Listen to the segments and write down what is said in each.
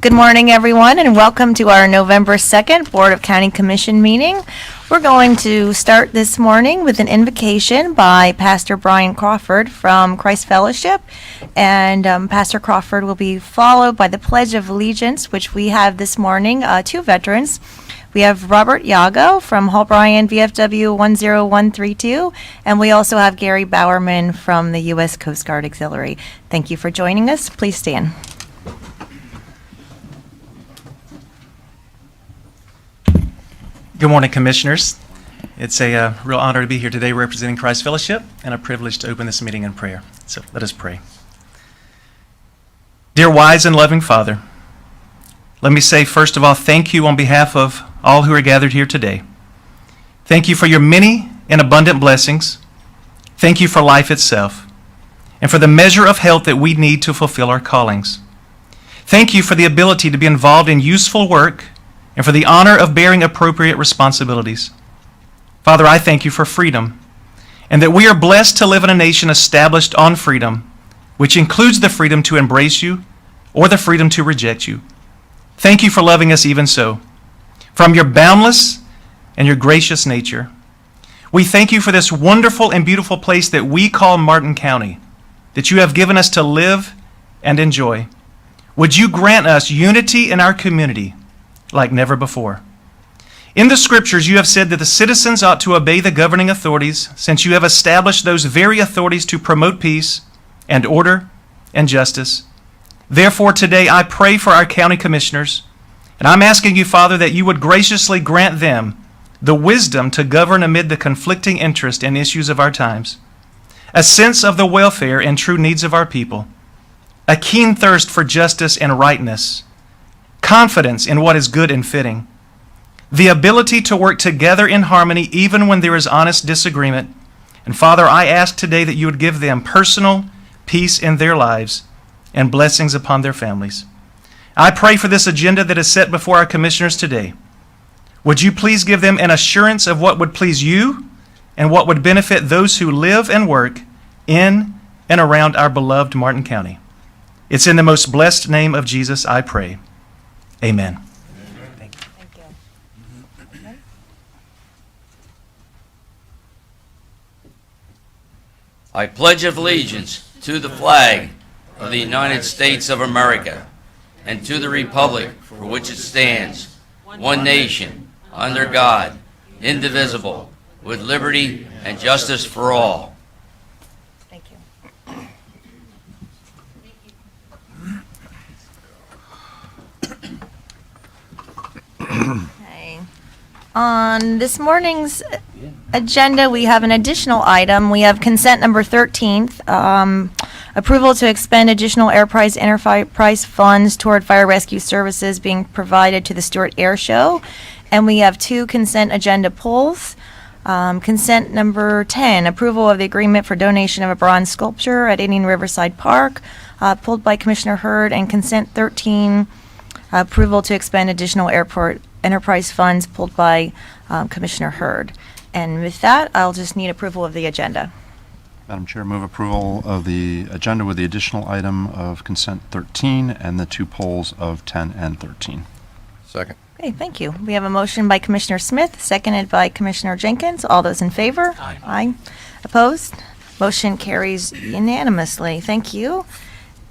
Good morning, everyone, and welcome to our November 2nd Board of County Commission meeting. We're going to start this morning with an invocation by Pastor Brian Crawford from Christ Fellowship, and Pastor Crawford will be followed by the Pledge of Allegiance, which we have this morning, two veterans. We have Robert Yago from Hall Bryan VFW 10132, and we also have Gary Bowerman from the U.S. Coast Guard Auxiliary. Thank you for joining us. Please stand. Good morning, Commissioners. It's a real honor to be here today representing Christ Fellowship and a privilege to open this meeting in prayer. So let us pray. Dear wise and loving Father, let me say first of all, thank you on behalf of all who are gathered here today. Thank you for your many and abundant blessings. Thank you for life itself and for the measure of health that we need to fulfill our callings. Thank you for the ability to be involved in useful work and for the honor of bearing appropriate responsibilities. Father, I thank you for freedom, and that we are blessed to live in a nation established on freedom, which includes the freedom to embrace you or the freedom to reject you. Thank you for loving us even so. From your boundless and your gracious nature, we thank you for this wonderful and beautiful place that we call Martin County, that you have given us to live and enjoy. Would you grant us unity in our community like never before? In the scriptures, you have said that the citizens ought to obey the governing authorities, since you have established those very authorities to promote peace and order and justice. Therefore, today I pray for our county commissioners, and I'm asking you, Father, that you would graciously grant them the wisdom to govern amid the conflicting interests and issues of our times, a sense of the welfare and true needs of our people, a keen thirst for justice and rightness, confidence in what is good and fitting, the ability to work together in harmony even when there is honest disagreement. And Father, I ask today that you would give them personal peace in their lives and blessings upon their families. I pray for this agenda that is set before our commissioners today. Would you please give them an assurance of what would please you and what would benefit those who live and work in and around our beloved Martin County. It's in the most blessed name of Jesus I pray. Amen. Thank you. I pledge allegiance to the flag of the United States of America and to the republic for which it stands, one nation, under God, indivisible, with liberty and justice for all. Thank you. Okay. On this morning's agenda, we have an additional item. We have consent number 13, approval to expend additional enterprise funds toward fire rescue services being provided to the Stewart Air Show. And we have two consent agenda pulls. Consent number 10, approval of the agreement for donation of a bronze sculpture at Indian Riverside Park, pulled by Commissioner Hurd, and consent 13, approval to expend additional airport enterprise funds, pulled by Commissioner Hurd. And with that, I'll just need approval of the agenda. Madam Chair, move approval of the agenda with the additional item of consent 13 and the two polls of 10 and 13. Second. Okay, thank you. We have a motion by Commissioner Smith, seconded by Commissioner Jenkins. All those in favor? Aye. Aye. Opposed? Motion carries unanimously. Thank you.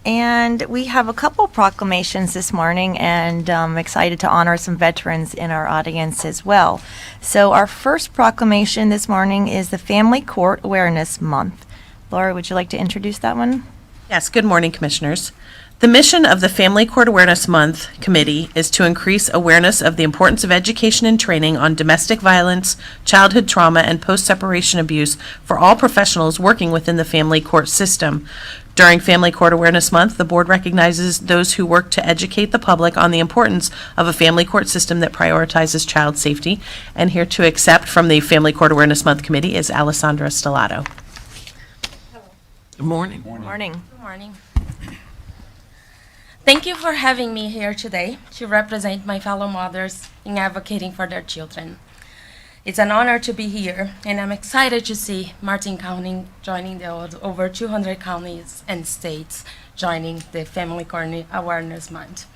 And we have a couple proclamations this morning, and I'm excited to honor some veterans in our audience as well. So our first proclamation this morning is the Family Court Awareness Month. Laura, would you like to introduce that one? Yes, good morning, Commissioners. The mission of the Family Court Awareness Month Committee is to increase awareness of the importance of education and training on domestic violence, childhood trauma, and post-separation abuse for all professionals working within the family court system. During Family Court Awareness Month, the Board recognizes those who work to educate the public on the importance of a family court system that prioritizes child safety. And here to accept from the Family Court Awareness Month Committee is Alessandra Stellato. Good morning. Morning. Good morning. Thank you for having me here today to represent my fellow mothers in advocating for their children. It's an honor to be here, and I'm excited to see Martin County joining the over 200 counties and states joining the Family Court Awareness Month.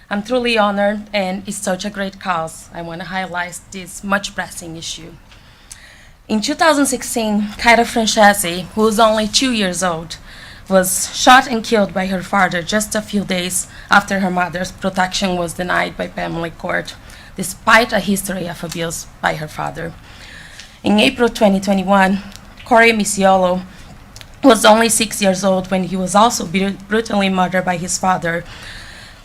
I'm truly honored, and it's such a great cause. I want to highlight this much pressing issue. In 2016, Kyra Francesi, who was only 2 years old, was shot and killed by her father just a few days after her mother's protection was denied by family court, despite a history of abuse by her father. In April 2021, Corey Misiolo was only 6 years old when he was also brutally murdered by his father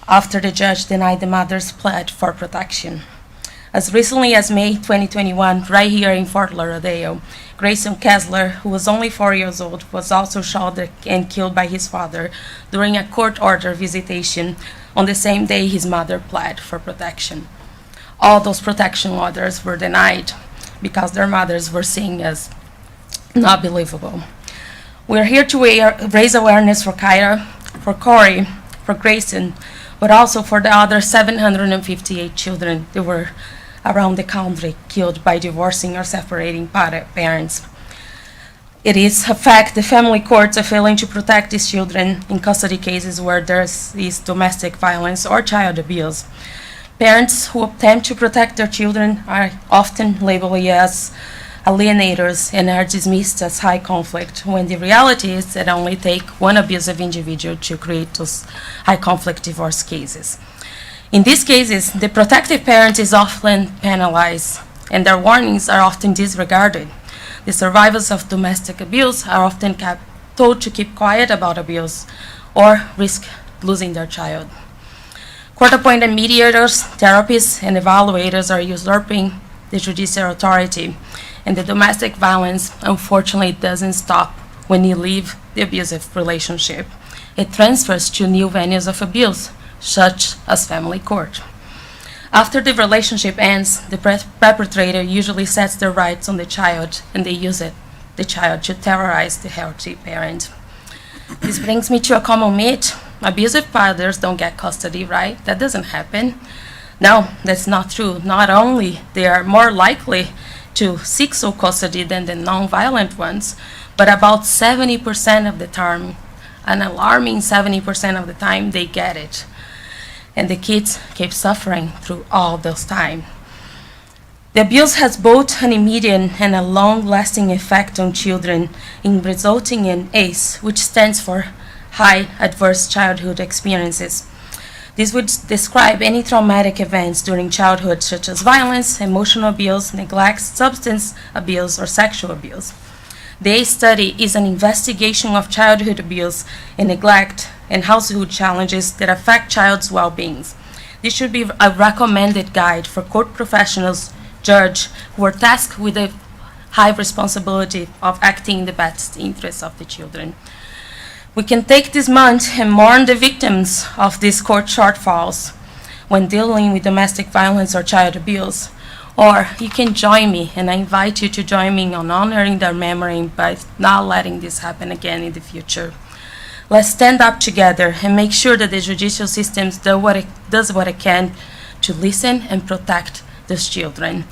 after the judge denied the mother's plea for protection. As recently as May 2021, right here in Fort Lauderdale, Grayson Kessler, who was only 4 years old, was also shot and killed by his father during a court-ordered visitation on the same day his mother pled for protection. All those protection orders were denied because their mothers were seen as not believable. We're here to raise awareness for Kyra, for Corey, for Grayson, but also for the other 758 children that were around the country killed by divorcing or separating parents. It is a fact the family courts are failing to protect these children in custody cases where there is domestic violence or child abuse. Parents who attempt to protect their children are often labeled as alienators and are dismissed as high conflict, when the reality is that only take one abusive individual to create those high conflict divorce cases. In these cases, the protective parent is often penalized, and their warnings are often disregarded. The survivors of domestic abuse are often told to keep quiet about abuse or risk losing their child. Court-appointed mediators, therapists, and evaluators are usurping the judicial authority, and the domestic violence, unfortunately, doesn't stop when you leave the abusive relationship. It transfers to new venues of abuse, such as family court. After the relationship ends, the perpetrator usually sets their rights on the child, and they use the child to terrorize the healthy parent. This brings me to a common myth. Abusive fathers don't get custody, right? That doesn't happen. No, that's not true. Not only they are more likely to seek sole custody than the non-violent ones, but about 70% of the time, an alarming 70% of the time, they get it. And the kids keep suffering through all those time. The abuse has both an immediate and a long-lasting effect on children, in resulting in ACE, which stands for High Adverse Childhood Experiences. This would describe any traumatic events during childhood, such as violence, emotional abuse, neglect, substance abuse, or sexual abuse. The ACE study is an investigation of childhood abuse and neglect and household challenges that affect child's well-being. This should be a recommended guide for court professionals, judges who are tasked with the high responsibility of acting in the best interests of the children. We can take this month and mourn the victims of these court shortfalls when dealing with domestic violence or child abuse. Or you can join me, and I invite you to join me on honoring their memory by not letting this happen again in the future. Let's stand up together and make sure that the judicial system does what it can to listen and protect those children.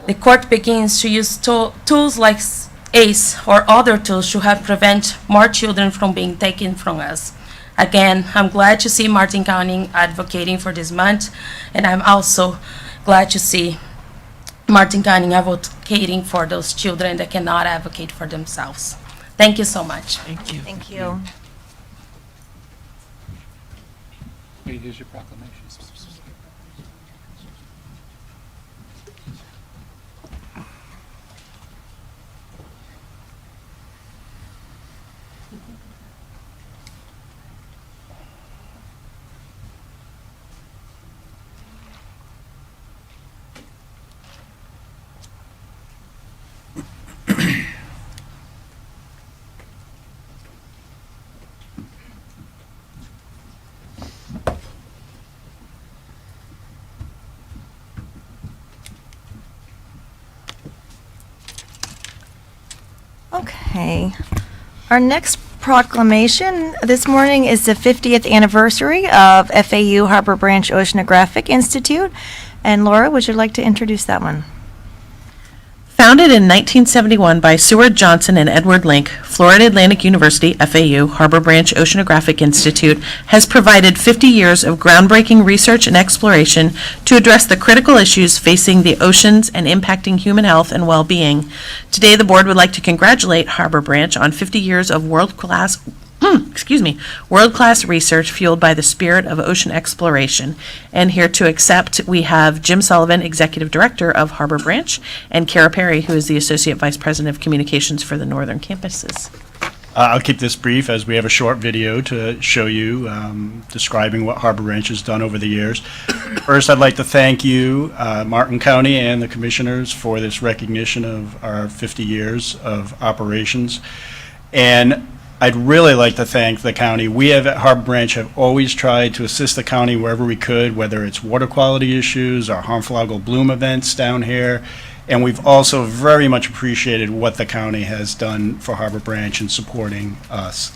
The court begins to use tools like ACE or other tools to help prevent more children from being taken from us. Again, I'm glad to see Martin County advocating for this month, and I'm also glad to see Martin County advocating for those children that cannot advocate for themselves. Thank you so much. Thank you. Thank you. Here's your proclamation. Okay. Our next proclamation this morning is the 50th anniversary of FAU Harbor Branch Oceanographic Institute. And Laura, would you like to introduce that one? Founded in 1971 by Seward Johnson and Edward Link, Florida Atlantic University, FAU, Harbor Branch Oceanographic Institute has provided 50 years of groundbreaking research and exploration to address the critical issues facing the oceans and impacting human health and well-being. Today, the board would like to congratulate Harbor Branch on 50 years of world-class research fueled by the spirit of ocean exploration. And here to accept, we have Jim Sullivan, Executive Director of Harbor Branch, and Kara Perry, who is the Associate Vice President of Communications for the Northern Campuses. I'll keep this brief as we have a short video to show you describing what Harbor Branch has done over the years. First, I'd like to thank you, Martin County and the commissioners, for this recognition of our 50 years of operations. And I'd really like to thank the county. We at Harbor Branch have always tried to assist the county wherever we could, whether it's water quality issues or harmful algal bloom events down here. And we've also very much appreciated what the county has done for Harbor Branch in supporting us.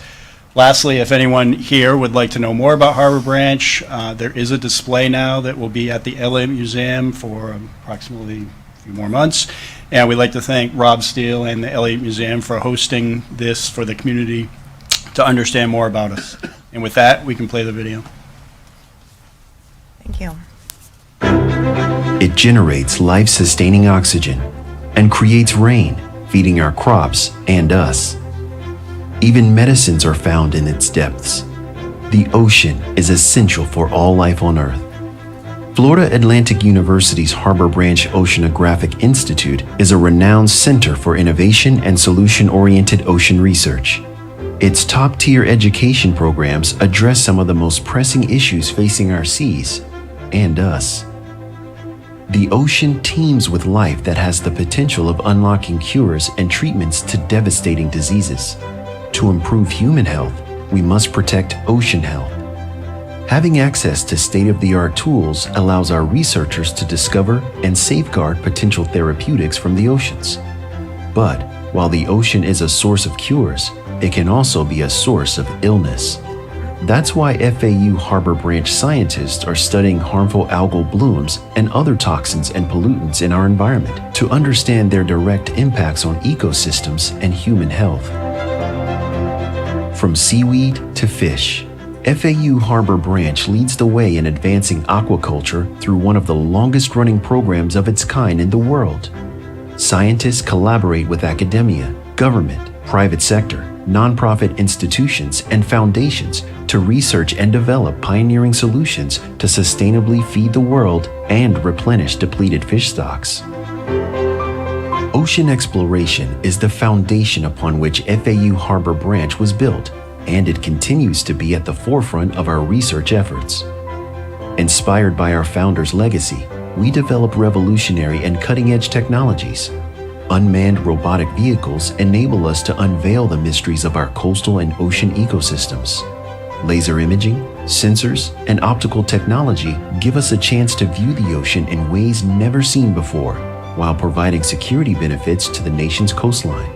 Lastly, if anyone here would like to know more about Harbor Branch, there is a display now that will be at the Elliott Museum for approximately a few more months. And we'd like to thank Rob Steele and the Elliott Museum for hosting this for the community to understand more about us. And with that, we can play the video. Thank you. It generates life-sustaining oxygen and creates rain, feeding our crops and us. Even medicines are found in its depths. The ocean is essential for all life on Earth. Florida Atlantic University's Harbor Branch Oceanographic Institute is a renowned center for innovation and solution-oriented ocean research. Its top-tier education programs address some of the most pressing issues facing our seas and us. The ocean teems with life that has the potential of unlocking cures and treatments to devastating diseases. To improve human health, we must protect ocean health. Having access to state-of-the-art tools allows our researchers to discover and safeguard potential therapeutics from the oceans. But while the ocean is a source of cures, it can also be a source of illness. That's why FAU Harbor Branch scientists are studying harmful algal blooms and other toxins and pollutants in our environment to understand their direct impacts on ecosystems and human health. From seaweed to fish, FAU Harbor Branch leads the way in advancing aquaculture through one of the longest-running programs of its kind in the world. Scientists collaborate with academia, government, private sector, nonprofit institutions, and foundations to research and develop pioneering solutions to sustainably feed the world and replenish depleted fish stocks. Ocean exploration is the foundation upon which FAU Harbor Branch was built, and it continues to be at the forefront of our research efforts. Inspired by our founder's legacy, we develop revolutionary and cutting-edge technologies. Unmanned robotic vehicles enable us to unveil the mysteries of our coastal and ocean ecosystems. Laser imaging, sensors, and optical technology give us a chance to view the ocean in ways never seen before, while providing security benefits to the nation's coastline.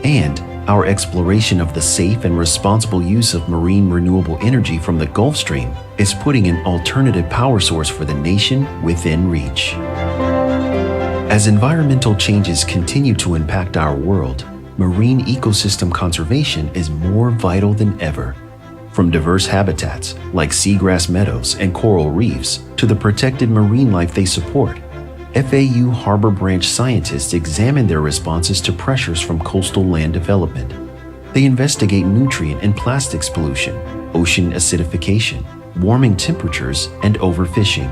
And our exploration of the safe and responsible use of marine renewable energy from the Gulf Stream is putting an alternative power source for the nation within reach. As environmental changes continue to impact our world, marine ecosystem conservation is more vital than ever. From diverse habitats like seagrass meadows and coral reefs to the protected marine life they support, FAU Harbor Branch scientists examine their responses to pressures from coastal land development. They investigate nutrient and plastics pollution, ocean acidification, warming temperatures, and overfishing.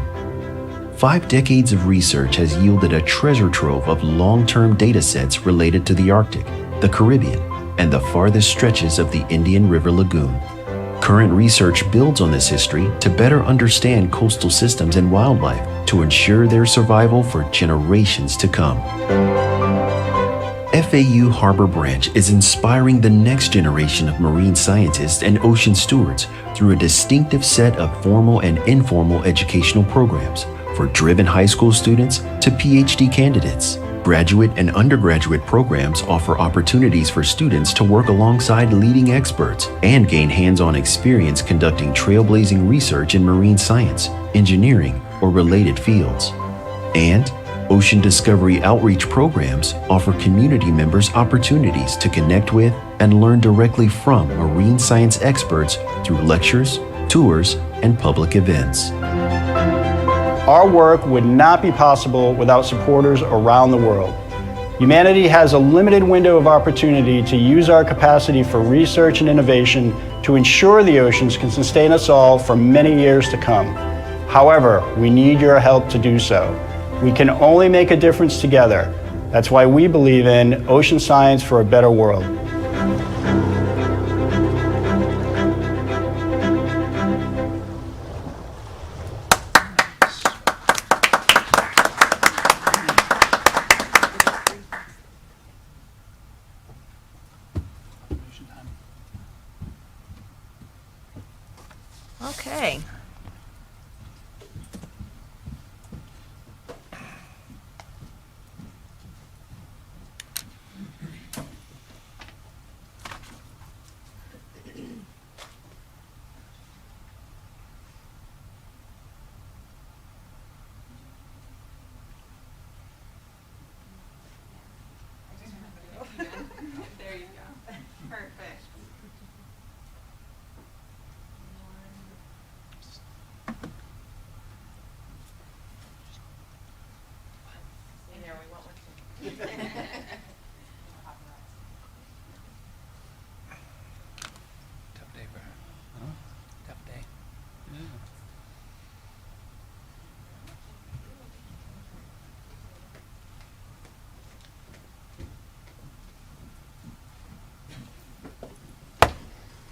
5 decades of research has yielded a treasure trove of long-term data sets related to the Arctic, the Caribbean, and the farthest stretches of the Indian River Lagoon. Current research builds on this history to better understand coastal systems and wildlife to ensure their survival for generations to come. FAU Harbor Branch is inspiring the next generation of marine scientists and ocean stewards through a distinctive set of formal and informal educational programs for driven high school students to PhD candidates. Graduate and undergraduate programs offer opportunities for students to work alongside leading experts and gain hands-on experience conducting trailblazing research in marine science, engineering, or related fields. And Ocean Discovery outreach programs offer community members opportunities to connect with and learn directly from marine science experts through lectures, tours, and public events. Our work would not be possible without supporters around the world. Humanity has a limited window of opportunity to use our capacity for research and innovation to ensure the oceans can sustain us all for many years to come. However, we need your help to do so. We can only make a difference together. That's why we believe in ocean science for a better world. Okay. There you go. Perfect. There, we want one too. Tough day for her. Tough day.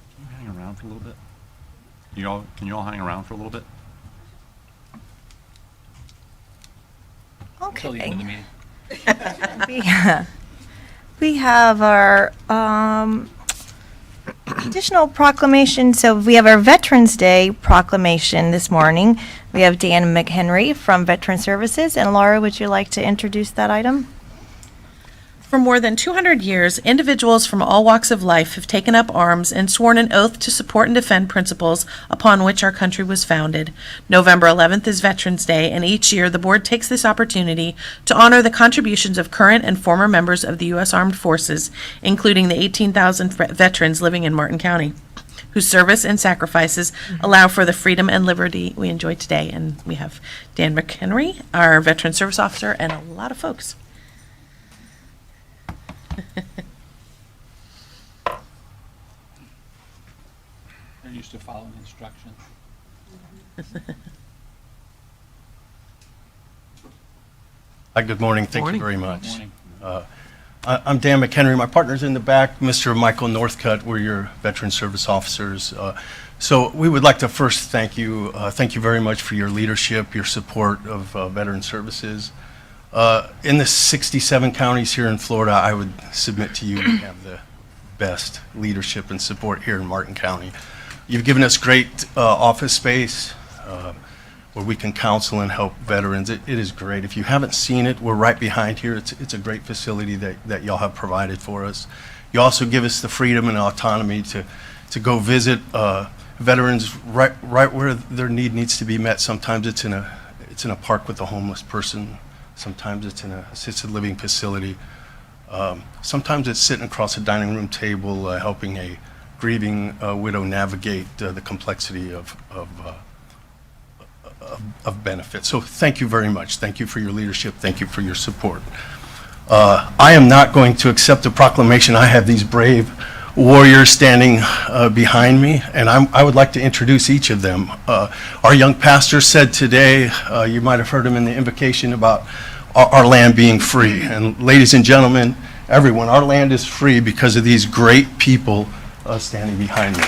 Can you hang around for a little bit? Can you all hang around for a little bit? Till the end of the meeting. We have our additional proclamation. So we have our Veterans Day proclamation this morning. We have Dan McHenry from Veteran Services. And Laura, would you like to introduce that item? For more than 200 years, individuals from all walks of life have taken up arms and sworn an oath to support and defend principles upon which our country was founded. November 11th is Veterans Day, and each year the board takes this opportunity to honor the contributions of current and former members of the U.S. Armed Forces, including the 18,000 veterans living in Martin County, whose service and sacrifices allow for the freedom and liberty we enjoy today. And we have Dan McHenry, our Veteran Service Officer, and a lot of folks. They're used to following instructions. Hi, good morning. Thank you very Good much. morning. I'm Dan McHenry. My partner's in the back, Mr. Michael Northcutt. We're your Veteran Service Officers. So we would like to first thank you. Thank you very much for your leadership, your support of Veteran Services. In the 67 counties here in Florida, I would submit to you we have the best leadership and support here in Martin County. You've given us great office space where we can counsel and help veterans. It is great. If you haven't seen it, we're right behind here. It's a great facility that y'all have provided for us. You also give us the freedom and autonomy to go visit veterans right where their need needs to be met. Sometimes it's in a park with a homeless person. Sometimes it's in a assisted living facility. Sometimes it's sitting across a dining room table helping a grieving widow navigate the complexity of benefits. So thank you very much. Thank you for your leadership. Thank you for your support. I am not going to accept the proclamation. I have these brave warriors standing behind me, and I would like to introduce each of them. Our young pastor said today, you might have heard him in the invocation about our land being free. And ladies and gentlemen, everyone, our land is free because of these great people standing behind me.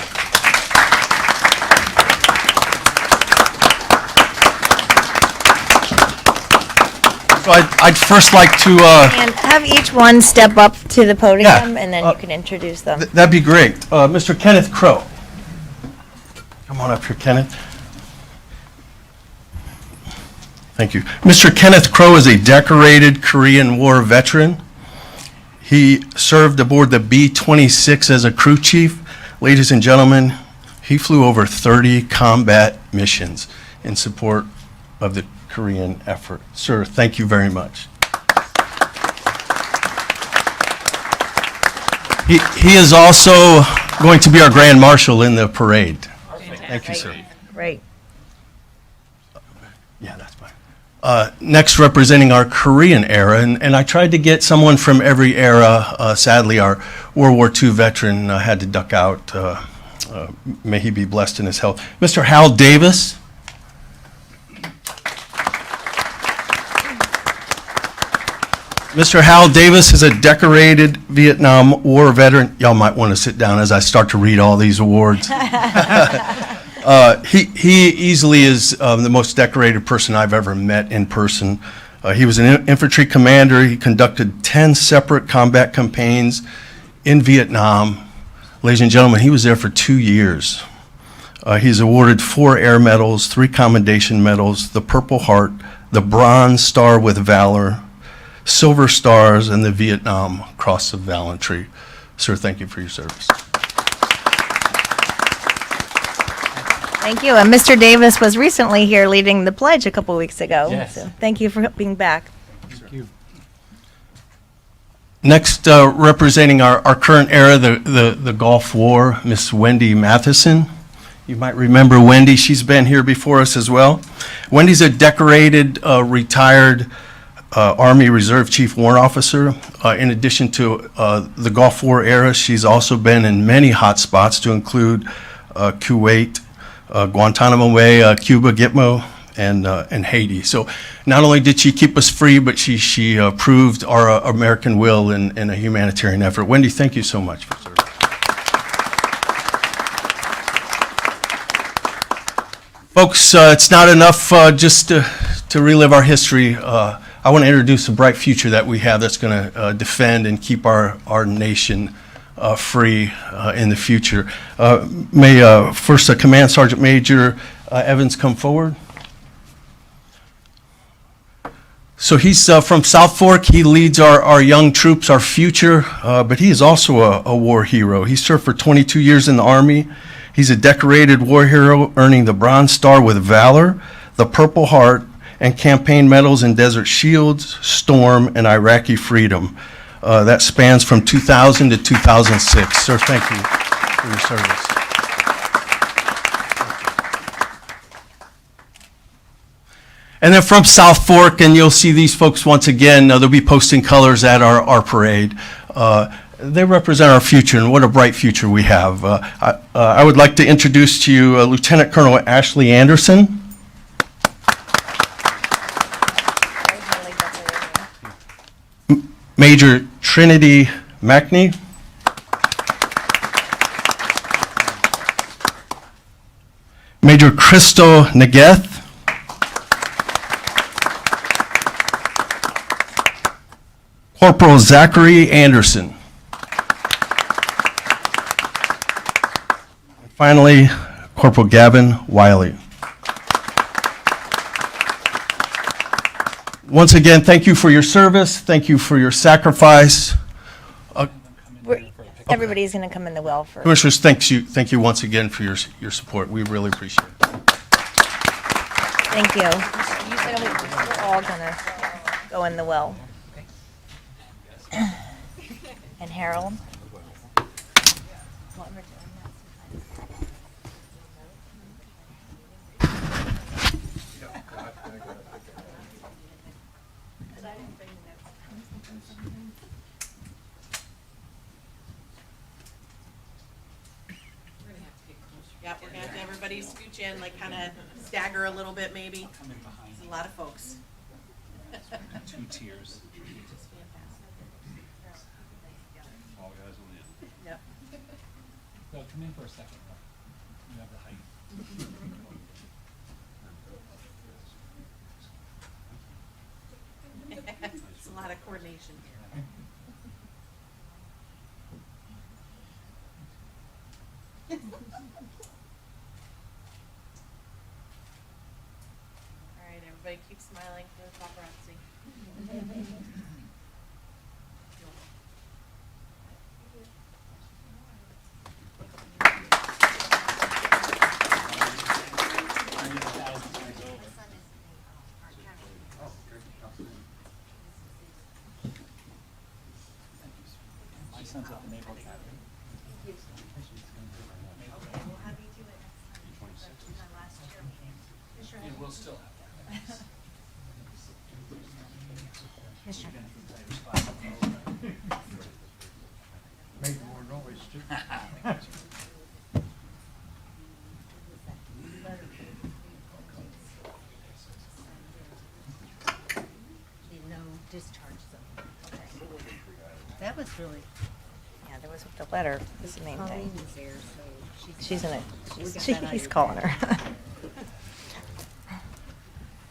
So I'd first like to... And have each one step up to the podium, Yeah, and then you can introduce them. That'd be great. Mr. Kenneth Crow. Come on up here, Kenneth. Thank you. Mr. Kenneth Crow is a decorated Korean War veteran. He served aboard the B-26 as a crew chief. Ladies and gentlemen, he flew over 30 combat missions in support of the Korean effort. Sir, thank you very much. He is also going to be our Grand Marshal in the parade. Thank you, sir. Great. Yeah, that's fine. Next, representing our Korean era, and I tried to get someone from every era. Sadly, our World War II veteran had to duck out. May he be blessed in his health. Mr. Hal Davis. Mr. Hal Davis is a decorated Vietnam War veteran. Y'all might want to sit down as I start to read all these awards. He easily is the most decorated person I've ever met in person. He was an infantry commander. He conducted 10 separate combat campaigns in Vietnam. Ladies and gentlemen, he was there for 2 years. He's awarded 4 Air Medals, 3 Commendation Medals, the Purple Heart, the Bronze Star with Valor, Silver Stars, and the Vietnam Cross of Gallantry. Sir, thank you for your service. Thank you. And Mr. Davis was recently here leading the pledge a couple weeks ago. Yes. So thank you for being back. Next, representing our current era, the Gulf War, Miss Wendy Matheson. You might remember Wendy. She's been here before us as well. Wendy's a decorated, retired Army Reserve Chief Warrant Officer. In addition to the Gulf War era, she's also been in many hot spots to include Kuwait, Guantanamo Bay, Cuba, Gitmo, and Haiti. So not only did she keep us free, but she proved our American will in a humanitarian effort. Wendy, thank you so much for serving. Folks, it's not enough just to relive our history. I want to introduce a bright future that we have that's going to defend and keep our nation free in the future. May first Command Sergeant Major Evans come forward. So he's from South Fork. He leads our young troops, our future, but he is also a war hero. He served for 22 years in the Army. He's a decorated war hero, earning the Bronze Star with Valor, the Purple Heart, and campaign medals in Desert Shields, Storm, and Iraqi Freedom. That spans from 2000 to 2006. Sir, thank you for your service. And then from South Fork, and you'll see these folks once again, they'll be posting colors at our parade. They represent our future, and what a bright future we have. I would like to introduce to you Lieutenant Colonel Ashley Anderson. Major Trinity Mackney. Major Crystal Negeth. Corporal Zachary Anderson. And finally, Corporal Gavin Wiley. Once again, thank you for your service. Thank you for your sacrifice. Everybody's going to come in the well first. Commissioners, thank you once again for your support. We really appreciate it. Thank you. You said we're all going to go in the well. And Harold? Yep, we're gonna have to everybody scooch in, like kind of stagger a little bit maybe. There's a lot of folks. 2 tiers. Yep. No, come in for a second. You have the height. It's a lot of coordination here. All right, everybody keep smiling for the paparazzi. Sons of the Naval Academy. Yeah, we'll still have that. No discharge zone. That was really, Yeah, there was the letter, was the main Colleen thing. was there, so She's in it. We got that He's item. calling her.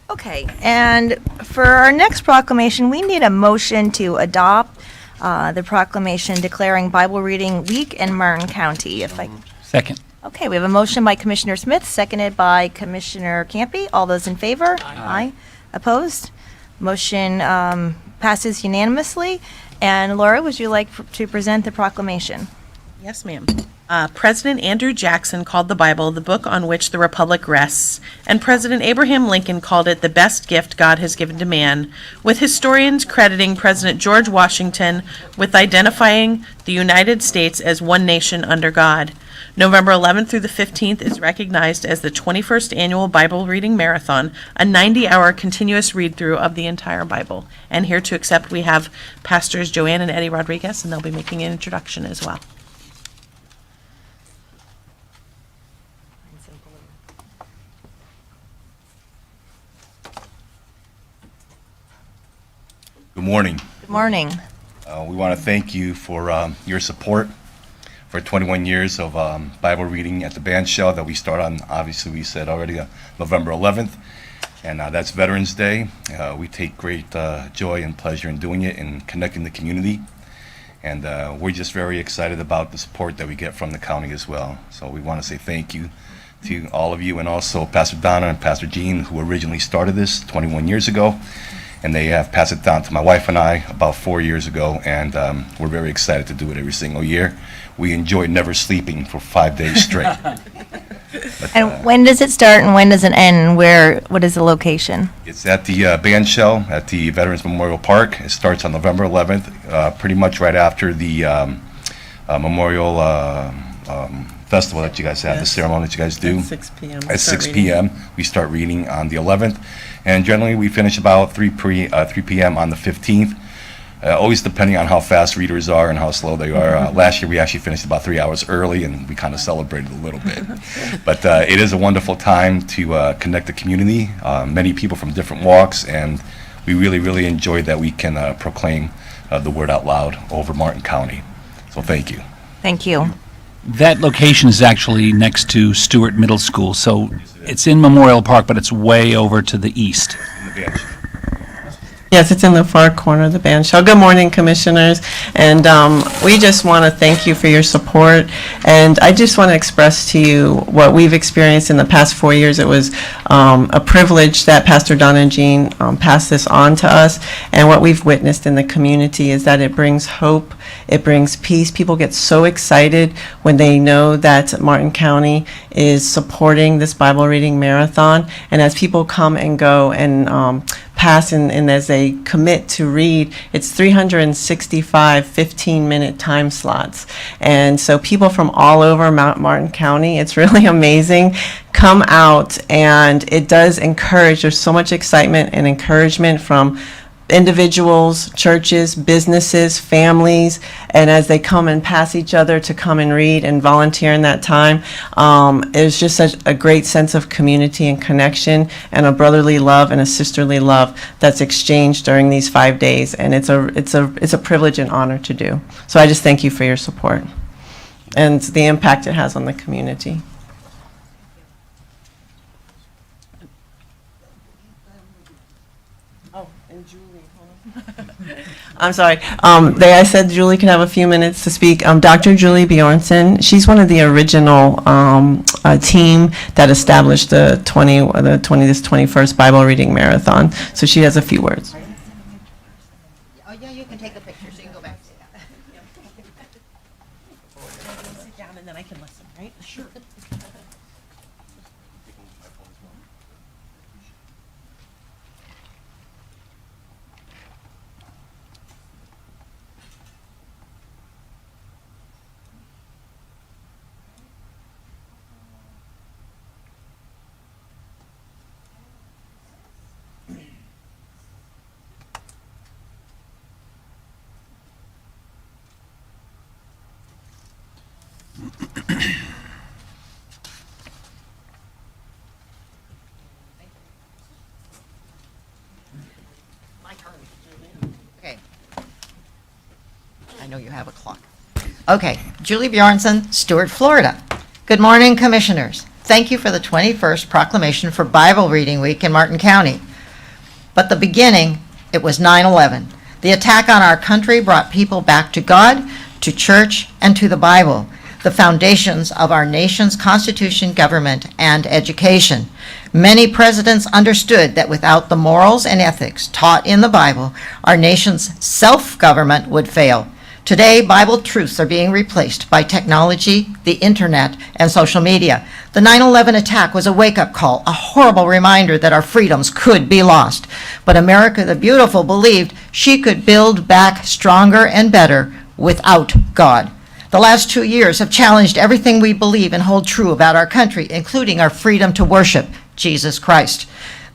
Okay, and for our next proclamation, we need a motion to adopt the proclamation declaring Bible Reading Week in Martin County. If I, Second. okay, we have a motion by Commissioner Smith, seconded by Commissioner Campy. All those in favor? Aye. Opposed? Motion passes unanimously. And Laura, would you like to present the proclamation? Yes, ma'am. President Andrew Jackson called the Bible the book on which the republic rests, and President Abraham Lincoln called it the best gift God has given to man, with historians crediting President George Washington with identifying the United States as one nation under God. November 11th through the 15th is recognized as the 21st Annual Bible Reading Marathon, a 90-hour continuous read-through of the entire Bible. And here to accept, we have Pastors Joanne and Eddie Rodriguez, and they'll be making an introduction as well. Good morning. Good morning. We want to thank you for your support for 21 years of Bible reading at the band shell that we start on, obviously we said already, November 11th. And that's Veterans Day. We take great joy and pleasure in doing it and connecting the community. And we're just very excited about the support that we get from the county as well. So we want to say thank you to all of you, and also Pastor Donna and Pastor Jean, who originally started this 21 years ago. And they have passed it down to my wife and I about 4 years ago, and we're very excited to do it every single year. We enjoy never sleeping for 5 days straight. But, And when does it start and when does it end? What is the location? it's at the band shell at the Veterans Memorial Park. It starts on November 11th, pretty much right after the Memorial Festival that you guys have, the Yes. ceremony that you guys do. At 6 p.m. At 6 p.m. We start reading on the 11th, and generally we finish about 3 p.m. on the 15th, always depending on how fast readers are and how slow they are. Last year we actually finished about 3 hours early, and we kind of celebrated a little bit. But it is a wonderful time to connect the community, many people from different walks, and we really, really enjoy that we can proclaim the word out loud over Martin County. So thank you. Thank you. That location is actually next to Stewart Middle School, so it's in Memorial Park, but it's way over to the east. In the band shell. Yes, it's in the far corner of the band shell. Good morning, Commissioners. And we just want to thank you for your support. And I just want to express to you what we've experienced in the past 4 years. It was a privilege that Pastor Don and Jean passed this on to us. And what we've witnessed in the community is that it brings hope. It brings peace. People get so excited when they know that Martin County is supporting this Bible reading marathon. And as people come and go and pass and as they commit to read, it's 365 15-minute time slots. And so people from all over Mount Martin County, it's really amazing, come out, and it does encourage. There's so much excitement and encouragement from individuals, churches, businesses, families, and as they come and pass each other to come and read and volunteer in that time, it's just such a great sense of community and connection and a brotherly love and a sisterly love that's exchanged during these 5 days, and it's a privilege and honor to do. So I just thank you for your support and the impact it has on the community. Oh, and Julie, I'm sorry. I said Julie can have a few minutes to speak. Dr. Julie Bjornson, she's one of the original team that established this 21st Bible Reading Marathon. So she has a few words. oh yeah, you can take a picture, so you can go back. Sit down and then I can listen, right? Sure. know you have a clock. Okay, Julie Bjornson, Stuart, Florida. Good morning, Commissioners. Thank you for the 21st proclamation for Bible Reading Week in Martin County. But the beginning, it was 9/11. The attack on our country brought people back to God, to church, and to the Bible, the foundations of our nation's constitution, government, and education. Many presidents understood that without the morals and ethics taught in the Bible, our nation's self-government would fail. Today, Bible truths are being replaced by technology, the internet, and social media. The 9/11 attack was a wake-up call, a horrible reminder that our freedoms could be lost. But America the Beautiful believed she could build back stronger and better without God. The last 2 years have challenged everything we believe and hold true about our country, including our freedom to worship Jesus Christ.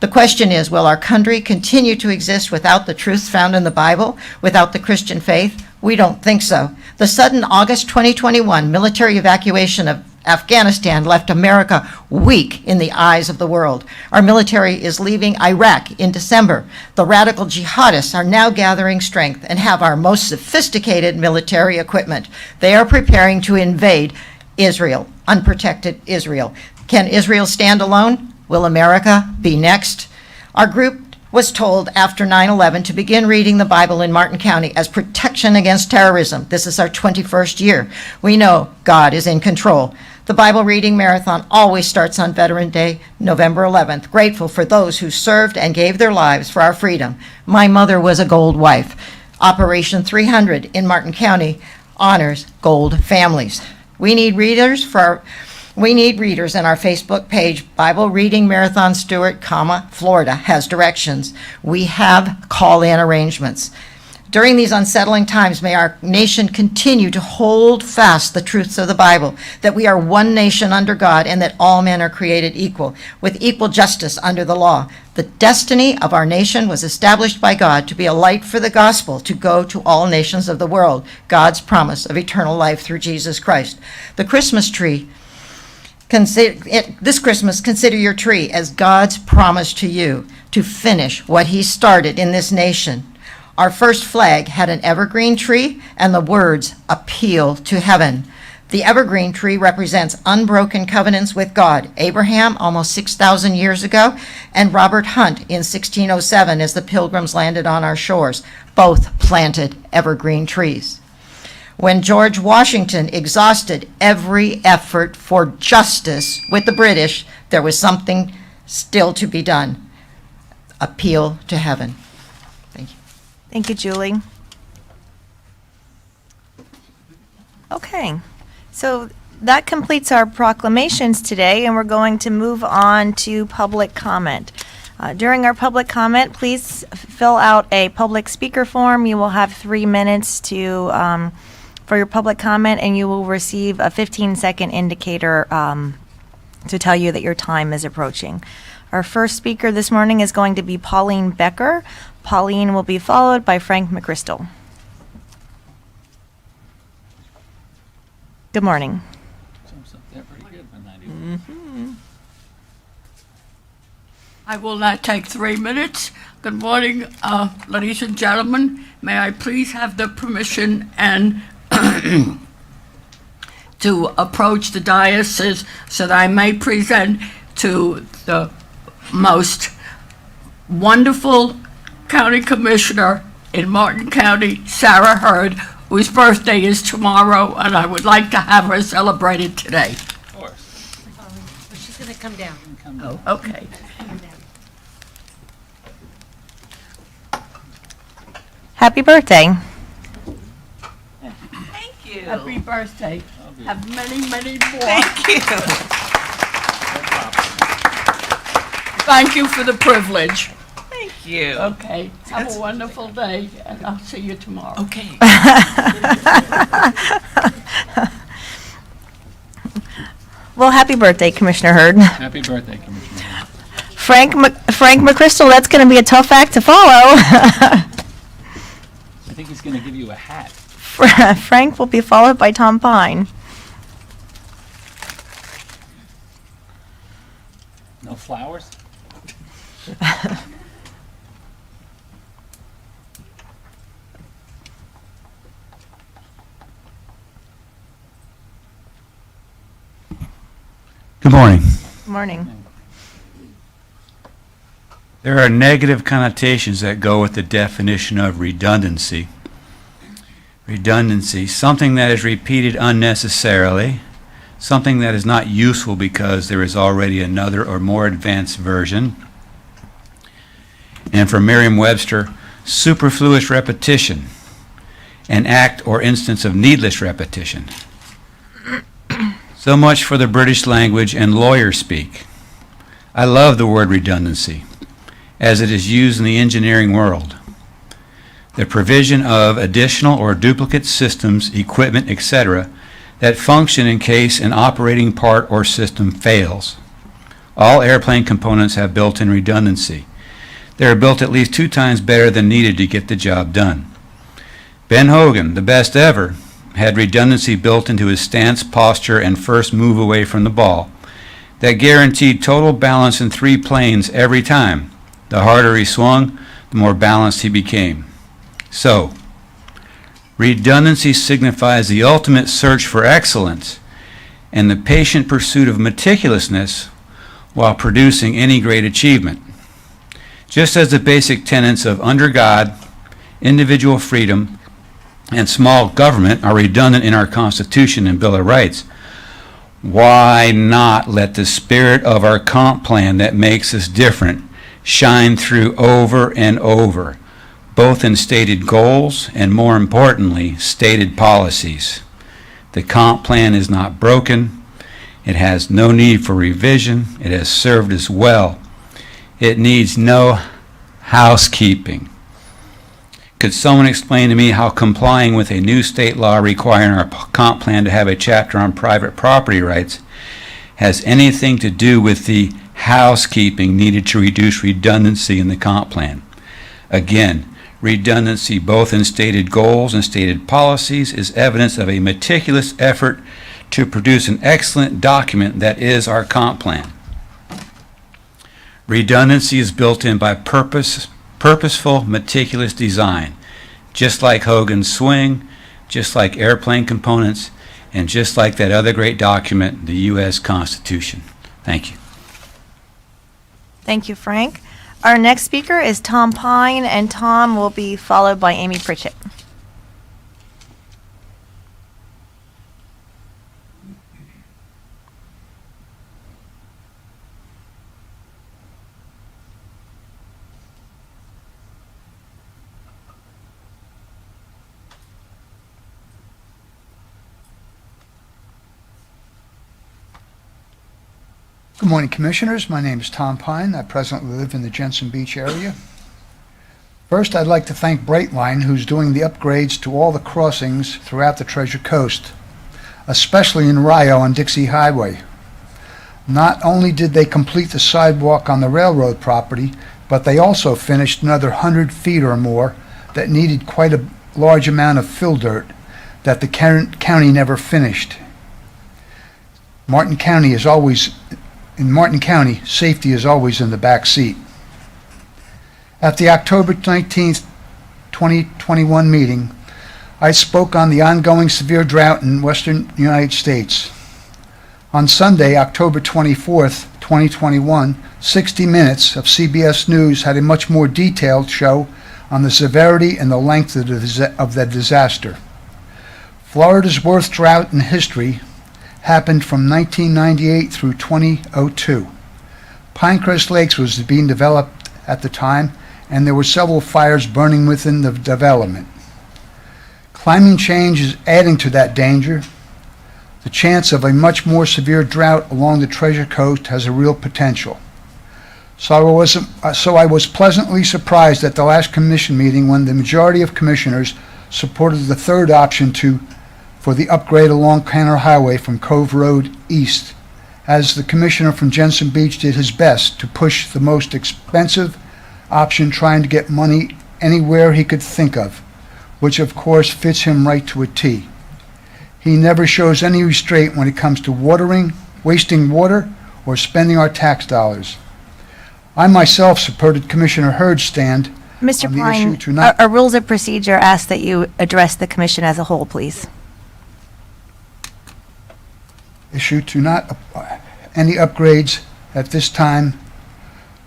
The question is, will our country continue to exist without the truths found in the Bible, without the Christian faith? We don't think so. The sudden August 2021 military evacuation of Afghanistan left America weak in the eyes of the world. Our military is leaving Iraq in December. The radical jihadists are now gathering strength and have our most sophisticated military equipment. They are preparing to invade Israel, unprotected Israel. Can Israel stand alone? Will America be next? Our group was told after 9/11 to begin reading the Bible in Martin County as protection against terrorism. This is our 21st year. We know God is in control. The Bible reading marathon always starts on Veteran Day, November 11th. Grateful for those who served and gave their lives for our freedom. My mother was a gold wife. Operation 300 in Martin County honors gold families. We need readers in our Facebook page. Bible Reading Marathon Stuart, Florida has directions. We have call-in arrangements. During these unsettling times, may our nation continue to hold fast the truths of the Bible, that we are one nation under God and that all men are created equal, with equal justice under the law. The destiny of our nation was established by God to be a light for the gospel to go to all nations of the world, God's promise of eternal life through Jesus Christ. The Christmas tree, this Christmas, consider your tree as God's promise to you to finish what he started in this nation. Our first flag had an evergreen tree and the words, "Appeal to Heaven." The evergreen tree represents unbroken covenants with God. Abraham, almost 6,000 years ago, and Robert Hunt in 1607 as the Pilgrims landed on our shores. Both planted evergreen trees. When George Washington exhausted every effort for justice with the British, there was something still to be done. Appeal to heaven. Thank you. Thank you, Julie. Okay, so that completes our proclamations today, and we're going to move on to public comment. During our public comment, please fill out a public speaker form. You will have 3 minutes for your public comment, and you will receive a 15-second indicator to tell you that your time is approaching. Our first speaker this morning is going to be Pauline Becker. Pauline will be followed by Frank McChrystal. Good morning. I will not take 3 minutes. Good morning, ladies and gentlemen. May I please have the permission and to approach the diocese so that I may present to the most wonderful county commissioner in Martin County, Sarah Hurd, whose birthday is tomorrow, and I would like to have her celebrated today. Of course. She's going to come down. Oh, okay. Happy birthday. Thank you. Happy birthday. Have many, many more. Thank you. Thank you for the privilege. Thank you. Okay. Have a wonderful day, and I'll see you tomorrow. Okay. Well, happy birthday, Commissioner Hurd. Happy birthday, Commissioner. Frank McChrystal, that's going to be a tough act to follow. I think he's going to give you a hat. Frank will be followed by Tom Pine. No flowers? Good morning. Morning. There are negative connotations that go with the definition of redundancy. Redundancy, something that is repeated unnecessarily, something that is not useful because there is already another or more advanced version. And for Merriam-Webster, superfluous repetition, an act or instance of needless repetition. So much for the British language and lawyer speak. I love the word redundancy, as it is used in the engineering world. The provision of additional or duplicate systems, equipment, etc., that function in case an operating part or system fails. All airplane components have built-in redundancy. They are built at least 2 times better than needed to get the job done. Ben Hogan, the best ever, had redundancy built into his stance, posture, and first move away from the ball that guaranteed total balance in 3 planes every time. The harder he swung, the more balanced he became. So, redundancy signifies the ultimate search for excellence and the patient pursuit of meticulousness while producing any great achievement. Just as the basic tenets of under God, individual freedom, and small government are redundant in our Constitution and Bill of Rights, why not let the spirit of our comp plan that makes us different shine through over and over, both in stated goals and, more importantly, stated policies? The comp plan is not broken. It has no need for revision. It has served us well. It needs no housekeeping. Could someone explain to me how complying with a new state law requiring our comp plan to have a chapter on private property rights has anything to do with the housekeeping needed to reduce redundancy in the comp plan? Again, redundancy both in stated goals and stated policies is evidence of a meticulous effort to produce an excellent document that is our comp plan. Redundancy is built in by purposeful, meticulous design, just like Hogan's swing, just like airplane components, and just like that other great document, the U.S. Constitution. Thank you. Thank you, Frank. Our next speaker is Tom Pine, and Tom will be followed by Amy Pritchett. Good morning, Commissioners. My name is Tom Pine. I presently live in the Jensen Beach area. First, I'd like to thank Brightline, who's doing the upgrades to all the crossings throughout the Treasure Coast, especially in Rio on Dixie Highway. Not only did they complete the sidewalk on the railroad property, but they also finished another 100 feet or more that needed quite a large amount of fill dirt that the county never finished. In Martin County, safety is always in the back seat. At the October 19th, 2021 meeting, I spoke on the ongoing severe drought in western United States. On Sunday, October 24th, 2021, 60 Minutes of CBS News had a much more detailed show on the severity and the length of the disaster. Florida's worst drought in history happened from 1998 through 2002. Pinecrest Lakes was being developed at the time, and there were several fires burning within the development. Climate change is adding to that danger. The chance of a much more severe drought along the Treasure Coast has a real potential. So I was pleasantly surprised at the last commission meeting when the majority of commissioners supported the third option for the upgrade along Canner Highway from Cove Road east, as the commissioner from Jensen Beach did his best to push the most expensive option, trying to get money anywhere he could think of, which of course fits him right to a T. He never shows any restraint when it comes to wasting water, or spending our tax dollars. I myself supported Commissioner Hurd's stand Mr. on the issue Pine, tonight. our rules of procedure ask that you address the commission as a whole, please. Issue to not any upgrades at this time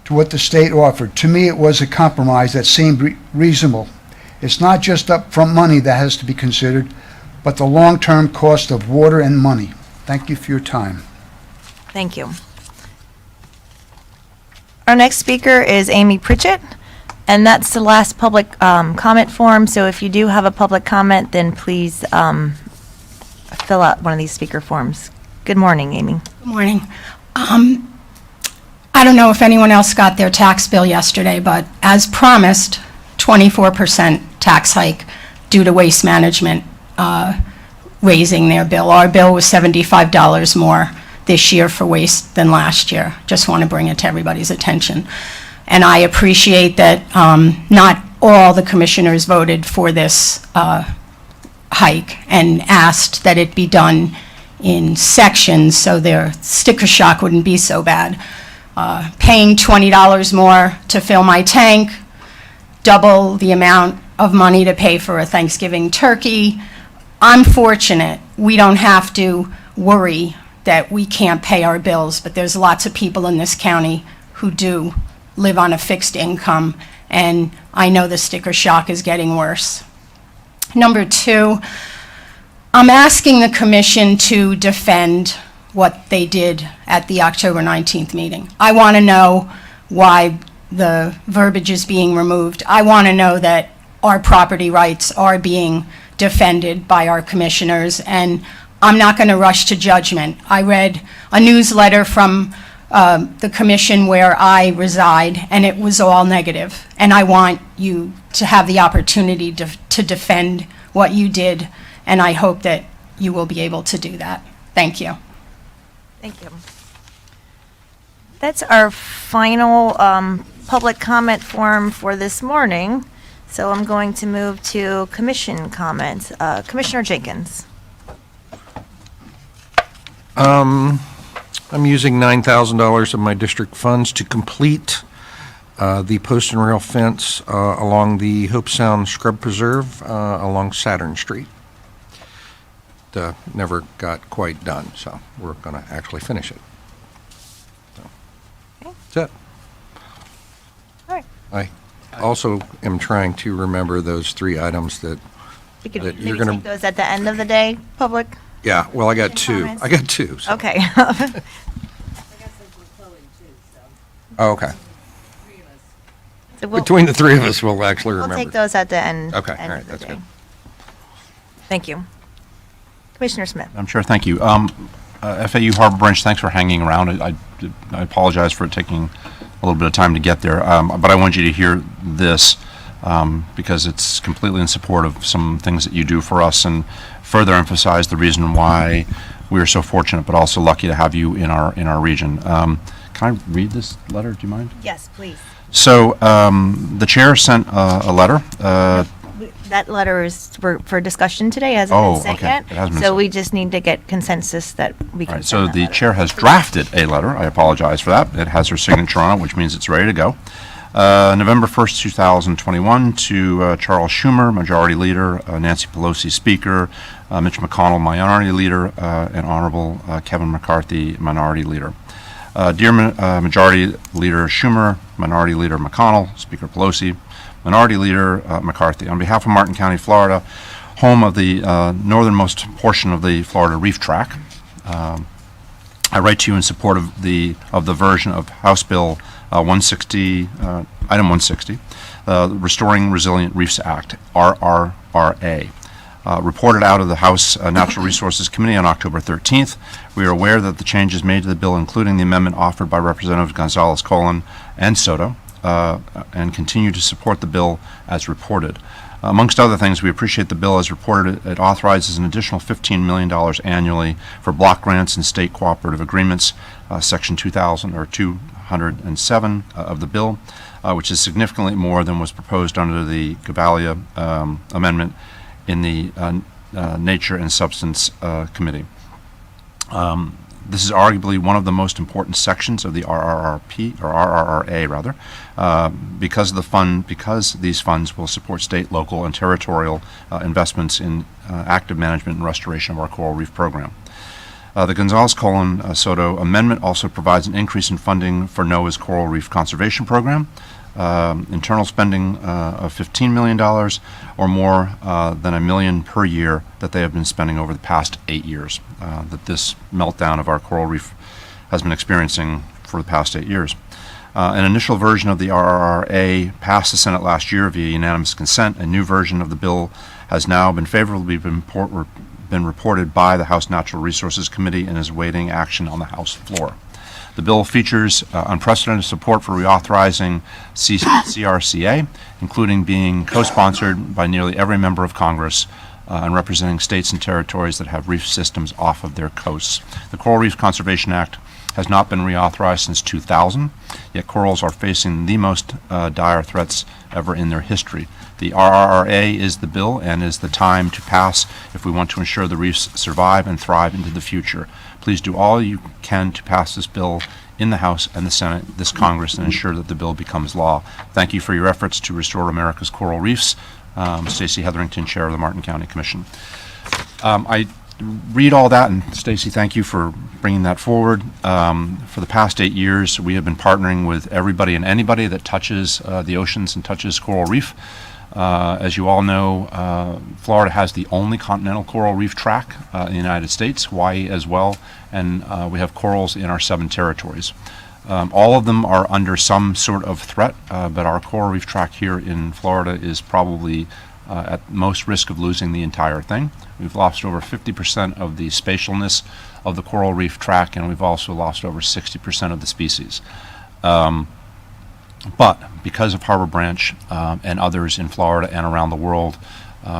to what the state offered. To me, it was a compromise that seemed reasonable. It's not just upfront money that has to be considered, but the long-term cost of water and money. Thank you for your time. Thank you. Our next speaker is Amy Pritchett, and that's the last public comment form. So if you do have a public comment, then please fill out one of these speaker forms. Good morning, Amy. Good morning. I don't know if anyone else got their tax bill yesterday, but as promised, 24% tax hike due to Waste Management raising their bill. Our bill was $75 more this year for waste than last year. Just want to bring it to everybody's attention. And I appreciate that not all the commissioners voted for this hike and asked that it be done in sections so their sticker shock wouldn't be so bad. Paying $20 more to fill my tank, double the amount of money to pay for a Thanksgiving turkey. I'm fortunate we don't have to worry that we can't pay our bills, but there's lots of people in this county who do live on a fixed income, and I know the sticker shock is getting worse. Number two, I'm asking the commission to defend what they did at the October 19th meeting. I want to know why the verbiage is being removed. I want to know that our property rights are being defended by our commissioners, and I'm not going to rush to judgment. I read a newsletter from the commission where I reside, and it was all negative. And I want you to have the opportunity to defend what you did, and I hope that you will be able to do that. Thank you. Thank you. That's our final public comment form for this morning. So I'm going to move to commission comments. Commissioner Jenkins. I'm using $9,000 of my district funds to complete the post and rail fence along the Hope Sound Scrub Preserve along Saturn Street. Never got quite done, so we're going to actually finish it. So, that's it. All right. I also am trying to remember those three items that We could that maybe you're going take to. those at the end of the day, public? Yeah, well, I got two. comments? I got two. So. Okay. Oh, okay. So we'll- Between the three of us, we'll actually We'll remember. take those at the end. Okay, end all right, of the that's day. good. Thank you. Commissioner Smith. I'm sure, thank you. FAU Harbor Branch, thanks for hanging around. I apologize for it taking a little bit of time to get there, but I want you to hear this because it's completely in support of some things that you do for us and further emphasize the reason why we are so fortunate but also lucky to have you in our region. Can I read this letter? Do you mind? Yes, please. So the chair sent a letter. That letter is for discussion today, hasn't Oh, been sent okay. yet. It hasn't been So sent. we just need to get consensus that we All can right, so send that the letter. chair has drafted a letter. I apologize for that. It has her signature on it, which means it's ready to go. November 1st, 2021, to Charles Schumer, Majority Leader, Nancy Pelosi, Speaker, Mitch McConnell, Minority Leader, and Honorable Kevin McCarthy, Minority Leader. Dear Majority Leader Schumer, Minority Leader McConnell, Speaker Pelosi, Minority Leader McCarthy, on behalf of Martin County, Florida, home of the northernmost portion of the Florida Reef Track, I write to you in support of the version of House Bill 160, Item 160, Restoring Resilient Reefs Act, RRRA. Reported out of the House Natural Resources Committee on October 13th. We are aware that the changes made to the bill, including the amendment offered by Representatives Gonzalez, Colon, and Soto, and continue to support the bill as reported. Amongst other things, we appreciate the bill as reported. It authorizes an additional $15 million annually for block grants and state cooperative agreements, Section 2000 or 207 of the bill, which is significantly more than was proposed under the Gavalia amendment in the Nature and Substance Committee. This is arguably one of the most important sections of the RRRP, or RRRA rather, because these funds will support state, local, and territorial investments in active management and restoration of our coral reef program. The Gonzalez-Soto amendment also provides an increase in funding for NOAA's Coral Reef Conservation Program, internal spending of $15 million or more than $1 million per year that they have been spending over the past 8 years, that this meltdown of our coral reef has been experiencing for the past 8 years. An initial version of the RRRA passed the Senate last year via unanimous consent. A new version of the bill has now been favorably been reported by the House Natural Resources Committee and is awaiting action on the House floor. The bill features unprecedented support for reauthorizing CRCA, including being co-sponsored by nearly every member of Congress and representing states and territories that have reef systems off of their coasts. The Coral Reef Conservation Act has not been reauthorized since 2000, yet corals are facing the most dire threats ever in their history. The RRRA is the bill and is the time to pass if we want to ensure the reefs survive and thrive into the future. Please do all you can to pass this bill in the House and the Senate, this Congress, and ensure that the bill becomes law. Thank you for your efforts to restore America's coral reefs. Stacey Hetherington, Chair of the Martin County Commission. I read all that, and Stacey, thank you for bringing that forward. For the past 8 years, we have been partnering with everybody and anybody that touches the oceans and touches coral reef. As you all know, Florida has the only continental coral reef track in the United States, Hawaii as well, and we have corals in our 7 territories. All of them are under some sort of threat, but our coral reef track here in Florida is probably at most risk of losing the entire thing. We've lost over 50% of the spatialness of the coral reef track, and we've also lost over 60% of the species. But because of Harbor Branch and others in Florida and around the world,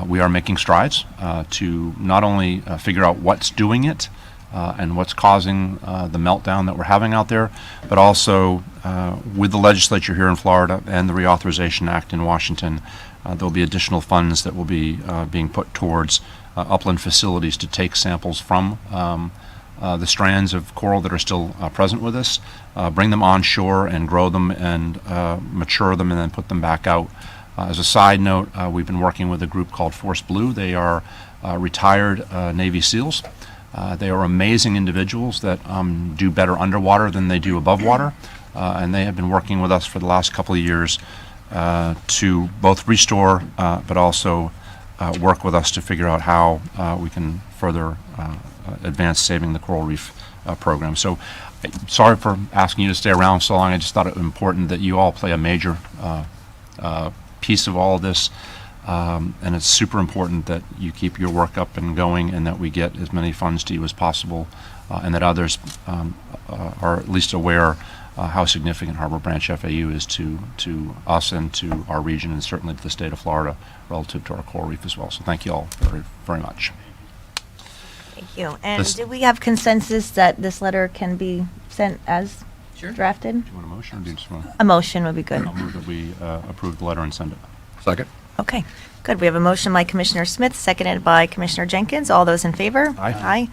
we are making strides to not only figure out what's doing it and what's causing the meltdown that we're having out there, but also with the legislature here in Florida and the Reauthorization Act in Washington, there'll be additional funds that will be being put towards upland facilities to take samples from the strands of coral that are still present with us, bring them onshore and grow them and mature them and then put them back out. As a side note, we've been working with a group called Force Blue. They are retired Navy SEALs. They are amazing individuals that do better underwater than they do above water, and they have been working with us for the last couple of years to both restore but also work with us to figure out how we can further advance saving the coral reef program. So sorry for asking you to stay around so long. I just thought it was important that you all play a major piece of all of this, and it's super important that you keep your work up and going and that we get as many funds to you as possible, and that others are at least aware how significant Harbor Branch FAU is to us and to our region, and certainly to the state of Florida relative to our coral reef as well. So thank you all very, very much. Thank you. And do we have consensus that this letter can be sent as drafted? Do you want a motion, or do you just want? A motion would be good. I'll move that we approve the letter and send it. Second. Okay, good. We have a motion by Commissioner Smith, seconded by Commissioner Jenkins. All those in favor? Aye. Aye.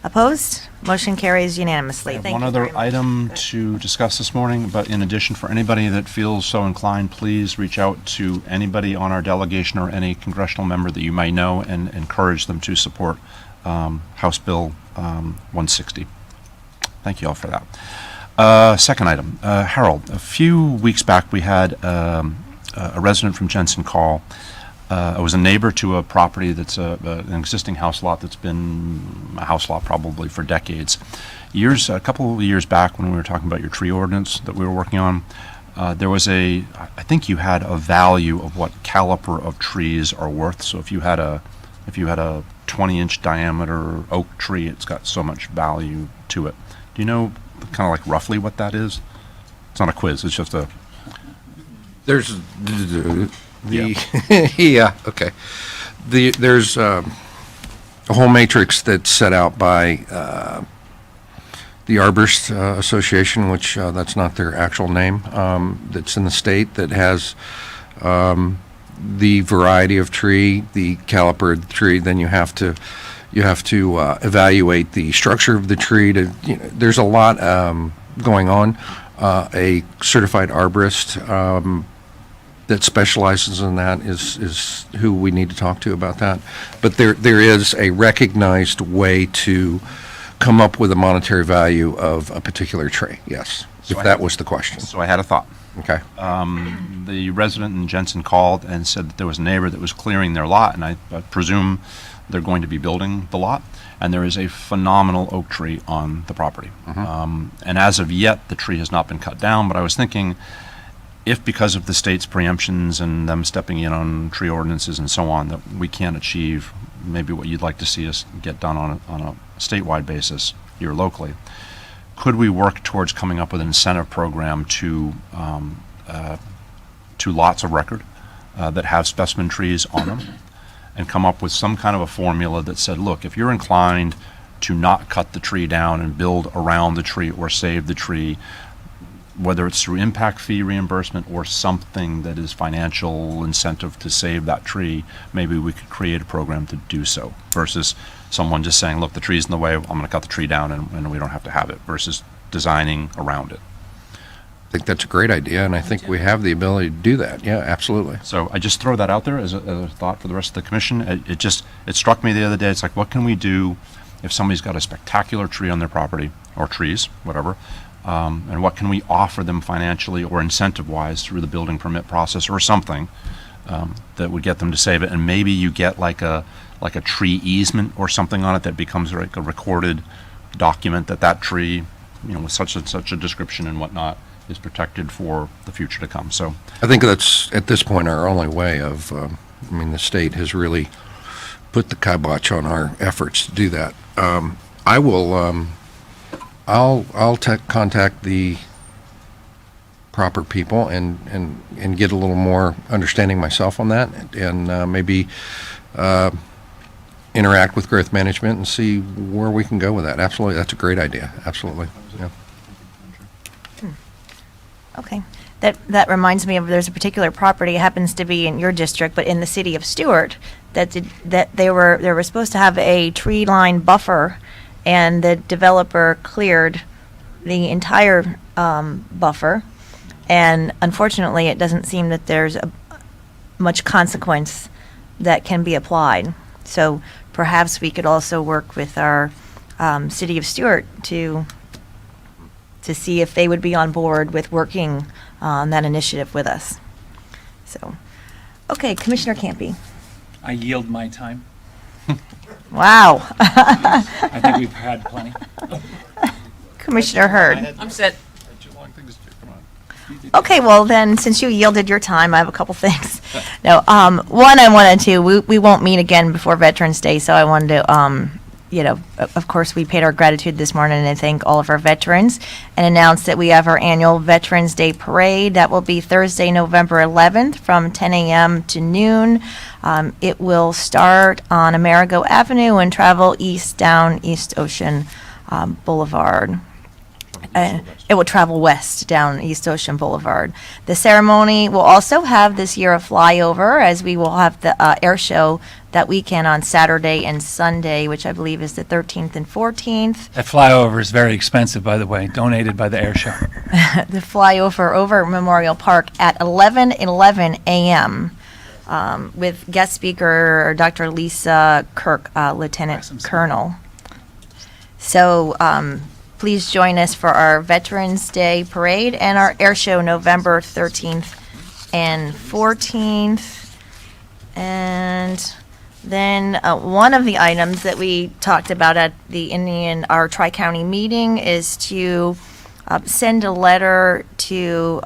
Opposed? Motion carries unanimously. Thank One you other very much. item to discuss this morning, but in addition, for anybody that feels so inclined, please reach out to anybody on our delegation or any congressional member that you may know and encourage them to support House Bill 160. Thank you all for that. Second item, Harold, a few weeks back we had a resident from Jensen call. I was a neighbor to a property that's an existing house lot that's been a house lot probably for decades. A couple of years back when we were talking about your tree ordinance that we were working on, there was I think you had a value of what caliper of trees are worth. So if you had a 20-inch diameter oak tree, it's got so much value to it. Do you know kind of like roughly what that is? It's not a quiz, it's just a... There's yeah, okay. There's a whole matrix that's set out by the Arborist Association, which that's not their actual name, that's in the state, that has the variety of tree, the caliper of the tree. Then you have to evaluate the structure of the tree. There's a lot going on. A certified arborist that specializes in that is who we need to talk to about that. But there is a recognized way to come up with a monetary value of a particular tree, yes, if that was the question. So I had a thought. Okay. The resident in Jensen called and said that there was a neighbor that was clearing their lot, and I presume they're going to be building the lot, and there is a phenomenal oak tree on the property. And as of yet, the tree has not been cut down, but I was thinking, if because of the state's preemptions and them stepping in on tree ordinances and so on, that we can't achieve maybe what you'd like to see us get done on a statewide basis here locally, could we work towards coming up with an incentive program to lots of record that have specimen trees on them, and come up with some kind of a formula that said, look, if you're inclined to not cut the tree down and build around the tree or save the tree, whether it's through impact fee reimbursement or something that is financial incentive to save that tree, maybe we could create a program to do so, versus someone just saying, look, the tree's in the way, I'm going to cut the tree down and we don't have to have it, versus designing around it. I think that's a great idea, and I think we have the ability to do that. Yeah, absolutely. So I just throw that out there as a thought for the rest of the commission. It struck me the other day. It's like, what can we do if somebody's got a spectacular tree on their property, or trees, whatever, and what can we offer them financially or incentive-wise through the building permit process or something that would get them to save it? And maybe you get like a tree easement or something on it that becomes like a recorded document that tree, with such and such a description and whatnot, is protected for the future to come. So I think that's, at this point, our only way of, the state has really put the kibosh on our efforts to do that. I will, I'll contact the proper people and get a little more understanding myself on that, and maybe interact with growth management and see where we can go with that. Absolutely, that's a great idea. Absolutely. Yeah. Okay. That reminds me of, there's a particular property, it happens to be in your district, but in the city of Stewart, that they were supposed to have a tree line buffer, and the developer cleared the entire buffer, and unfortunately, it doesn't seem that there's much consequence that can be applied. So perhaps we could also work with our city of Stewart to see if they would be on board with working on that initiative with us. So, okay, Commissioner Campy. I yield my time. Wow. I think we've had plenty. Commissioner Hurd. I'm set. Okay, well then, since you yielded your time, I have a couple things. No, one, I wanted to, we won't meet again before Veterans Day, so I wanted to, of course, we paid our gratitude this morning and thank all of our veterans, and announce that we have our annual Veterans Day Parade. That will be Thursday, November 11th from 10 a.m. to noon. It will start on Amerigo Avenue and travel east down East Ocean Boulevard. It will travel west down East Ocean Boulevard. The ceremony will also have this year a flyover, as we will have the air show that weekend on Saturday and Sunday, which I believe is the 13th and 14th. That flyover is very expensive, by the way, donated by the air show. The flyover over Memorial Park at 11:11 a.m. With guest speaker Dr. Lisa Kirk, Lieutenant Colonel. So please join us for our Veterans Day Parade and our air show November 13th and 14th. And then one of the items that we talked about at the our Tri-County meeting is to send a letter to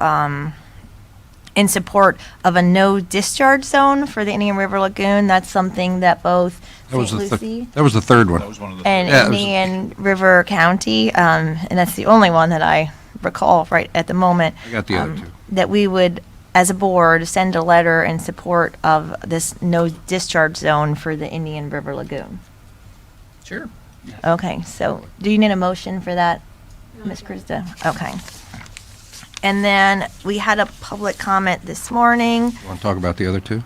in support of a no discharge zone for the Indian River Lagoon. That's something that both St. Lucie That was the third one. and Yeah, it was- Indian River County, and that's the only one that I recall right at the moment. I got the other two. That we would, as a board, send a letter in support of this no discharge zone for the Indian River Lagoon. Sure. Okay, so do you need a motion for that, Ms. Krista? Okay. And then we had a public comment this morning. Want to talk about the other two?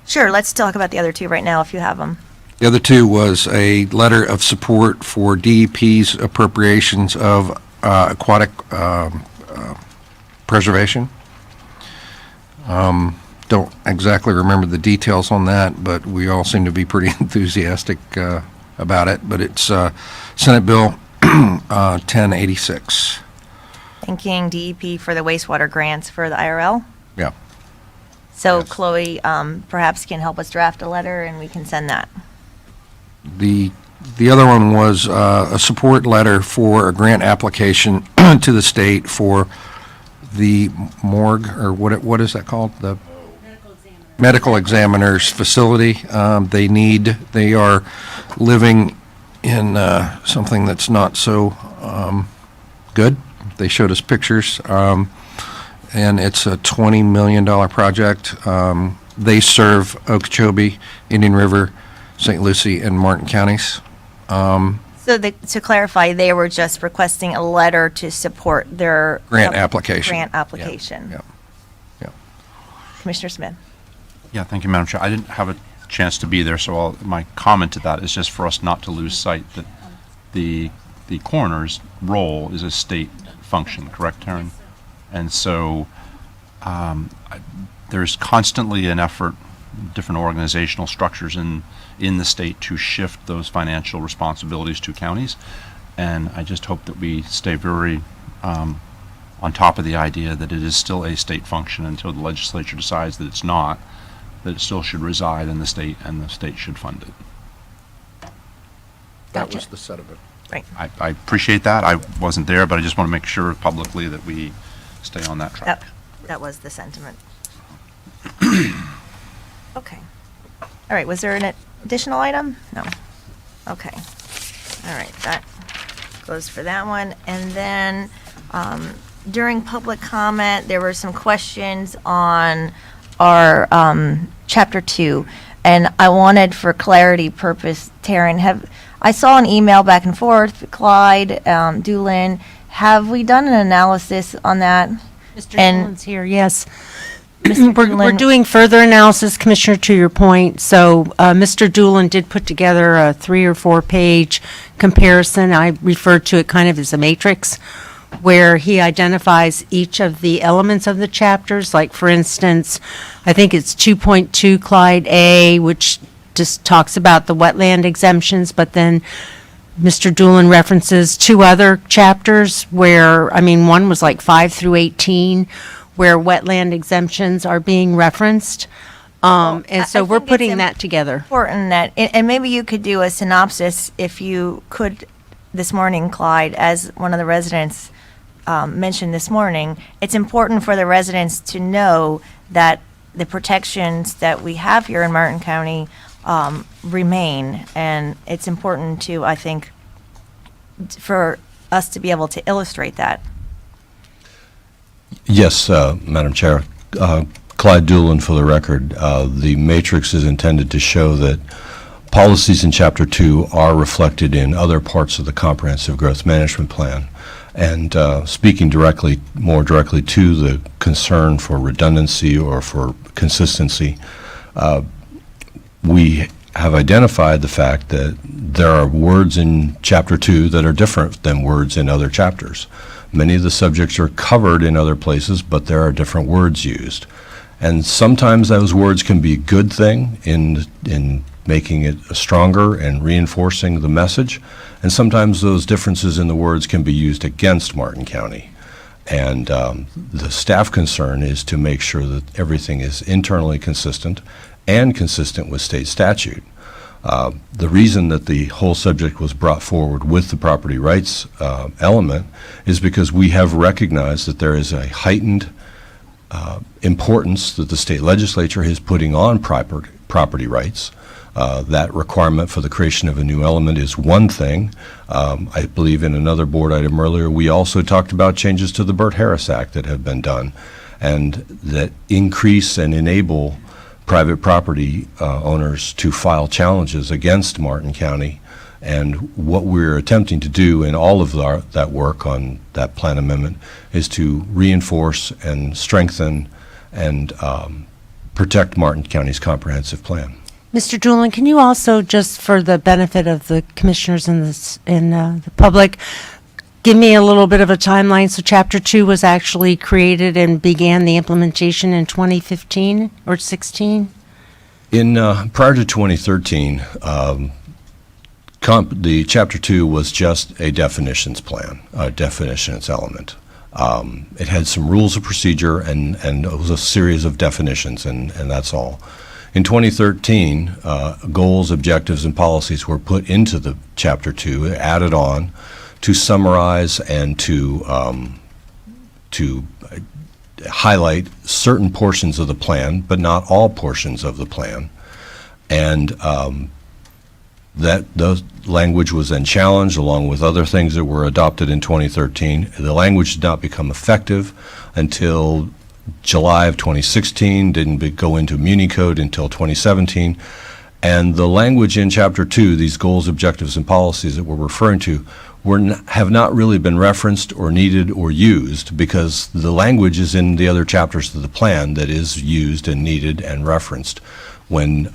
Sure, let's talk about the other two right now if you have them. The other two was a letter of support for DEP's appropriations of aquatic preservation. Don't exactly remember the details on that, but we all seem to be pretty enthusiastic about it. But it's Senate Bill 1086. Thanking DEP for the wastewater grants for the IRL. Yeah. So Chloe, perhaps can help us draft a letter and we can send that. The other one was a support letter for a grant application to the state for the morgue, or what is that called? The medical examiner's facility. They are living in something that's not so good. They showed us pictures, and it's a $20 million project. They serve Okeechobee, Indian River, St. Lucie, and Martin counties. So to clarify, they were just requesting a letter to support their Grant application. Grant application. Yeah. Commissioner Smith. Yeah, thank you, Madam Chair. I didn't have a chance to be there, so my comment to that is just for us not to lose sight that the coroner's role is a state function, correct, Taryn? And so there's constantly an effort, different organizational structures in the state to shift those financial responsibilities to counties. And I just hope that we stay very on top of the idea that it is still a state function until the legislature decides that it's not, that it still should reside in the state and the state should fund it. That was the set of it. Right. I appreciate that. I wasn't there, but I just want to make sure publicly that we stay on that track. That was the sentiment. Okay. All right, was there an additional item? No. Okay. All right, that goes for that one. And then during public comment, there were some questions on our Chapter 2. And I wanted, for clarity purpose, Taryn, I saw an email back and forth, Clyde, Doolin. Have we done an analysis on that? Mr. And- Doolin's here, yes. Mr. We're Doolin- doing further analysis, Commissioner, to your point. So Mr. Doolin did put together a 3 or 4 page comparison. I referred to it kind of as a matrix, where he identifies each of the elements of the chapters. Like, for instance, I think it's 2.2 Clyde A, which just talks about the wetland exemptions, but then Mr. Doolin references 2 other chapters where, one was like 5 through 18, where wetland exemptions are being referenced. And so we're putting that together. Important that, and maybe you could do a synopsis if you could this morning, Clyde, as one of the residents mentioned this morning. It's important for the residents to know that the protections that we have here in Martin County remain. And it's important to, I think, for us to be able to illustrate that. Yes, Madam Chair. Clyde Doolin, for the record. The matrix is intended to show that policies in Chapter 2 are reflected in other parts of the Comprehensive Growth Management Plan. And speaking more directly to the concern for redundancy or for consistency, we have identified the fact that there are words in Chapter 2 that are different than words in other chapters. Many of the subjects are covered in other places, but there are different words used. And sometimes those words can be a good thing in making it stronger and reinforcing the message, and sometimes those differences in the words can be used against Martin County. And the staff concern is to make sure that everything is internally consistent and consistent with state statute. The reason that the whole subject was brought forward with the property rights element is because we have recognized that there is a heightened importance that the state legislature is putting on property rights. That requirement for the creation of a new element is one thing. I believe in another board item earlier, we also talked about changes to the Burt Harris Act that have been done and that increase and enable private property owners to file challenges against Martin County. And what we're attempting to do in all of that work on that plan amendment is to reinforce and strengthen and protect Martin County's comprehensive plan. Mr. Doolin, can you also, just for the benefit of the commissioners and the public, give me a little bit of a timeline? So Chapter 2 was actually created and began the implementation in 2015 or 16? Prior to 2013, the Chapter 2 was just a definitions plan, a definitions element. It had some rules of procedure, and it was a series of definitions, and that's all. In 2013, goals, objectives, and policies were put into the Chapter 2, added on to summarize and to highlight certain portions of the plan, but not all portions of the plan. And that those language was then challenged along with other things that were adopted in 2013. The language did not become effective until July of 2016, didn't go into Muni Code until 2017. And the language in Chapter 2, these goals, objectives, and policies that we're referring to, have not really been referenced or needed or used, because the language is in the other chapters of the plan that is used and needed and referenced when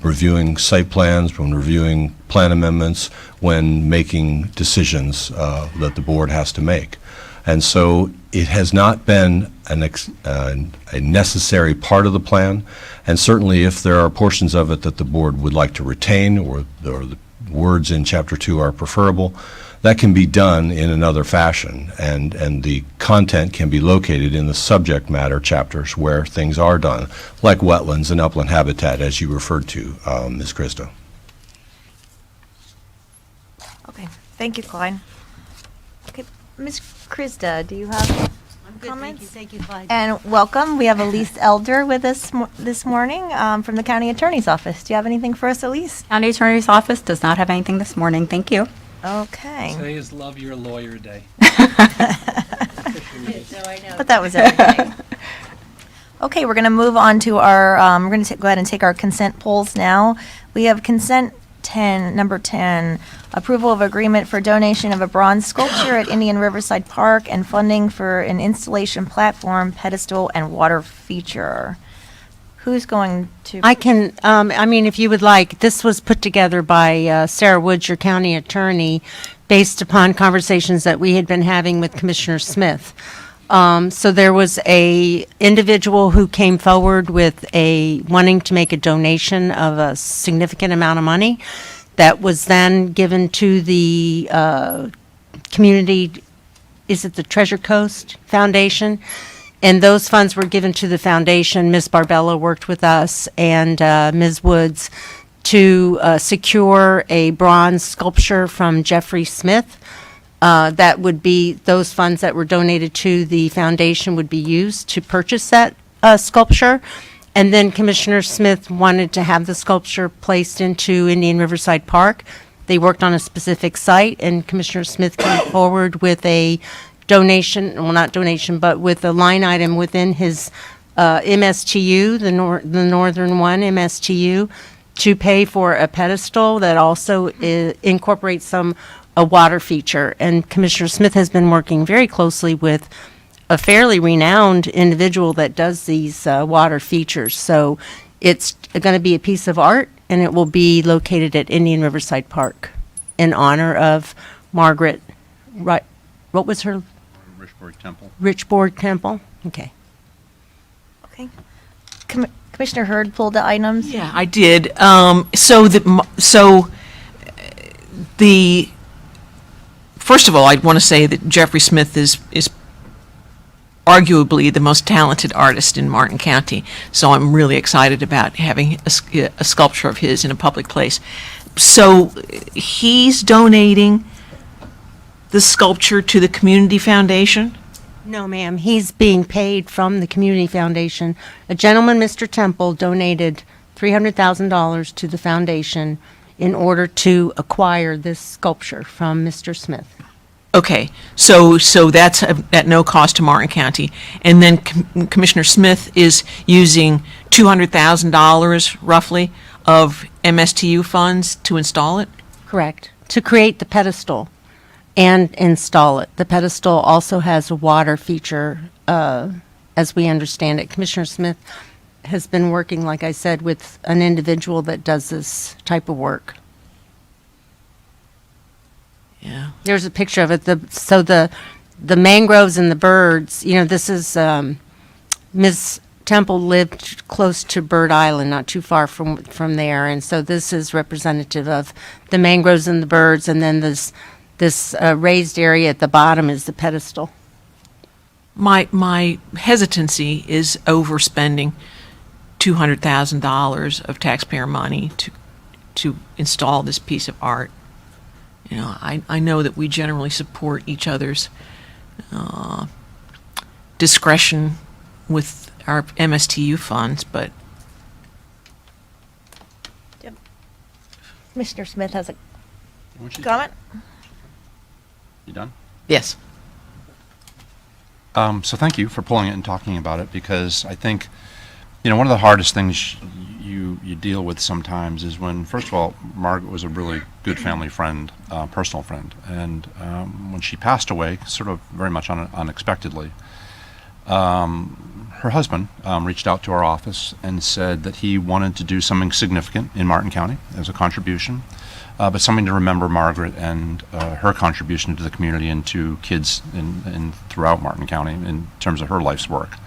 reviewing site plans, when reviewing plan amendments, when making decisions that the board has to make. And so it has not been a necessary part of the plan, and certainly if there are portions of it that the board would like to retain, or the words in Chapter 2 are preferable, that can be done in another fashion, and the content can be located in the subject matter chapters where things are done, like wetlands and upland habitat, as you referred to, Ms. Christo. Okay, thank you, Clyde. Okay, Ms. Krista, do you have comments? Thank you, Clyde. And welcome, we have Elise Elder with us this morning from the County Attorney's Office. Do you have anything for us, Elise? County Attorney's Office does not have anything this morning. Thank you. Okay. Today is Love Your Lawyer Day. But that was everything. Okay, we're going to move on to our, we're going to go ahead and take our consent polls now. We have consent number 10, approval of agreement for donation of a bronze sculpture at Indian Riverside Park and funding for an installation platform, pedestal, and water feature. Who's going to? I can, I mean, if you would like, this was put together by Sarah Woods, your county attorney, based upon conversations that we had been having with Commissioner Smith. So there was a individual who came forward with wanting to make a donation of a significant amount of money that was then given to the community, is it the Treasure Coast Foundation? And those funds were given to the foundation. Ms. Barbella worked with us and Ms. Woods to secure a bronze sculpture from Jeffrey Smith. That would be, those funds that were donated to the foundation would be used to purchase that sculpture. And then Commissioner Smith wanted to have the sculpture placed into Indian Riverside Park. They worked on a specific site, and Commissioner Smith came forward with a donation, well, not donation, but with a line item within his MSTU, the northern one, MSTU, to pay for a pedestal that also incorporates a water feature. And Commissioner Smith has been working very closely with a fairly renowned individual that does these water features. So it's going to be a piece of art, and it will be located at Indian Riverside Park in honor of Margaret, right? What was her? Richburg Temple. Richburg Temple. Okay. Okay. Commissioner Hurd pulled the items. Yeah, I did. First of all, I'd want to say that Jeffrey Smith is arguably the most talented artist in Martin County. So I'm really excited about having a sculpture of his in a public place. So he's donating the sculpture to the Community Foundation? No, ma'am. He's being paid from the Community Foundation. A gentleman, Mr. Temple, donated $300,000 to the foundation in order to acquire this sculpture from Mr. Smith. Okay, so that's at no cost to Martin County. And then Commissioner Smith is using $200,000 roughly of MSTU funds to install it? Correct. To create the pedestal and install it. The pedestal also has a water feature, as we understand it. Commissioner Smith has been working, like I said, with an individual that does this type of work. Yeah. There's a picture of it. The mangroves and the birds, this is Ms. Temple lived close to Bird Island, not too far from there, and so this is representative of the mangroves and the birds, and then this raised area at the bottom is the pedestal. My hesitancy is overspending $200,000 of taxpayer money to install this piece of art. You know, I know that we generally support each other's discretion with our MSTU funds, but Mr. Smith has a comment? You done? yes. So thank you for pulling it and talking about it, because I think, one of the hardest things you deal with sometimes is when, first of all, Margaret was a really good family friend, personal friend, and when she passed away, sort of very much unexpectedly, her husband reached out to our office and said that he wanted to do something significant in Martin County as a contribution, but something to remember Margaret and her contribution to the community and to kids in throughout Martin County in terms of her life's work.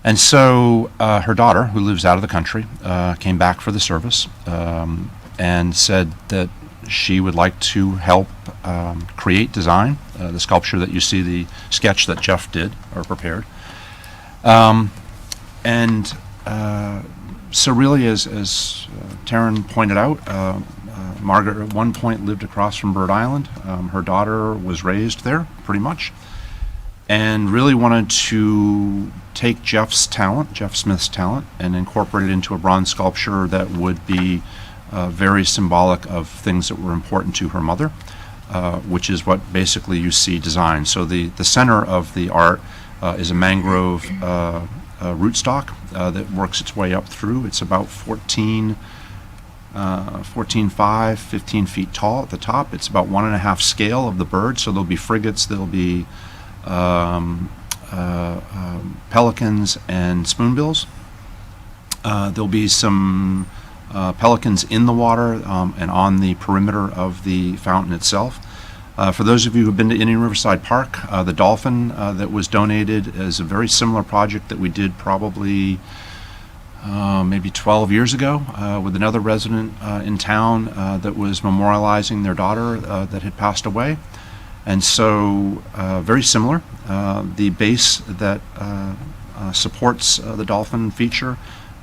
And so her daughter, who lives out of the country, came back for the service and said that she would like to help create, design the sculpture that you see, the sketch that Jeff did or prepared. So really, as Taryn pointed out, Margaret at one point lived across from Bird Island. Her daughter was raised there, pretty much, and really wanted to take Jeff Smith's talent, and incorporate it into a bronze sculpture that would be very symbolic of things that were important to her mother, which is what basically you see designed. So the center of the art is a mangrove rootstock that works its way up through. It's about 14.5, 15 feet tall at the top. It's about 1.5 scale of the bird, so there'll be frigates, there'll be pelicans and spoonbills. There'll be some pelicans in the water and on the perimeter of the fountain itself. For those of you who've been to Indian Riverside Park, the dolphin that was donated is a very similar project that we did probably maybe 12 years ago with another resident in town that was memorializing their daughter that had passed away. And so very similar. The base that supports the dolphin feature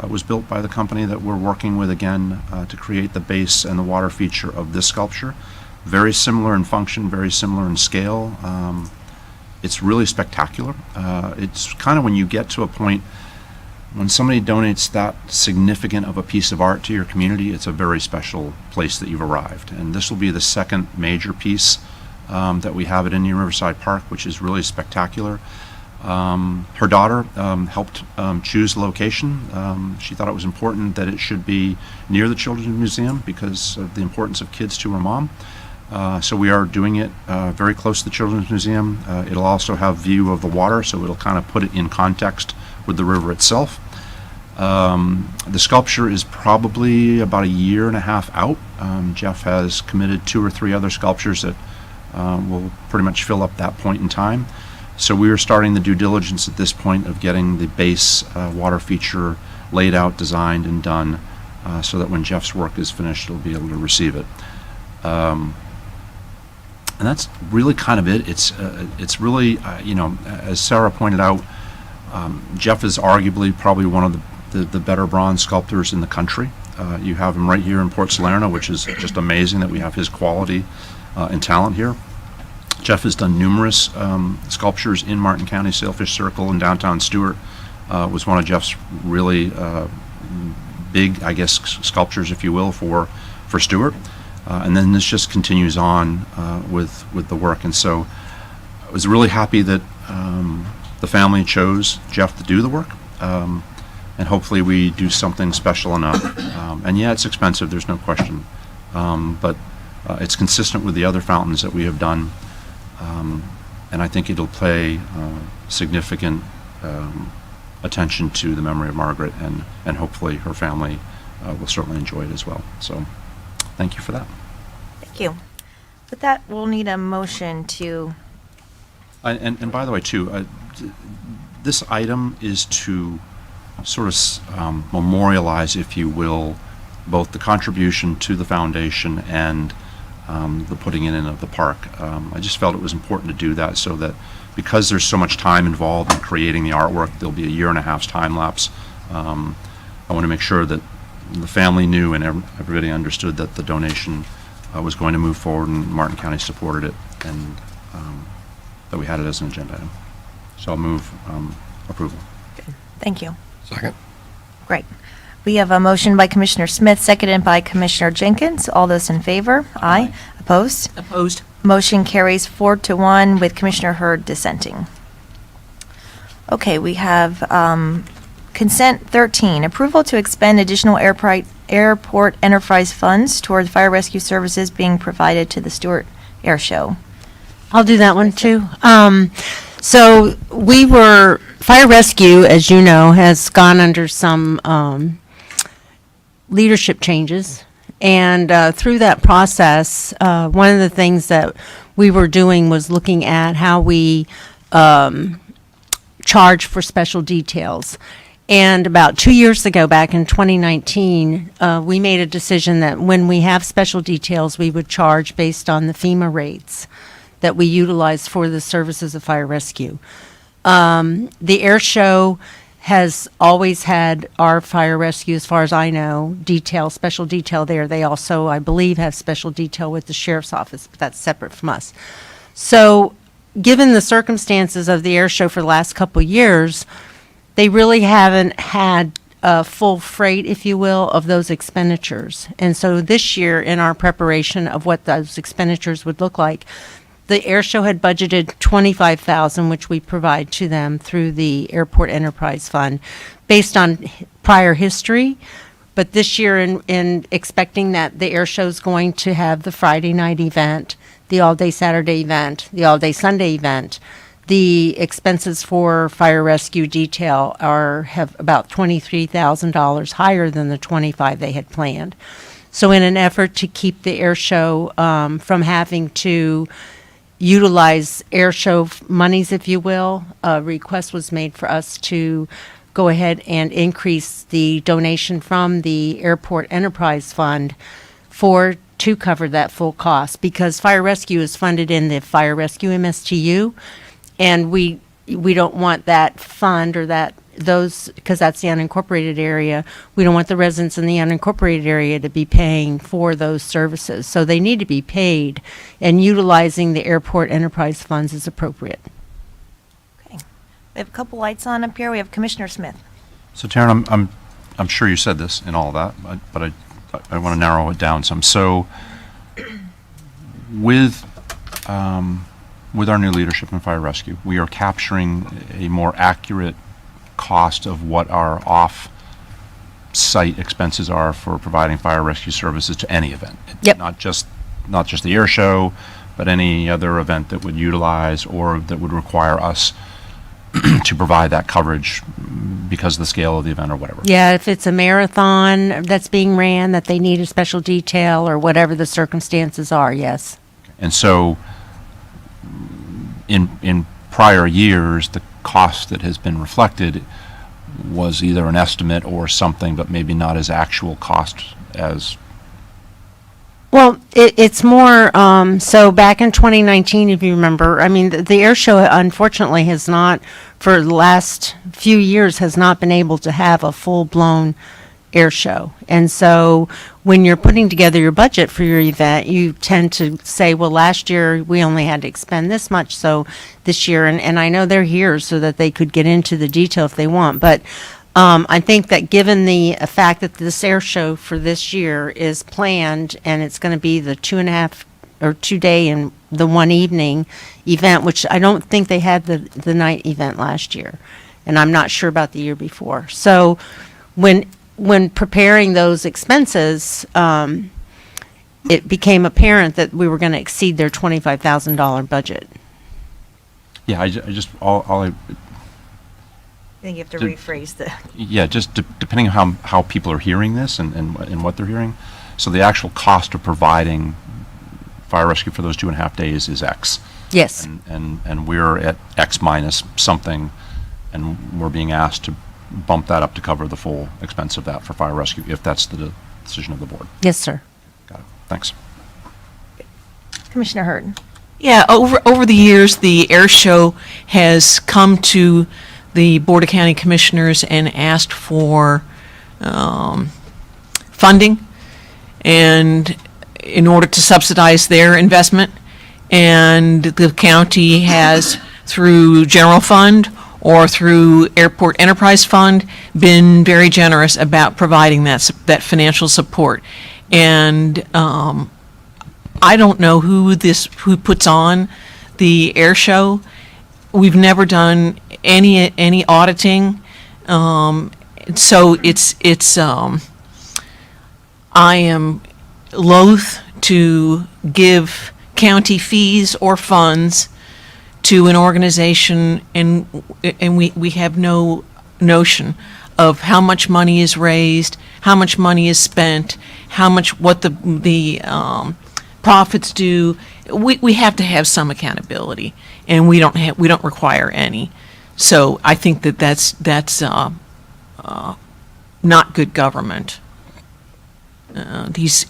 was built by the company that we're working with again to create the base and the water feature of this sculpture. Very similar in function, very similar in scale. It's really spectacular. It's kind of when you get to a point when somebody donates that significant of a piece of art to your community, it's a very special place that you've arrived. And this will be the second major piece that we have at Indian Riverside Park, which is really spectacular. Her daughter helped choose the location. She thought it was important that it should be near the Children's Museum because of the importance of kids to her mom. So we are doing it very close to the Children's Museum. It'll also have view of the water, so it'll kind of put it in context with the river itself. The sculpture is probably about 1.5 years out. Jeff has committed 2 or 3 other sculptures that will pretty much fill up that point in time. So we are starting the due diligence at this point of getting the base water feature laid out, designed, and done so that when Jeff's work is finished, he'll be able to receive it. And that's really kind of it. It's really, as Sarah pointed out, Jeff is arguably probably one of the better bronze sculptors in the country. You have him right here in Port Salerno, which is just amazing that we have his quality and talent here. Jeff has done numerous sculptures in Martin County. Sailfish Circle in downtown Stuart was one of Jeff's really big, I guess, sculptures, if you will, for Stuart. And then this just continues on with the work. And so I was really happy that the family chose Jeff to do the work. And hopefully we do something special enough. And yeah, it's expensive, there's no question. But it's consistent with the other fountains that we have done. And I think it'll pay significant attention to the memory of Margaret, and hopefully her family will certainly enjoy it as well. So thank you for that. Thank you. With that, we'll need a motion to... And by the way, too, this item is to sort of memorialize, if you will, both the contribution to the foundation and the putting it in of the park. I just felt it was important to do that so that because there's so much time involved in creating the artwork, there'll be a year and a half's time lapse. I want to make sure that the family knew and everybody understood that the donation was going to move forward and Martin County supported it, and that we had it as an agenda item. So I'll move approval. Thank you. Second. Great. We have a motion by Commissioner Smith, seconded by Commissioner Jenkins. All those in favor? Aye. Opposed? Opposed. Motion carries 4-1 with Commissioner Hurd dissenting. Okay, we have consent 13, approval to expend additional airport enterprise funds toward fire rescue services being provided to the Stewart Air Show. I'll do that one too. So fire rescue, as you know, has gone under some leadership changes. And through that process, one of the things that we were doing was looking at how we charge for special details. And about 2 years ago, back in 2019, we made a decision that when we have special details, we would charge based on the FEMA rates that we utilize for the services of fire rescue. The air show has always had our fire rescue, as far as I know, special detail there. They also, I believe, have special detail with the sheriff's office, but that's separate from us. So given the circumstances of the air show for the last couple of years, they really haven't had a full freight, if you will, of those expenditures. And so this year, in our preparation of what those expenditures would look like, the air show had budgeted $25,000, which we provide to them through the Airport Enterprise Fund, based on prior history. But this year, in expecting that the air show is going to have the Friday night event, the all-day Saturday event, the all-day Sunday event, the expenses for fire rescue detail have about $23,000 higher than the $25,000 they had planned. So in an effort to keep the air show from having to utilize air show monies, if you will, a request was made for us to go ahead and increase the donation from the Airport Enterprise Fund to cover that full cost, because fire rescue is funded in the fire rescue MSTU, and we don't want that fund or those, because that's the unincorporated area, we don't want the residents in the unincorporated area to be paying for those services. So they need to be paid, and utilizing the airport enterprise funds is appropriate. Okay. We have a couple lights on up here. We have Commissioner Smith. So Taryn, I'm sure you said this in all of that, but I want to narrow it down some. So with our new leadership in fire rescue, we are capturing a more accurate cost of what our off-site expenses are for providing fire rescue services to any event. Yep. Not just the air show, but any other event that would utilize or that would require us to provide that coverage because of the scale of the event or whatever. Yeah, if it's a marathon that's being ran that they need a special detail or whatever the circumstances are, yes. And so in prior years, the cost that has been reflected was either an estimate or something, but maybe not as actual cost as. Well, it's more, so back in 2019, if you remember, I mean, the air show unfortunately has not, for the last few years, has not been able to have a full-blown air show. And so when you're putting together your budget for your event, you tend to say, well, last year we only had to expend this much, so this year, and I know they're here so that they could get into the detail if they want, but I think that given the fact that this air show for this year is planned, and it's going to be the 2.5 or 2 day and the 1 evening event, which I don't think they had the night event last year, and I'm not sure about the year before. So when preparing those expenses, it became apparent that we were going to exceed their $25,000 budget. Yeah, I think you have to Did- rephrase the. Yeah, just depending on how people are hearing this and what they're hearing. So the actual cost of providing fire rescue for those 2.5 days is X. Yes. And we're at X minus something, and we're being asked to bump that up to cover the full expense of that for fire rescue, if that's the decision of the board. Yes, sir. Got it. Thanks. Commissioner Hurd. Yeah, over the years, the air show has come to the Board of County Commissioners and asked for funding, and in order to subsidize their investment, and the county has, through general fund or through Airport Enterprise Fund, been very generous about providing that financial support. And I don't know who puts on the air show. We've never done any auditing, so it's I am loath to give county fees or funds to an organization, and we have no notion of how much money is raised, how much money is spent, what the profits do. We have to have some accountability, and we don't require any. So I think that's not good government. These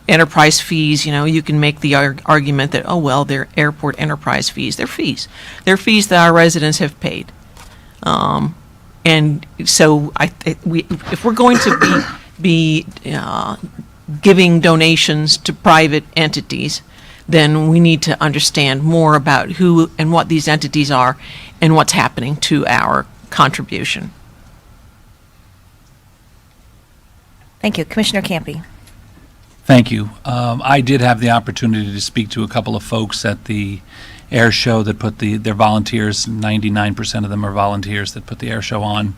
enterprise fees, you can make the argument that, oh, well, they're airport enterprise fees. They're fees. They're fees that our residents have paid. And so if we're going to be giving donations to private entities, then we need to understand more about who and what these entities are and what's happening to our contribution. Thank you. Commissioner Campy. Thank you. I did have the opportunity to speak to a couple of folks at the air show that put their volunteers, 99% of them are volunteers that put the air show on.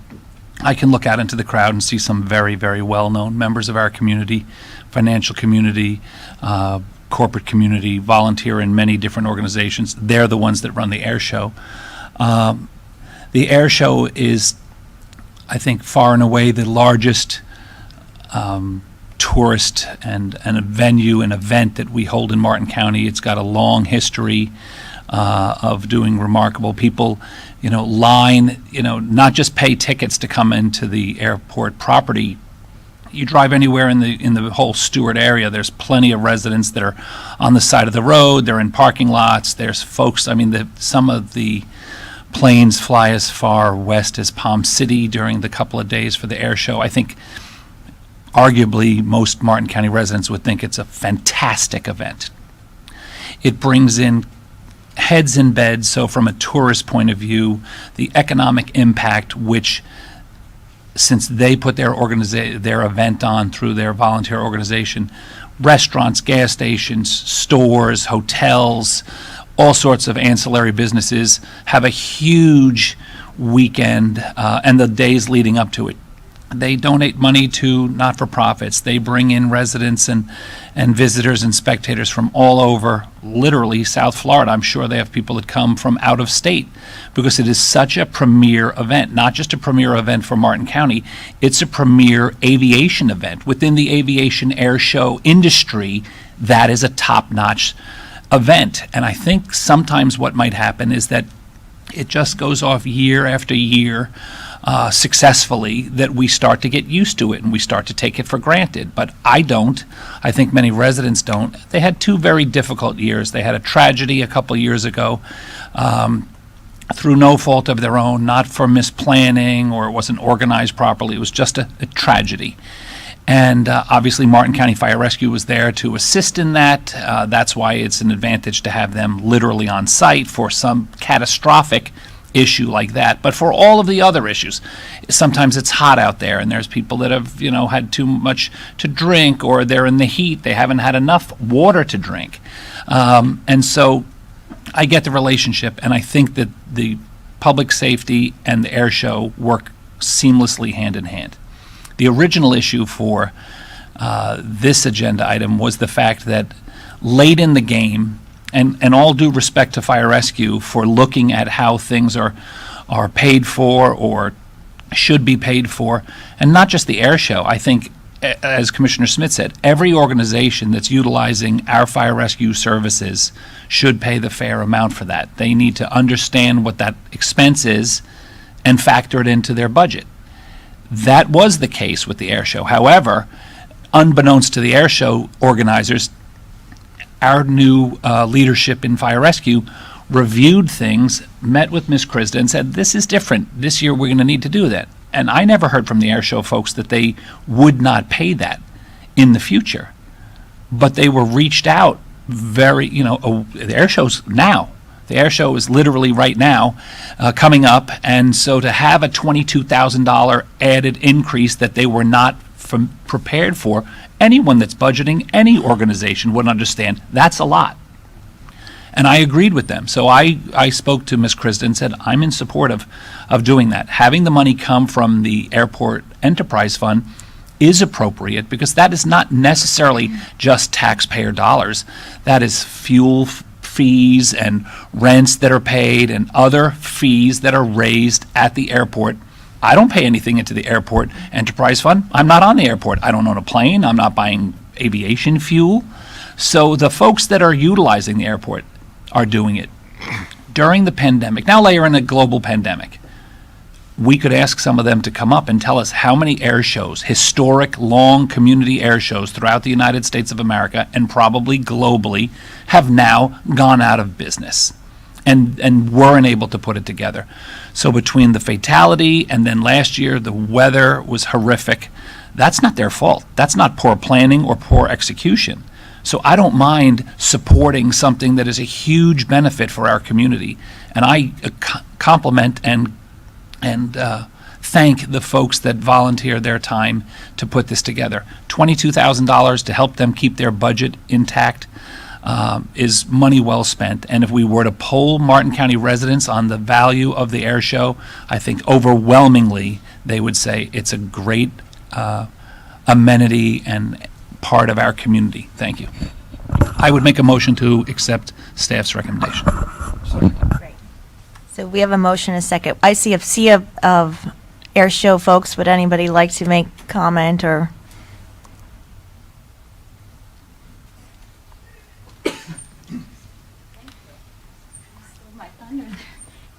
I can look out into the crowd and see some very, very well-known members of our community, financial community, corporate community, volunteer in many different organizations. They're the ones that run the air show. The air show is, I think, far and away the largest tourist and a venue, an event that we hold in Martin County. It's got a long history of doing remarkable. People, line, not just pay tickets to come into the airport property. You drive anywhere in the whole Stewart area, there's plenty of residents that are on the side of the road. They're in parking lots. There's folks, some of the planes fly as far west as Palm City during the couple of days for the air show. I think arguably most Martin County residents would think it's a fantastic event. It brings in heads in beds, so from a tourist point of view, the economic impact, which since they put their event on through their volunteer organization, restaurants, gas stations, stores, hotels, all sorts of ancillary businesses have a huge weekend and the days leading up to it. They donate money to not-for-profits. They bring in residents and visitors and spectators from all over, literally South Florida. I'm sure they have people that come from out of state because it is such a premier event, not just a premier event for Martin County, it's a premier aviation event. Within the aviation air show industry, that is a top-notch event. And I think sometimes what might happen is that it just goes off year after year successfully, that we start to get used to it and we start to take it for granted. But I don't. I think many residents don't. They had two very difficult years. They had a tragedy a couple years ago through no fault of their own, not for misplanning or it wasn't organized properly. It was just a tragedy. And obviously Martin County Fire Rescue was there to assist in that. That's why it's an advantage to have them literally on site for some catastrophic issue like that. But for all of the other issues, sometimes it's hot out there and there's people that have, had too much to drink, or they're in the heat, they haven't had enough water to drink. And so I get the relationship, and I think that the public safety and the air show work seamlessly hand in hand. The original issue for this agenda item was the fact that late in the game, and all due respect to Fire Rescue for looking at how things are paid for or should be paid for, and not just the air show. I think, as Commissioner Smith said, every organization that's utilizing our fire rescue services should pay the fair amount for that. They need to understand what that expense is and factor it into their budget. That was the case with the air show. However, unbeknownst to the air show organizers, our new leadership in fire rescue reviewed things, met with Ms. Krista and said, this is different. This year we're going to need to do that. And I never heard from the air show folks that they would not pay that in the future. But they were reached out very, the air show's now. The air show is literally right now coming up. And so to have a $22,000 added increase that they were not prepared for, anyone that's budgeting, any organization would understand that's a lot. And I agreed with them. So I spoke to Ms. Krista and said, I'm in support of doing that. Having the money come from the Airport Enterprise Fund is appropriate because that is not necessarily just taxpayer dollars. That is fuel fees and rents that are paid and other fees that are raised at the airport. I don't pay anything into the Airport Enterprise Fund. I'm not on the airport. I don't own a plane. I'm not buying aviation fuel. So the folks that are utilizing the airport are doing it. During the pandemic, now layer in a global pandemic, we could ask some of them to come up and tell us how many air shows, historic, long community air shows throughout the United States of America and probably globally have now gone out of business and weren't able to put it together. So between the fatality and then last year the weather was horrific, that's not their fault. That's not poor planning or poor execution. So I don't mind supporting something that is a huge benefit for our community. And I compliment and thank the folks that volunteer their time to put this together. $22,000 to help them keep their budget intact is money well spent. And if we were to poll Martin County residents on the value of the air show, I think overwhelmingly they would say it's a great amenity and part of our community. Thank you. I would make a motion to accept staff's recommendation. So we have a motion and a second. I see a sea of air show folks. Would anybody like to make comment or?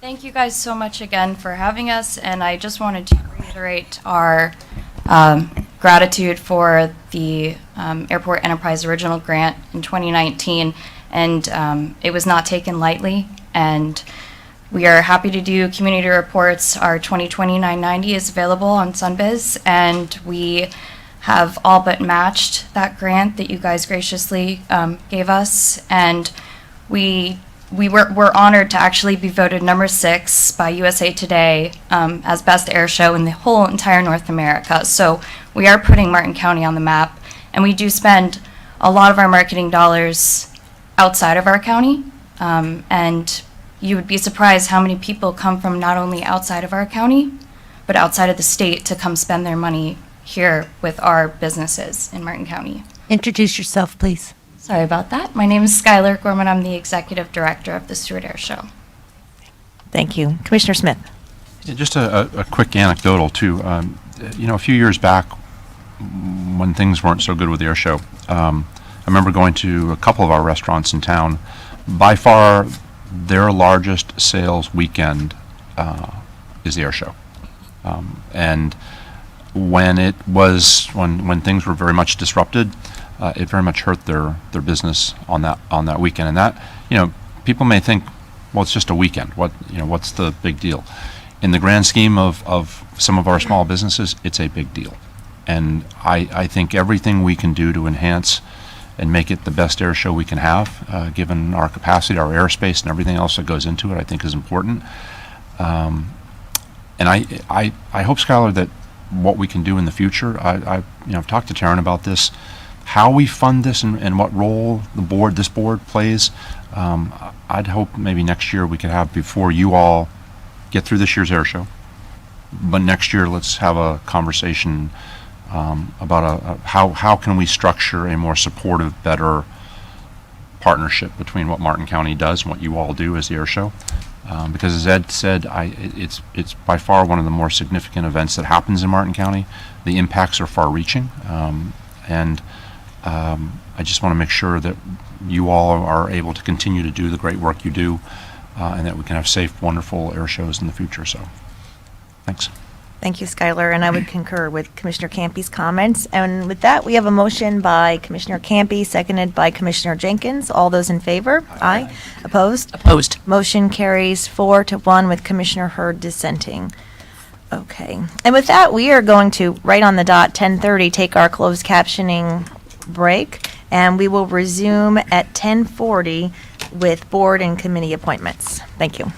Thank you guys so much again for having us, and I just wanted to reiterate our gratitude for the Airport Enterprise Original Grant in 2019, and it was not taken lightly, and we are happy to do community reports. Our 2020 990 is available on Sunbiz, and we have all but matched that grant that you guys graciously gave us, and we're honored to actually be voted number 6 by USA Today as best air show in the whole entire North America. So we are putting Martin County on the map, and we do spend a lot of our marketing dollars outside of our county, and you would be surprised how many people come from not only outside of our county, but outside of the state to come spend their money here with our businesses in Martin County. Introduce yourself, please. Sorry about that. My name is Skylar Gorman. I'm the executive director of the Stewart Air Show. Thank you. Commissioner Smith. Yeah, just a quick anecdotal, too. A few years back, when things weren't so good with the air show, I remember going to a couple of our restaurants in town. By far, their largest sales weekend is the air show. And when things were very much disrupted, it very much hurt their business on that weekend. And that, people may think, well, it's just a weekend. What's the big deal? In the grand scheme of some of our small businesses, it's a big deal. And I think everything we can do to enhance and make it the best air show we can have, given our capacity, our airspace, and everything else that goes into it, I think is important. And I hope, Skylar, that what we can do in the future, I've talked to Taryn about this, how we fund this and what role this board plays. I'd hope maybe next year we could have, before you all get through this year's air show, but next year let's have a conversation about how can we structure a more supportive, better partnership between what Martin County does and what you all do as the air show. Because as Ed said, it's by far one of the more significant events that happens in Martin County. The impacts are far-reaching, and I just want to make sure that you all are able to continue to do the great work you do, and that we can have safe, wonderful air shows in the future. So, thanks. Thank you, Skylar, and I would concur with Commissioner Campy's comments. And with that, we have a motion by Commissioner Campy, seconded by Commissioner Jenkins. All those in favor? Aye. Opposed? Opposed. Motion carries 4-1 with Commissioner Hurd dissenting. Okay. And with that, we are going to, right on the dot, 10:30, take our closed captioning break, and we will resume at 10:40 with board and committee appointments. Thank you.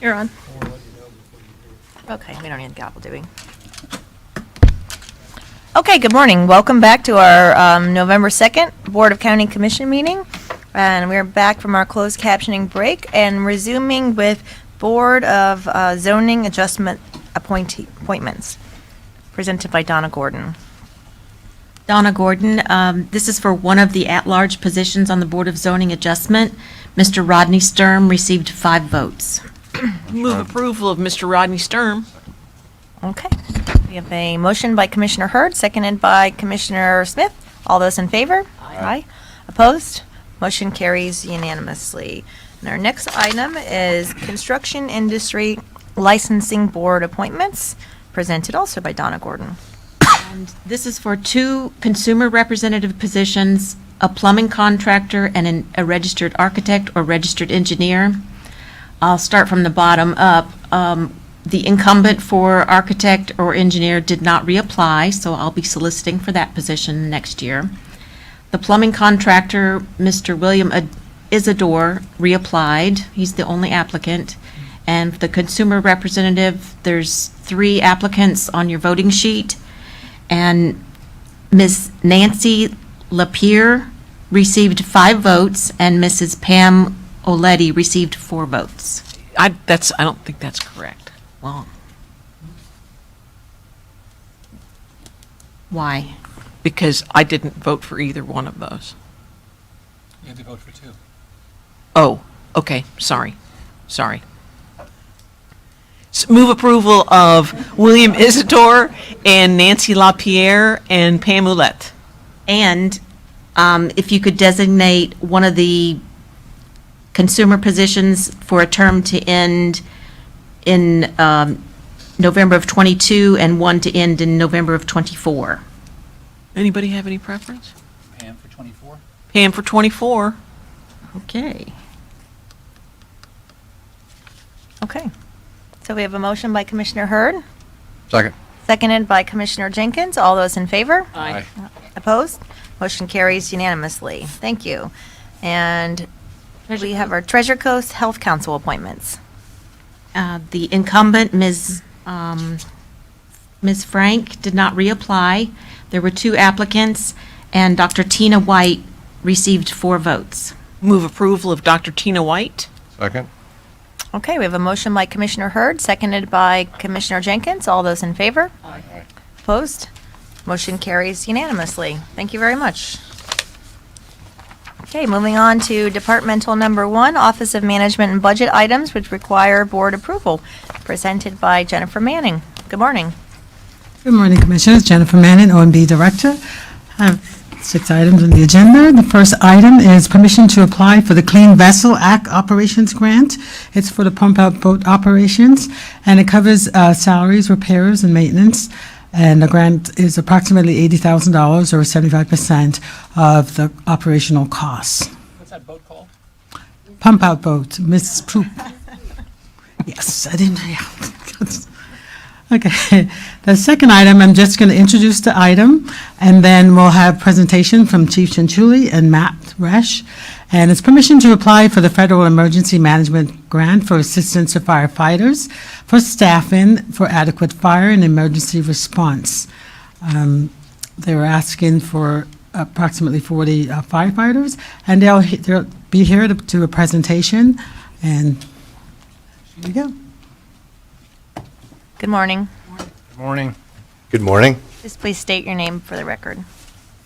You're on. Okay, we don't need the gavel, do we? Okay, good morning. Welcome back to our November 2nd Board of County Commission meeting. And we're back from our closed captioning break and resuming with Board of Zoning Adjustment appointments, presented by Donna Gordon. Donna Gordon, this is for one of the at-large positions on the Board of Zoning Adjustment. Mr. Rodney Sturm received 5 votes. Move approval of Mr. Rodney Sturm. Okay. We have a motion by Commissioner Hurd, seconded by Commissioner Smith. All those in favor? Aye. Opposed? Motion carries unanimously. And our next item is Construction Industry Licensing Board appointments, presented also by Donna Gordon. And this is for 2 consumer representative positions, a plumbing contractor and a registered architect or registered engineer. I'll start from the bottom up. The incumbent for architect or engineer did not reapply, so I'll be soliciting for that position next year. The plumbing contractor, Mr. William Isidore, reapplied. He's the only applicant. And the consumer representative, there's 3 applicants on your voting sheet. And Ms. Nancy Lapierre received 5 votes, and Mrs. Pam Oletti received 4 votes. I don't think that's correct. Well, Why? because I didn't vote for either one of those. You have to vote for 2. Oh, okay, sorry. Move approval of William Isidore and Nancy LaPierre and Pam Oulette. And if you could designate one of the consumer positions for a term to end in November of '22 and one to end in November of '24. Anybody have any preference? Pam for 24? Pam for 24. Okay. Okay. So we have a motion by Commissioner Hurd, Second. seconded by Commissioner Jenkins. All those in favor? Aye. Opposed? Motion carries unanimously. Thank you. And we have our Treasure Coast Health Council appointments. The incumbent, Ms. Frank, did not reapply. There were 2 applicants, and Dr. Tina White received 4 votes. Move approval of Dr. Tina White. Second. Okay, we have a motion by Commissioner Hurd, seconded by Commissioner Jenkins. All those in favor? Aye. Opposed? Motion carries unanimously. Thank you very much. Okay, moving on to departmental number 1, Office of Management and Budget items which require board approval, presented by Jennifer Manning. Good morning. Good morning, Commissioners. Jennifer Manning, OMB Director. I have 6 items on the agenda. The first item is permission to apply for the Clean Vessel Act Operations Grant. It's for the pump-out boat operations, and it covers salaries, repairs, and maintenance. And the grant is approximately $80,000, or 75% of the operational costs. What's that boat called? Pump-out boat, Mrs. Poop. Yes, I didn't, yeah. Okay, the second item, I'm just going to introduce the item, and then we'll have presentation from Chief Chanchuli and Matt Resch. And it's permission to apply for the Federal Emergency Management Grant for assistance to firefighters for staffing for adequate fire and emergency response. They were asking for approximately 40 firefighters, and they'll be here to do a presentation, and here we go. Good morning. Good morning. Good morning. Just please state your name for the record.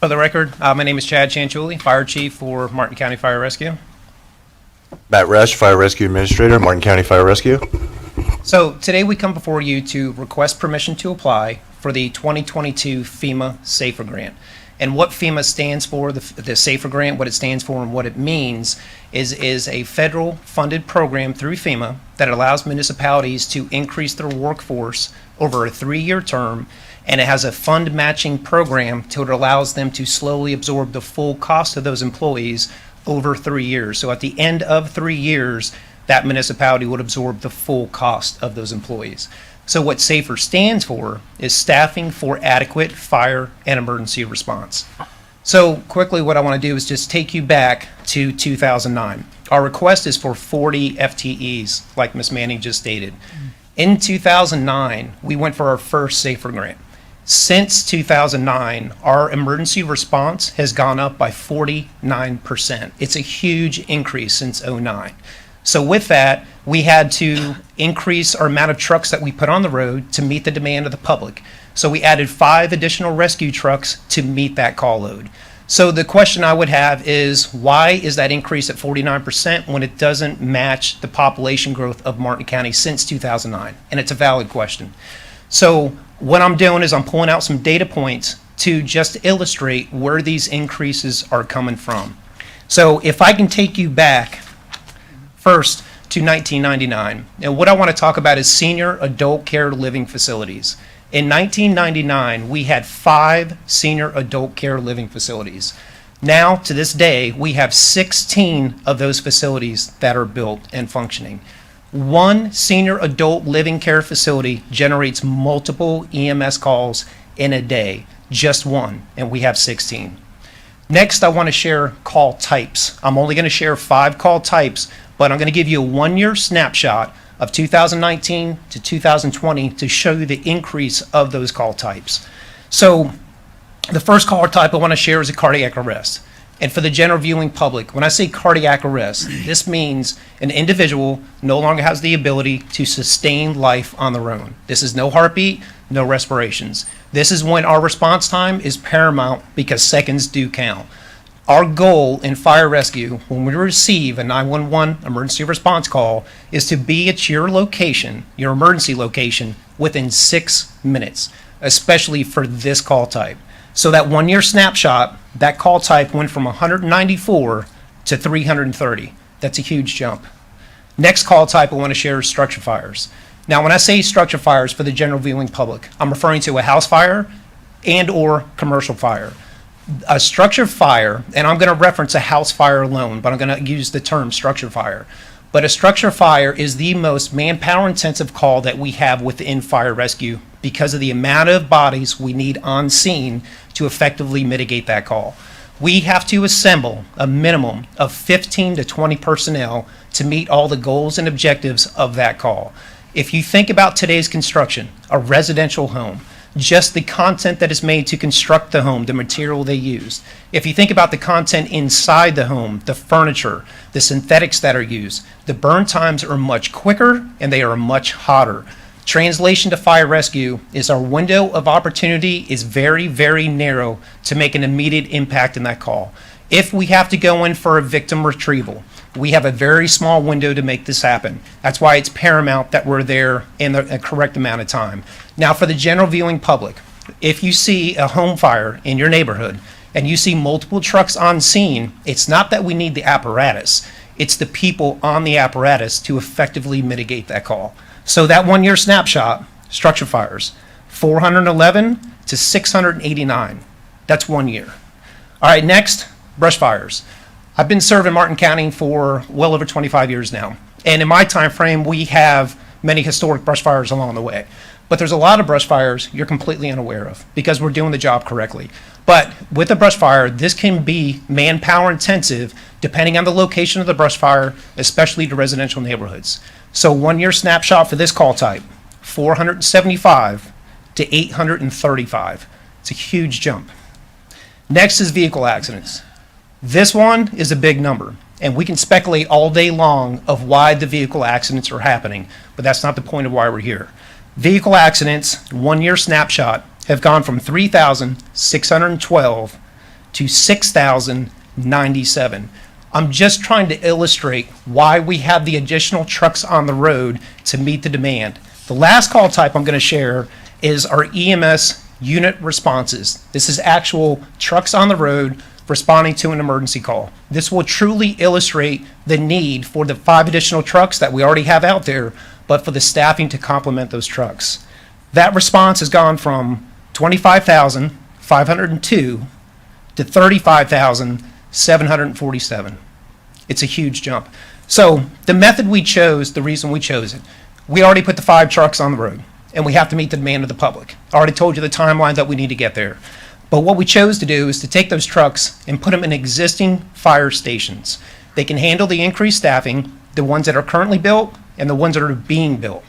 For the record, my name is Chad Chanchuli, Fire Chief for Martin County Fire Rescue. Matt Resch, Fire Rescue Administrator, Martin County Fire Rescue. So today we come before you to request permission to apply for the 2022 FEMA SAFER Grant. And what FEMA stands for, the SAFER Grant, what it stands for and what it means is a federal funded program through FEMA that allows municipalities to increase their workforce over a 3-year term, and it has a fund matching program to it allows them to slowly absorb the full cost of those employees over 3 years. So at the end of 3 years, that municipality would absorb the full cost of those employees. So what SAFER stands for is Staffing for Adequate Fire and Emergency Response. So quickly, what I want to do is just take you back to 2009. Our request is for 40 FTEs, like Ms. Manning just stated. In 2009, we went for our first SAFER grant. Since 2009, our emergency response has gone up by 49%. It's a huge increase since '09. So with that, we had to increase our amount of trucks that we put on the road to meet the demand of the public. So we added 5 additional rescue trucks to meet that call load. So the question I would have is, why is that increase at 49% when it doesn't match the population growth of Martin County since 2009? And it's a valid question. So what I'm doing is I'm pulling out some data points to just illustrate where these increases are coming from. So if I can take you back first to 1999, and what I want to talk about is senior adult care living facilities. In 1999, we had 5 senior adult care living facilities. Now, to this day, we have 16 of those facilities that are built and functioning. One senior adult living care facility generates multiple EMS calls in a day, just one, and we have 16. Next, I want to share call types. I'm only going to share 5 call types, but I'm going to give you a 1-year snapshot of 2019 to 2020 to show you the increase of those call types. So the first call type I want to share is a cardiac arrest. And for the general viewing public, when I say cardiac arrest, this means an individual no longer has the ability to sustain life on their own. This is no heartbeat, no respirations. This is when our response time is paramount because seconds do count. Our goal in fire rescue, when we receive a 911 emergency response call, is to be at your location, your emergency location, within 6 minutes, especially for this call type. So that 1-year snapshot, that call type went from 194 to 330. That's a huge jump. Next call type I want to share is structure fires. Now, when I say structure fires for the general viewing public, I'm referring to a house fire and or commercial fire. A structure fire, and I'm going to reference a house fire alone, but I'm going to use the term structure fire. But a structure fire is the most manpower intensive call that we have within fire rescue because of the amount of bodies we need on scene to effectively mitigate that call. We have to assemble a minimum of 15 to 20 personnel to meet all the goals and objectives of that call. If you think about today's construction, a residential home, just the content that is made to construct the home, the material they used. If you think about the content inside the home, the furniture, the synthetics that are used, the burn times are much quicker and they are much hotter. Translation to fire rescue is our window of opportunity is very, very narrow to make an immediate impact in that call. If we have to go in for a victim retrieval, we have a very small window to make this happen. That's why it's paramount that we're there in the correct amount of time. Now, for the general viewing public, if you see a home fire in your neighborhood and you see multiple trucks on scene, it's not that we need the apparatus. It's the people on the apparatus to effectively mitigate that call. So that 1-year snapshot, structure fires, 411 to 689. That's 1 year. All right, next, brush fires. I've been serving Martin County for well over 25 years now. And in my time frame, we have many historic brush fires along the way. But there's a lot of brush fires you're completely unaware of because we're doing the job correctly. But with a brush fire, this can be manpower intensive depending on the location of the brush fire, especially to residential neighborhoods. So 1-year snapshot for this call type, 475 to 835. It's a huge jump. Next is vehicle accidents. This one is a big number, and we can speculate all day long of why the vehicle accidents are happening, but that's not the point of why we're here. Vehicle accidents, 1-year snapshot, have gone from 3,612 to 6,097. I'm just trying to illustrate why we have the additional trucks on the road to meet the demand. The last call type I'm going to share is our EMS unit responses. This is actual trucks on the road responding to an emergency call. This will truly illustrate the need for the 5 additional trucks that we already have out there, but for the staffing to complement those trucks. That response has gone from 25,502 to 35,747. It's a huge jump. So the method we chose, the reason we chose it, we already put the 5 trucks on the road, and we have to meet the demand of the public. I already told you the timeline that we need to get there. But what we chose to do is to take those trucks and put them in existing fire stations. They can handle the increased staffing, the ones that are currently built and the ones that are being built.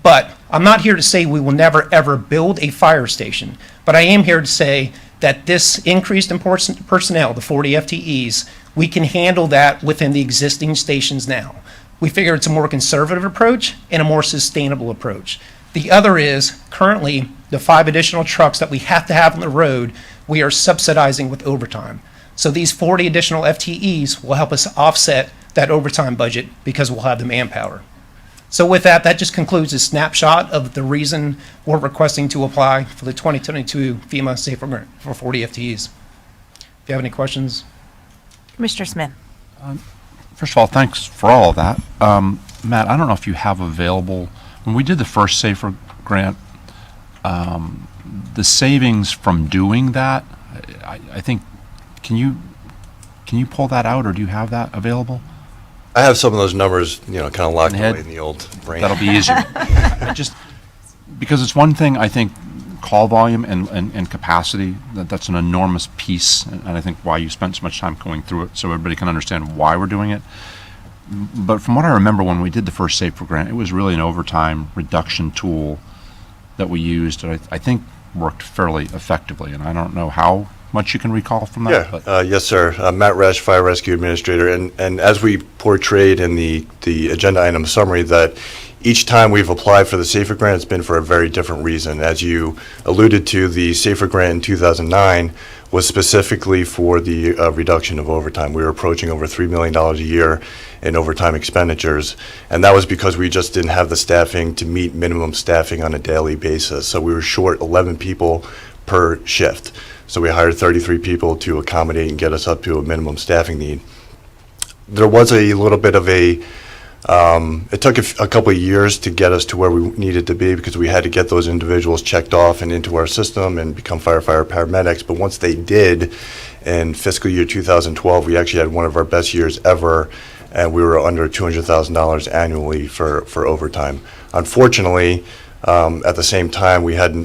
But I'm not here to say we will never, ever build a fire station. But I am here to say that this increased in personnel, the 40 FTEs, we can handle that within the existing stations now. We figure it's a more conservative approach and a more sustainable approach. The other is, currently, the 5 additional trucks that we have to have on the road, we are subsidizing with overtime. So these 40 additional FTEs will help us offset that overtime budget because we'll have the manpower. So with that, that just concludes a snapshot of the reason we're requesting to apply for the 2022 FEMA Safer Grant for 40 FTEs. If you have any questions. Commissioner Smith. First of all, thanks for all of that. Matt, I don't know if you have available, when we did the first Safer Grant, the savings from doing that, I think, can you pull that out, or do you have that available? I have some of those numbers, kind of locked away in the old brain. That'll be easier. Because it's one thing, I think, call volume and capacity, that's an enormous piece, and I think why you spent so much time going through it, so everybody can understand why we're doing it. But from what I remember when we did the first Safer Grant, it was really an overtime reduction tool that we used, and I think worked fairly effectively, and I don't know how much you can recall from that. But Yes, sir. Matt Resch, Fire Rescue Administrator. And as we portrayed in the agenda item summary, that each time we've applied for the Safer Grant, it's been for a very different reason. As you alluded to, the Safer Grant in 2009 was specifically for the reduction of overtime. We were approaching over $3 million a year in overtime expenditures, and that was because we just didn't have the staffing to meet minimum staffing on a daily basis. So we were short 11 people per shift. So we hired 33 people to accommodate and get us up to a minimum staffing need. There was a little bit of it took a couple of years to get us to where we needed to be, because we had to get those individuals checked off and into our system and become firefighter paramedics. But once they did, in fiscal year 2012, we actually had one of our best years ever, and we were under $200,000 annually for overtime. Unfortunately, at the same time, we had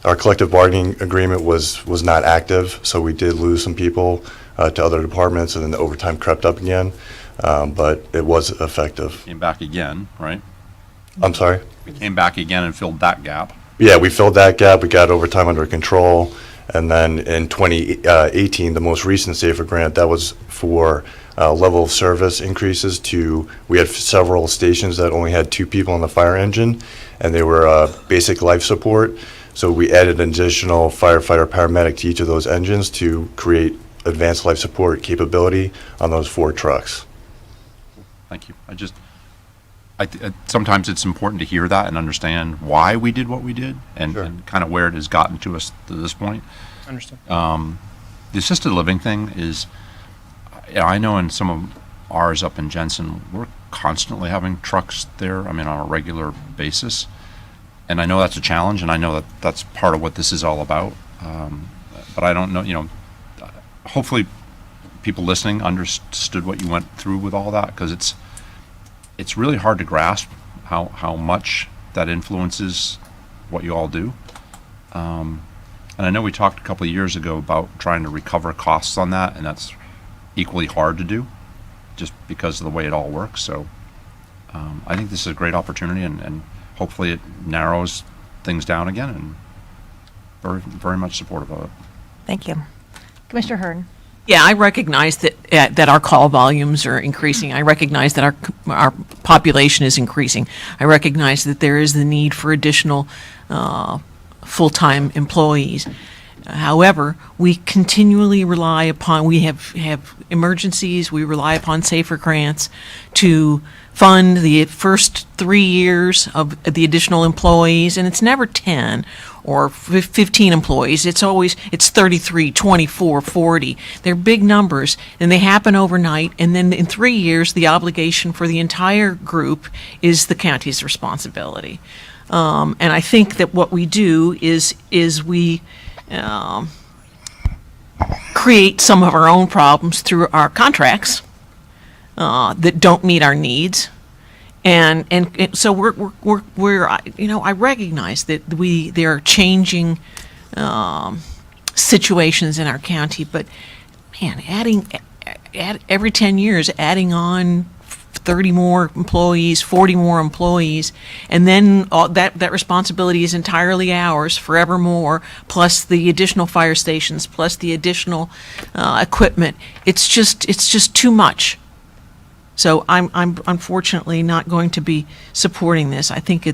our collective bargaining agreement was not active, so we did lose some people to other departments, and then the overtime crept up again. But it was effective. came back again, right? I'm sorry? We came back again and filled that gap. Yeah, we filled that gap. We got overtime under control. And then in 2018, the most recent Safer Grant, that was for level of service increases we had several stations that only had 2 people in the fire engine, and they were basic life support. So we added an additional firefighter paramedic to each of those engines to create advanced life support capability on those 4 trucks. Thank you. Sometimes it's important to hear that and understand why we did what we did, and kind of where it has gotten to us to this point. Understood. The assisted living thing is, I know in some of ours up in Jensen, we're constantly having trucks there, on a regular basis. And I know that's a challenge, and I know that that's part of what this is all about. But I don't know, hopefully people listening understood what you went through with all that, because it's really hard to grasp how much that influences what you all do. And I know we talked a couple of years ago about trying to recover costs on that, and that's equally hard to do just because of the way it all works. So I think this is a great opportunity, and hopefully it narrows things down again, and very, very much supportive of it. Thank you. Commissioner Hearn. Yeah, I recognize that our call volumes are increasing. I recognize that our population is increasing. I recognize that there is the need for additional full-time employees. However, we continually rely upon, we have emergencies, we rely upon Safer Grants to fund the first 3 years of the additional employees, and it's never 10 or 15 employees. It's 33, 24, 40. They're big numbers, and they happen overnight, and then in 3 years, the obligation for the entire group is the county's responsibility. And I think that what we do is we create some of our own problems through our contracts that don't meet our needs, and so we're I recognize that there are changing situations in our county, but man, every 10 years, adding on 30 more employees, 40 more employees, and then that responsibility is entirely ours forevermore, plus the additional fire stations, plus the additional equipment. It's just too much. So I'm unfortunately not going to be supporting this. I think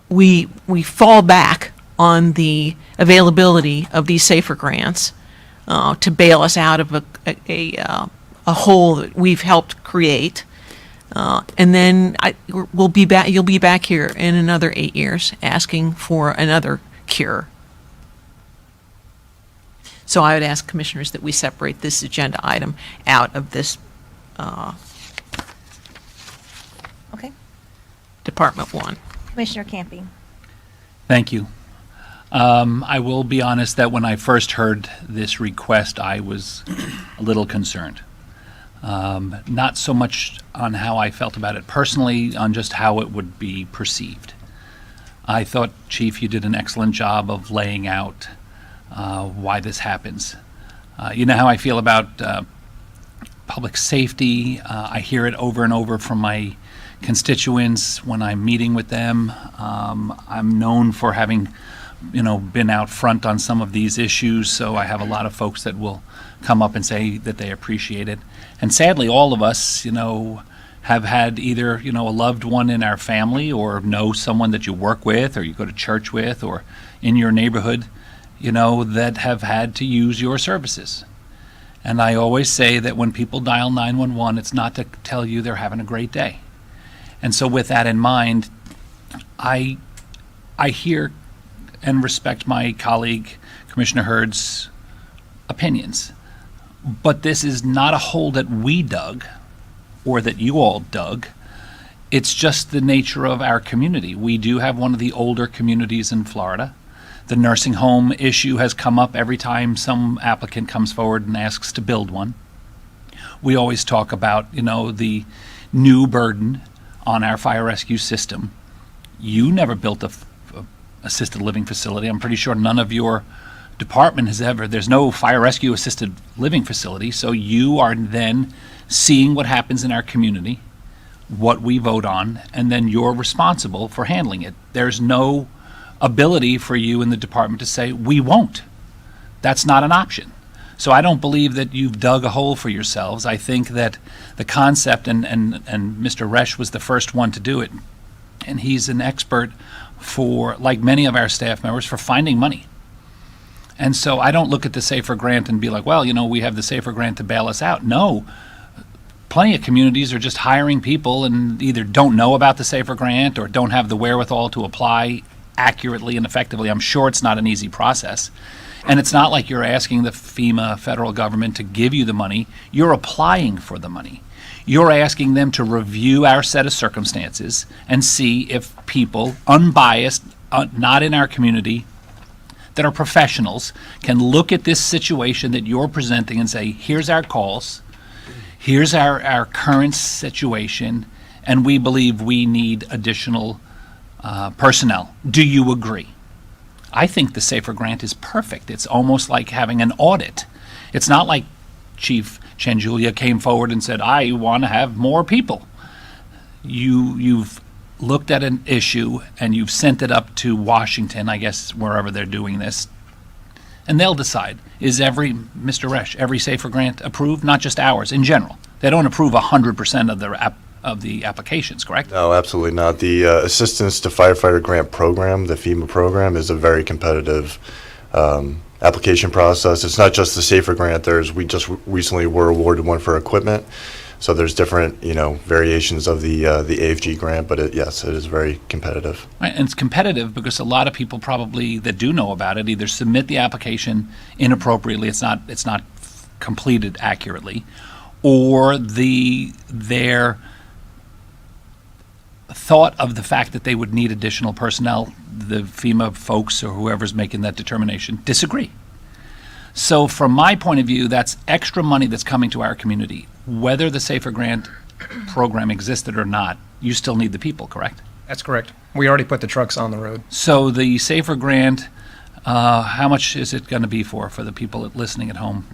we fall back on the availability of these SAFER grants to bail us out of a hole that we've helped create, and then you'll be back here in another 8 years asking for another cure. So I would ask commissioners that we separate this agenda item out of this Okay. Department 1. Commissioner Camping. Thank you. I will be honest that when I first heard this request, I was a little concerned. Not so much on how I felt about it personally, on just how it would be perceived. I thought, Chief, you did an excellent job of laying out why this happens. You know how I feel about public safety. I hear it over and over from my constituents when I'm meeting with them. I'm known for having, been out front on some of these issues, so I have a lot of folks that will come up and say that they appreciate it. And sadly, all of us, have had either, a loved one in our family or know someone that you work with or you go to church with or in your neighborhood, that have had to use your services. And I always say that when people dial 911, it's not to tell you they're having a great day. And so with that in mind, I hear and respect my colleague, Commissioner Hurd's opinions. But this is not a hole that we dug or that you all dug. It's just the nature of our community. We do have one of the older communities in Florida. The nursing home issue has come up every time some applicant comes forward and asks to build one. We always talk about, the new burden on our fire rescue system. You never built a assisted living facility. I'm pretty sure none of your department has ever. There's no fire rescue assisted living facility. So you are then seeing what happens in our community, what we vote on, and then you're responsible for handling it. There's no ability for you in the department to say, we won't. That's not an option. So I don't believe that you've dug a hole for yourselves. I think that the concept, and Mr. Resch was the first one to do it, and he's an expert for, like many of our staff members, for finding money. And so I don't look at the SAFER grant and be like, well, we have the SAFER grant to bail us out. No. Plenty of communities are just hiring people and either don't know about the SAFER grant or don't have the wherewithal to apply accurately and effectively. I'm sure it's not an easy process. And it's not like you're asking the FEMA federal government to give you the money. You're applying for the money. You're asking them to review our set of circumstances and see if people, unbiased, not in our community, that are professionals, can look at this situation that you're presenting and say, here's our calls, here's our current situation, and we believe we need additional personnel. Do you agree? I think the SAFER grant is perfect. It's almost like having an audit. It's not like Chief Chanjulia came forward and said, I want to have more people. You've looked at an issue and you've sent it up to Washington, I guess, wherever they're doing this, and they'll decide, is Mr. Resch, every SAFER grant approved? Not just ours, in general. They don't approve 100% of the applications, correct? No, absolutely not. The Assistance to Firefighter Grant Program, the FEMA program, is a very competitive application process. It's not just the SAFER grant. We just recently were awarded one for equipment. So there's different, variations of the AFG grant, but yes, it is very competitive. Right, and it's competitive because a lot of people probably that do know about it either submit the application inappropriately, it's not completed accurately, or their thought of the fact that they would need additional personnel, the FEMA folks or whoever's making that determination disagree. So from my point of view, that's extra money that's coming to our community. Whether the SAFER grant program existed or not, you still need the people, correct? That's correct. We already put the trucks on the road. So the SAFER grant, how much is it going to be for the people listening at home?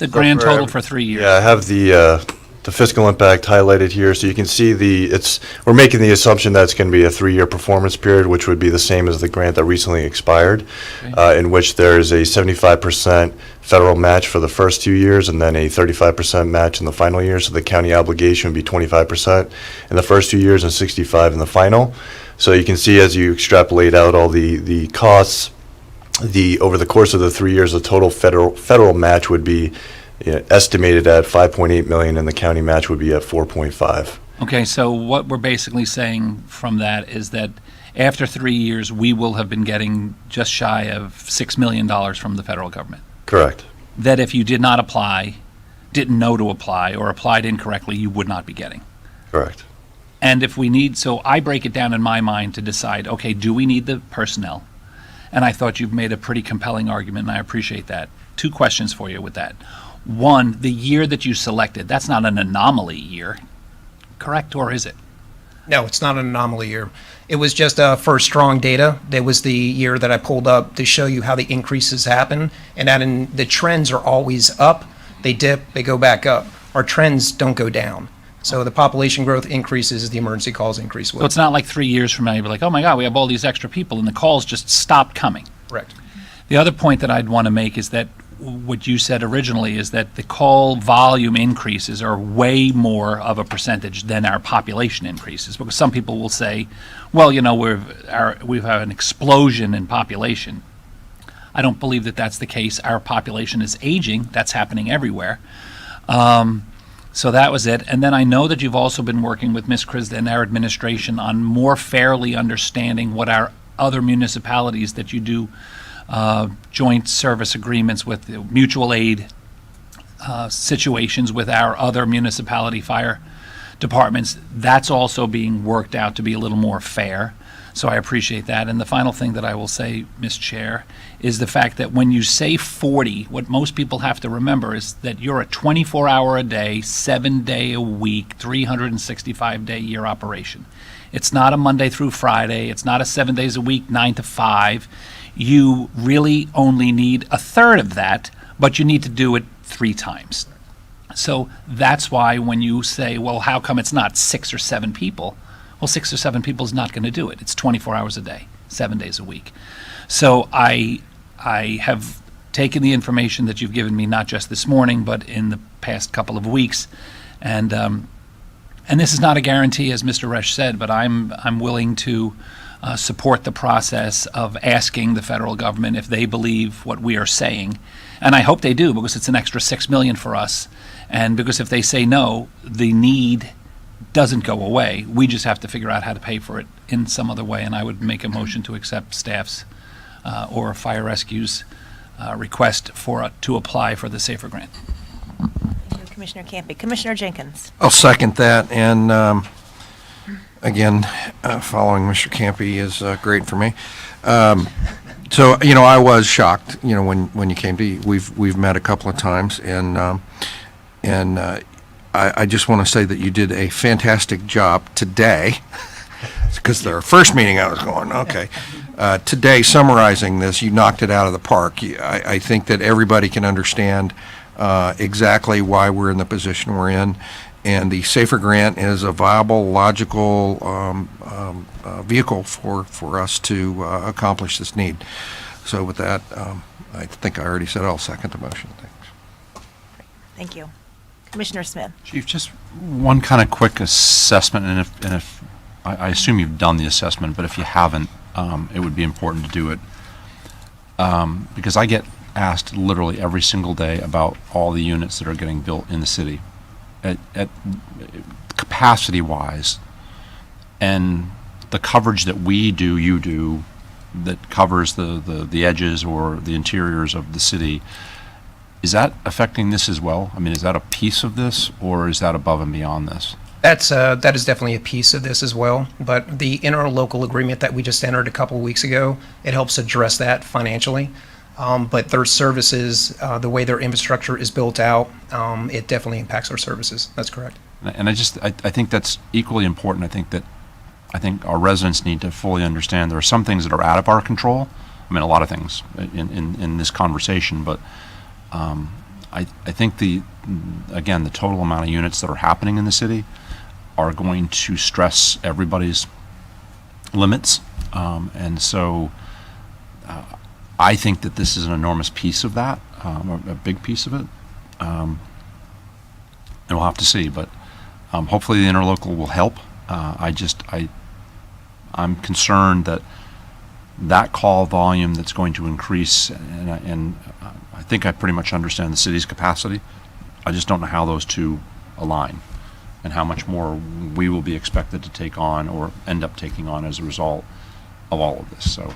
The So grand for total every- for 3 years. Yeah, I have the fiscal impact highlighted here, so you can see we're making the assumption that it's going to be a 3-year performance period, which would be the same as the grant that recently expired, in which there is a 75% federal match for the first 2 years and then a 35% match in the final year. So the county obligation would be 25% in the first 2 years and 65 in the final. So you can see as you extrapolate out all the costs, over the course of the 3 years, the total federal match would be estimated at 5.8 million, and the county match would be at 4.5. Okay, so what we're basically saying from that is that after 3 years, we will have been getting just shy of $6 million from the federal government. Correct. That if you did not apply, didn't know to apply, or applied incorrectly, you would not be getting. Correct. And if we need, so I break it down in my mind to decide, okay, do we need the personnel? And I thought you've made a pretty compelling argument, and I appreciate that. 2 questions for you with that. One, the year that you selected, that's not an anomaly year, correct, or is it? No, it's not an anomaly year. It was just for strong data. That was the year that I pulled up to show you how the increases happen, and that the trends are always up. They dip, they go back up. Our trends don't go down. So the population growth increases, the emergency calls increase with. So it's not like 3 years from now, you'll be like, oh my God, we have all these extra people, and the calls just stop coming. Correct. The other point that I'd want to make is that what you said originally is that the call volume increases are way more of a percentage than our population increases, because some people will say, well, you know, we've had an explosion in population. I don't believe that that's the case. Our population is aging. That's happening everywhere. So that was it. And then I know that you've also been working with Ms. Krista and our administration on more fairly understanding what our other municipalities that you do joint service agreements with, mutual aid situations with our other municipality fire departments. That's also being worked out to be a little more fair. So I appreciate that. And the final thing that I will say, Ms. Chair, is the fact that when you say 40, what most people have to remember is that you're a 24-hour-a-day, 7-day-a-week, 365-day-year operation. It's not a Monday through Friday. It's not a 7 days a week, 9 to 5. You really only need a third of that, but you need to do it 3 times. So that's why when you say, well, how come it's not 6 or 7 people? Well, 6 or 7 people is not going to do it. It's 24 hours a day, 7 days a week. So I have taken the information that you've given me, not just this morning, but in the past couple of weeks, and this is not a guarantee, as Mr. Resch said, but I'm willing to support the process of asking the federal government if they believe what we are saying, and I hope they do, because it's an extra $6 million for us, and because if they say no, the need doesn't go away. We just have to figure out how to pay for it in some other way, and I would make a motion to accept staff's or Fire Rescue's request to apply for the SAFER grant. Thank you, Commissioner Campy. Commissioner Jenkins. I'll second that, and again, following Mr. Campy is great for me. So, you know, I was shocked, you know, when you came to, we've met a couple of times, and I just want to say that you did a fantastic job today, because the first meeting I was going, okay. Today, summarizing this, you knocked it out of the park. I think that everybody can understand exactly why we're in the position we're in, and the SAFER grant is a viable, logical vehicle for us to accomplish this need. So with that, I think I already said I'll second the motion. Thanks. Thank you. Commissioner Smith. Chief, just one kind of quick assessment, and if I assume you've done the assessment, but if you haven't, it would be important to do it, because I get asked literally every single day about all the units that are getting built in the city, at capacity-wise, and the coverage that we do, you do, that covers the edges or the interiors of the city. Is that affecting this as well? I mean, is that a piece of this, or is that above and beyond this? That is definitely a piece of this as well, but the interlocal agreement that we just entered a couple of weeks ago, it helps address that financially. But their services, the way their infrastructure is built out, it definitely impacts our services. That's correct. And I think that's equally important. I think our residents need to fully understand there are some things that are out of our control. I mean, a lot of things in this conversation, but I think again, the total amount of units that are happening in the city are going to stress everybody's limits. And so I think that this is an enormous piece of that, a big piece of it. And we'll have to see, but hopefully the interlocal will help. I'm concerned that call volume that's going to increase, and I think I pretty much understand the city's capacity. I just don't know how those two align and how much more we will be expected to take on or end up taking on as a result of all of this. So,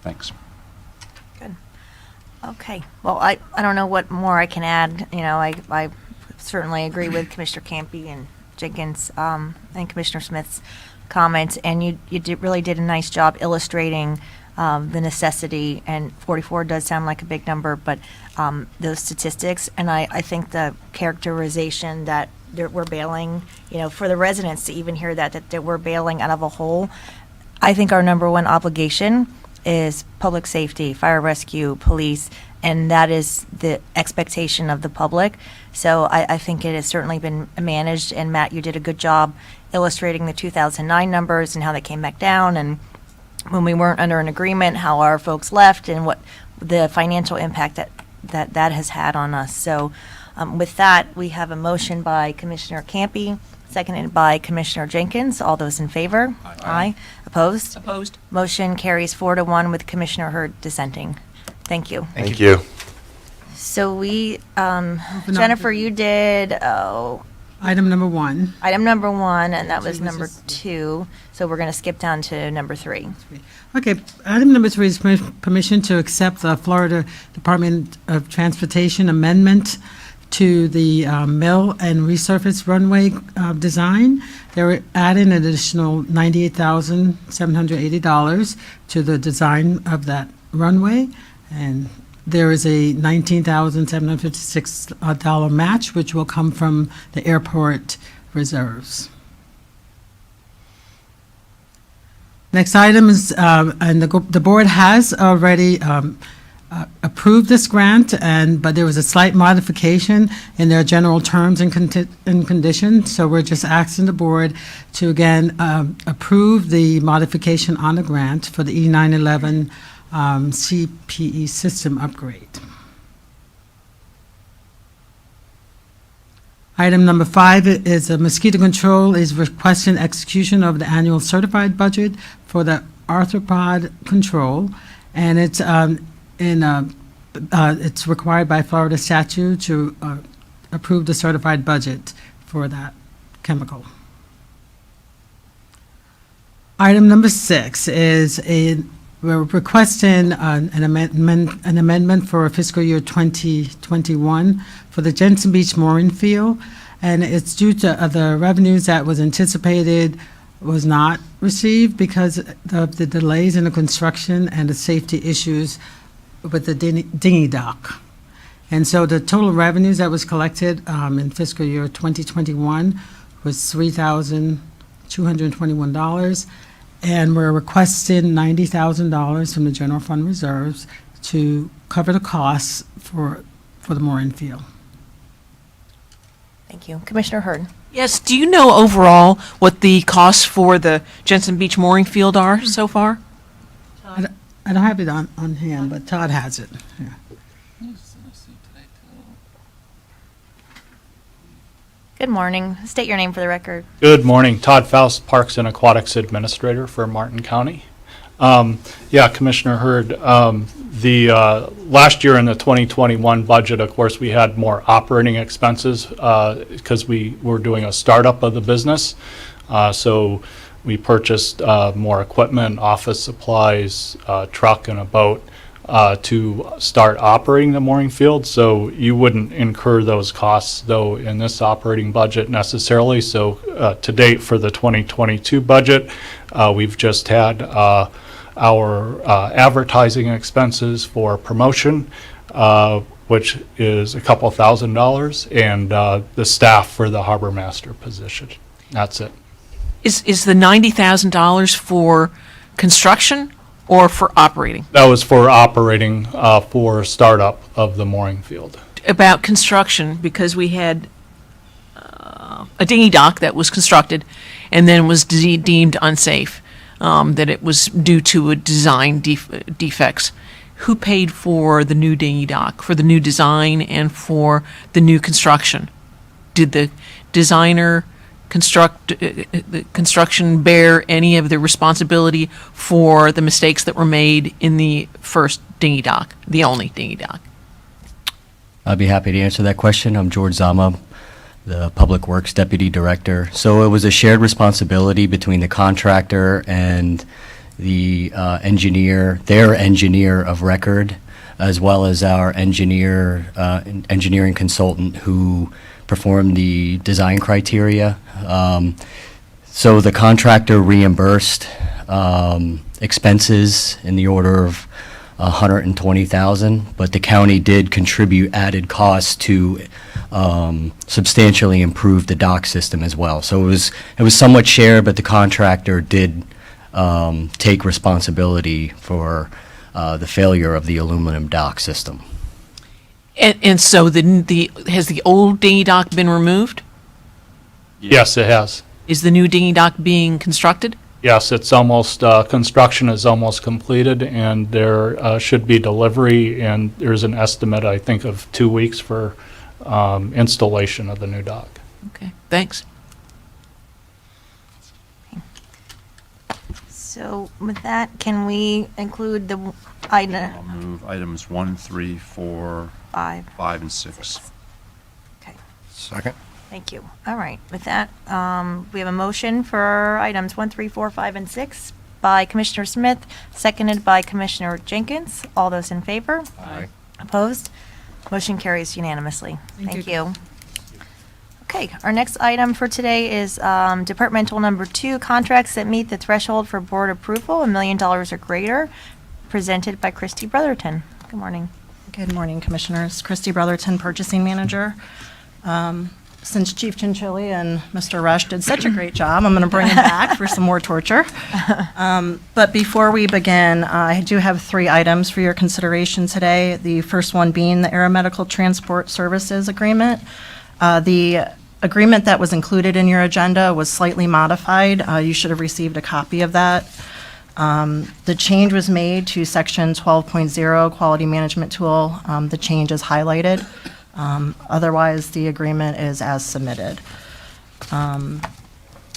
thanks. Good. Okay. Well, I don't know what more I can add. You know, I certainly agree with Commissioner Campy and Jenkins and Commissioner Smith's comments, and you really did a nice job illustrating the necessity, and 44 does sound like a big number, but those statistics, and I think the characterization that we're bailing, you know, for the residents to even hear that we're bailing out of a hole, I think our number one obligation is public safety, fire rescue, police, and that is the expectation of the public. So I think it has certainly been managed, and Matt, you did a good job illustrating the 2009 numbers and how they came back down, and when we weren't under an agreement, how our folks left, and what the financial impact that has had on us. So with that, we have a motion by Commissioner Campy, seconded by Commissioner Jenkins. All those in favor? Aye. Opposed? Opposed. Motion carries 4-1 with Commissioner Hurd dissenting. Thank you. Thank you. So we, Jennifer, you did Item number 1. item number 1, and that was number 2. So we're going to skip down to number 3. Okay, item number 3 is permission to accept the Florida Department of Transportation amendment to the mill and resurface runway design. They're adding an additional $98,780 to the design of that runway, and there is a $19,756 match, which will come from the airport reserves. Next item is, and the board has already approved this grant, but there was a slight modification in their general terms and conditions. So we're just asking the board to again approve the modification on the grant for the E911 CPE system upgrade. Item number 5 is mosquito control is requesting execution of the annual certified budget for the arthropod control, and it's it's required by Florida statute to approve the certified budget for that chemical. Item number 6 is we're requesting an amendment for fiscal year 2021 for the Jensen Beach mooring field, and it's due to the revenues that was anticipated was not received because of the delays in the construction and the safety issues with the dinghy dock. And so the total revenues that was collected in fiscal year 2021 was $3,221. And we're requesting $90,000 from the general fund reserves to cover the costs for the mooring field. Thank you. Commissioner Hurd. Yes, do you know overall what the costs for the Jensen Beach mooring field are so far? I don't have it on hand, but Todd has it. Yeah. Good morning. State your name for the record. Good morning. Todd Faust, Parks and Aquatics Administrator for Martin County. Commissioner Hurd, the last year in the 2021 budget, of course, we had more operating expenses because we were doing a startup of the business. So we purchased more equipment, office supplies, truck and a boat to start operating the mooring field. So you wouldn't incur those costs, though, in this operating budget necessarily. So to date for the 2022 budget, we've just had our advertising expenses for promotion, which is a couple $1,000, and the staff for the harbor master position. That's it. Is the $90,000 for construction or for operating? That was for operating, for startup of the mooring field. About construction, because we had a dinghy dock that was constructed and then was deemed unsafe, that it was due to a design defects. Who paid for the new dinghy dock, for the new design and for the new construction? Did the designer the construction bear any of the responsibility for the mistakes that were made in the first dinghy dock, the only dinghy dock? I'd be happy to answer that question. I'm George Zama, the Public Works Deputy Director. So it was a shared responsibility between the contractor and the engineer, their engineer of record, as well as our engineering consultant who performed the design criteria. So the contractor reimbursed expenses in the order of $120,000, but the county did contribute added costs to substantially improve the dock system as well. So it was somewhat shared, but the contractor did take responsibility for the failure of the aluminum dock system. And so has the old dinghy dock been removed? Yes, it has. Is the new dinghy dock being constructed? Yes, it's almost, construction is almost completed, and there should be delivery, and there's an estimate, I think, of 2 weeks for installation of the new dock. Okay, thanks. So with that, can we include the item I'll move items 1, 3, 4, 5? 5, and 6. Okay, Second. thank you. All right, with that, we have a motion for items 1, 3, 4, 5, and 6 by Commissioner Smith, seconded by Commissioner Jenkins. All those in favor? Aye. Opposed? Motion carries unanimously. Thank you. Okay, our next item for today is departmental number 2, contracts that meet the threshold for board approval, $1 million or greater, presented by Christy Brotherton. Good morning. Good morning, Commissioners. Christy Brotherton, Purchasing Manager. Since Chief Chinchilli and Mr. Rush did such a great job, I'm going to bring him back for some more torture. But before we begin, I do have 3 items for your consideration today. The first one being the Aeromedical Transport Services Agreement. The agreement that was included in your agenda was slightly modified. You should have received a copy of that. The change was made to Section 12.0, Quality Management Tool. The change is highlighted. Otherwise, the agreement is as submitted.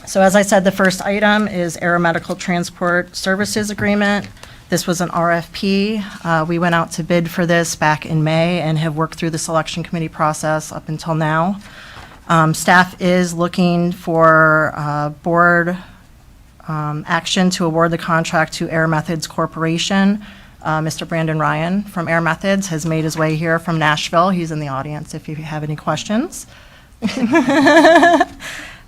So as I said, the first item is Aeromedical Transport Services Agreement. This was an RFP. We went out to bid for this back in May and have worked through the selection committee process up until now. Staff is looking for board action to award the contract to Air Methods Corporation. Mr. Brandon Ryan from Air Methods has made his way here from Nashville. He's in the audience if you have any questions.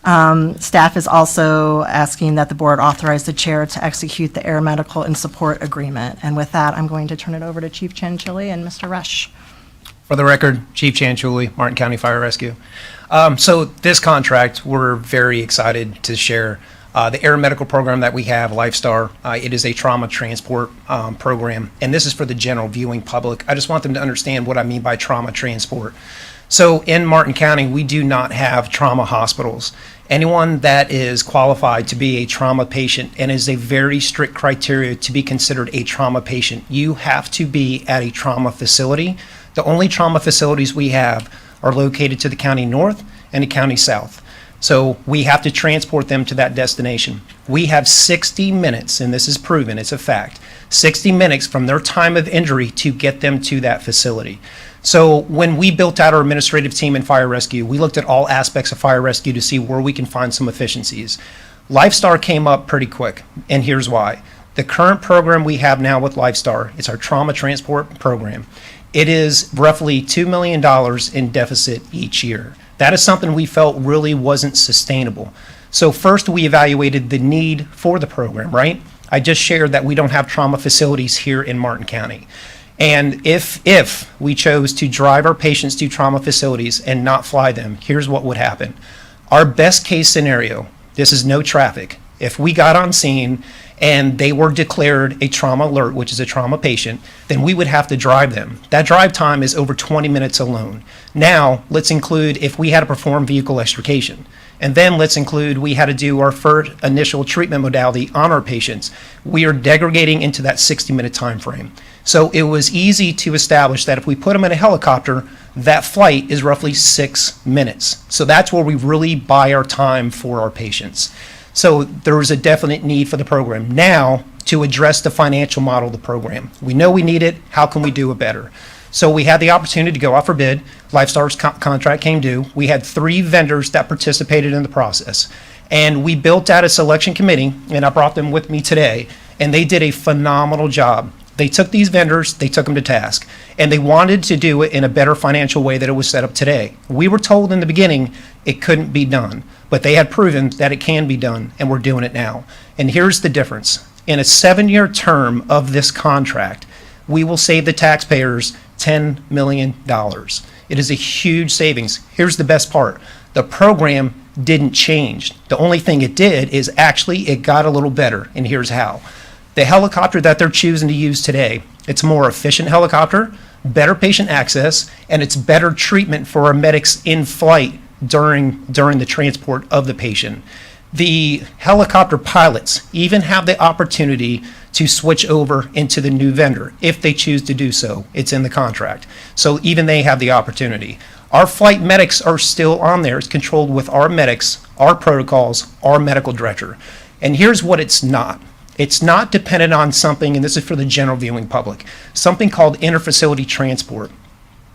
Staff is also asking that the board authorize the chair to execute the Air Medical and Support Agreement. And with that, I'm going to turn it over to Chief Chinchilli and Mr. Rush. For the record, Chief Chanchuli, Martin County Fire Rescue. So this contract, we're very excited to share. The air medical program that we have, LifeStar, it is a trauma transport program, and this is for the general viewing public. I just want them to understand what I mean by trauma transport. So in Martin County, we do not have trauma hospitals. Anyone that is qualified to be a trauma patient, and is a very strict criteria to be considered a trauma patient, you have to be at a trauma facility. The only trauma facilities we have are located to the county north and the county south. So we have to transport them to that destination. We have 60 minutes, and this is proven, it's a fact, 60 minutes from their time of injury to get them to that facility. So when we built out our administrative team in fire rescue, we looked at all aspects of fire rescue to see where we can find some efficiencies. LifeStar came up pretty quick, and here's why. The current program we have now with LifeStar, it's our trauma transport program. It is roughly $2 million in deficit each year. That is something we felt really wasn't sustainable. So first we evaluated the need for the program, right? I just shared that we don't have trauma facilities here in Martin County. And if we chose to drive our patients to trauma facilities and not fly them, here's what would happen. Our best case scenario, this is no traffic. If we got on scene and they were declared a trauma alert, which is a trauma patient, then we would have to drive them. That drive time is over 20 minutes alone. Now, let's include if we had to perform vehicle extrication. And then let's include we had to do our first initial treatment modality on our patients. We are degrading into that 60-minute time frame. So it was easy to establish that if we put them in a helicopter, that flight is roughly 6 minutes. So that's where we really buy our time for our patients. So there was a definite need for the program. Now, to address the financial model of the program. We know we need it. How can we do it better? So we had the opportunity to go out for bid. Lifestar's contract came due. We had 3 vendors that participated in the process. And we built out a selection committee, and I brought them with me today, and they did a phenomenal job. They took these vendors, they took them to task, and they wanted to do it in a better financial way than it was set up today. We were told in the beginning it couldn't be done, but they had proven that it can be done, and we're doing it now. And here's the difference. In a 7-year term of this contract, we will save the taxpayers $10 million. It is a huge savings. Here's the best part. The program didn't change. The only thing it did is actually it got a little better, and here's how. The helicopter that they're choosing to use today, it's a more efficient helicopter, better patient access, and it's better treatment for our medics in flight during the transport of the patient. The helicopter pilots even have the opportunity to switch over into the new vendor if they choose to do so. It's in the contract. So even they have the opportunity. Our flight medics are still on there. It's controlled with our medics, our protocols, our medical director. And here's what it's not. It's not dependent on something, and this is for the general viewing public, something called interfacility transport.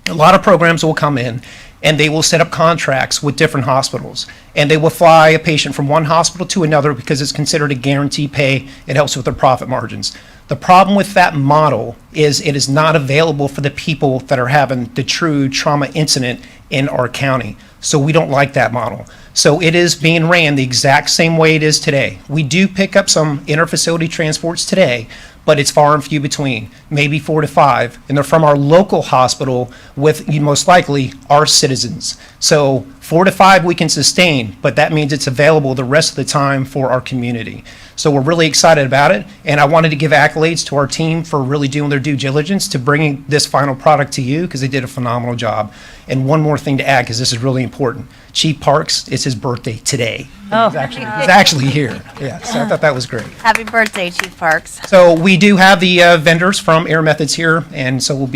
A lot of programs will come in and they will set up contracts with different hospitals, and they will fly a patient from one hospital to another because it's considered a guaranteed pay. It helps with their profit margins. The problem with that model is it is not available for the people that are having the true trauma incident in our county. So we don't like that model. So it is being ran the exact same way it is today. We do pick up some interfacility transports today, but it's far and few between, maybe 4 to 5, and they're from our local hospital with most likely our citizens. So 4 to 5 we can sustain, but that means it's available the rest of the time for our community. So we're really excited about it, and I wanted to give accolades to our team for really doing their due diligence to bringing this final product to you because they did a phenomenal job. And one more thing to add, because this is really important. Chief Parks, it's his birthday today. Oh. He's actually here. Yeah, so I thought that was great. Happy birthday, Chief Parks. So we do have the vendors from Air Methods here, and so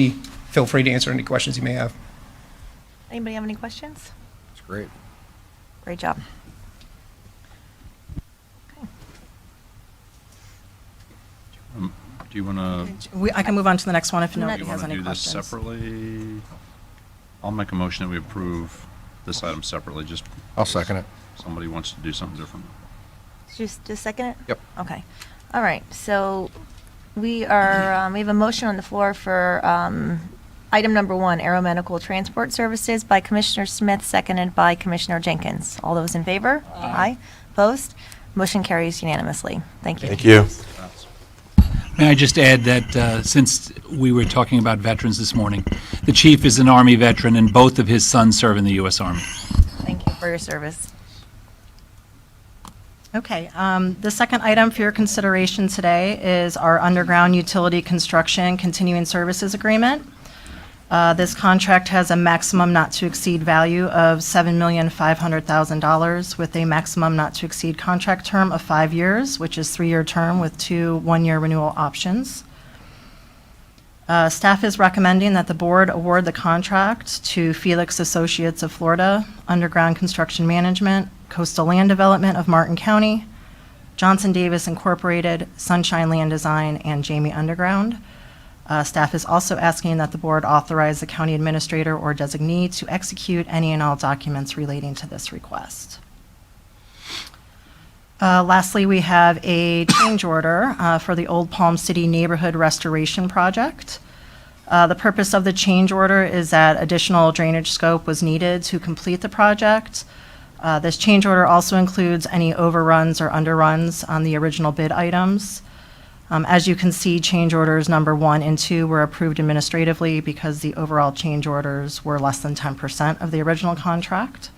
feel free to answer any questions you may have. Anybody have any questions? It's great. Great job. Do you want to? I can move on to the next one if nobody You has want to any do this questions. separately? I'll make a motion that we approve this item separately, just. I'll second it. Somebody wants to do something different. Just second it? Yep. Okay. All right, so we have a motion on the floor for item number 1, Aeromedical Transport Services by Commissioner Smith, seconded by Commissioner Jenkins. All those in favor? Aye. Opposed? Motion carries unanimously. Thank you. Thank you. May I just add that since we were talking about veterans this morning, the chief is an Army veteran and both of his sons serve in the U.S. Army. Thank you for your service. Okay, the second item for your consideration today is our underground utility construction continuing services agreement. This contract has a maximum not to exceed value of $7,500,000 with a maximum not to exceed contract term of 5 years, which is 3-year term with 2 one-year renewal options. Staff is recommending that the board award the contract to Felix Associates of Florida, Underground Construction Management, Coastal Land Development of Martin County, Johnson Davis Incorporated, Sunshine Land Design, and Jamie Underground. Staff is also asking that the board authorize the county administrator or designee to execute any and all documents relating to this request. Lastly, we have a change order for the Old Palm City Neighborhood Restoration Project. The purpose of the change order is that additional drainage scope was needed to complete the project. This change order also includes any overruns or underruns on the original bid items. As you can see, change orders number 1 and 2 were approved administratively because the overall change orders were less than 10% of the original contract.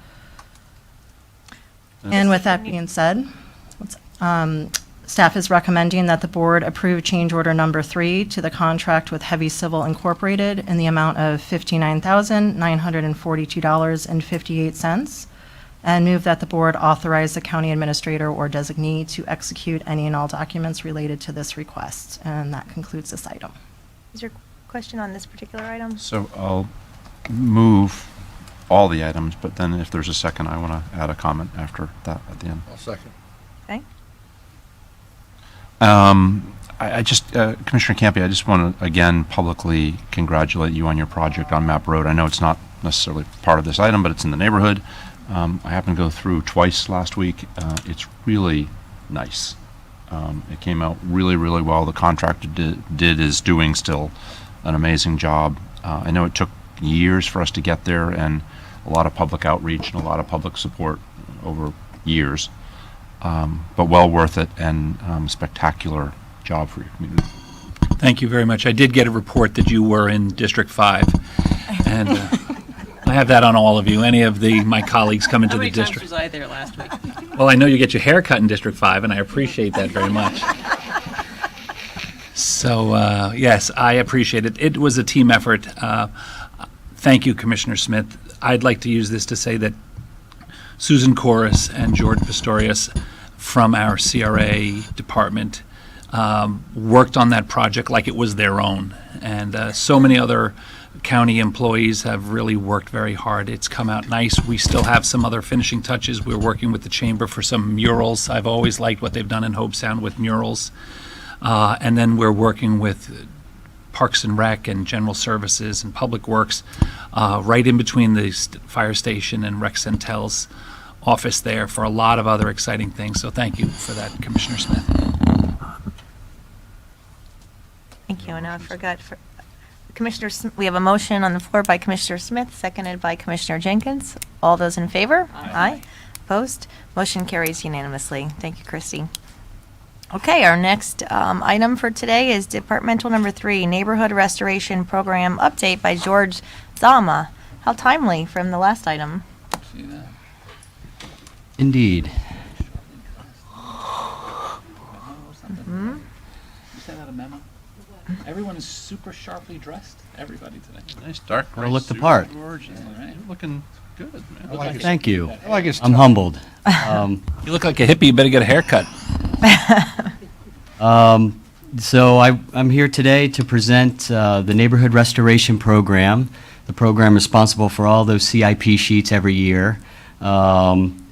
And with that being said, Staff is recommending that the board approve change order number 3 to the contract with Heavy Civil Incorporated in the amount of $59,942.58, and move that the board authorize the county administrator or designee to execute any and all documents related to this request. And that concludes this item. Is there a question on this particular item? So I'll move all the items, but then if there's a second, I want to add a comment after that at the end. I'll second. Okay. I just, Commissioner Campy, I just want to again publicly congratulate you on your project on Map Road. I know it's not necessarily part of this item, but it's in the neighborhood. I happened to go through twice last week. It's really nice. It came out really, really well. The contractor is doing still an amazing job. I know it took years for us to get there, and a lot of public outreach and a lot of public support over years. But well worth it, and spectacular job for your community. Thank you very much. I did get a report that you were in District 5, and I have that on all of you. Any of my colleagues come into the district. How many times was I there last week? Well, I know you get your hair cut in District 5, and I appreciate that very much. So, yes, I appreciate it. It was a team effort. Thank you, Commissioner Smith. I'd like to use this to say that Susan Corus and George Pistorius from our CRA department worked on that project like it was their own. And so many other county employees have really worked very hard. It's come out nice. We still have some other finishing touches. We're working with the chamber for some murals. I've always liked what they've done in Hobe Sound with murals. And then we're working with Parks and Rec and General Services and Public Works right in between the fire station and Rec Centel's office there for a lot of other exciting things. So thank you for that, Commissioner Smith. Thank you, and I forgot, we have a motion on the floor by Commissioner Smith, seconded by Commissioner Jenkins. All those in favor? Aye. Opposed? Motion carries unanimously. Thank you, Christie. Okay, our next item for today is Departmental Number 3, Neighborhood Restoration Program Update by George Zama. How timely from the last item. Indeed. You sent out a memo? Everyone is super sharply dressed. Everybody today. Nice dark Gotta look the part. You're looking good, man. Thank you. I like his I'm tie. humbled. You look like a hippie. You better get a haircut. So I'm here today to present the Neighborhood Restoration Program, the program responsible for all those CIP sheets every year.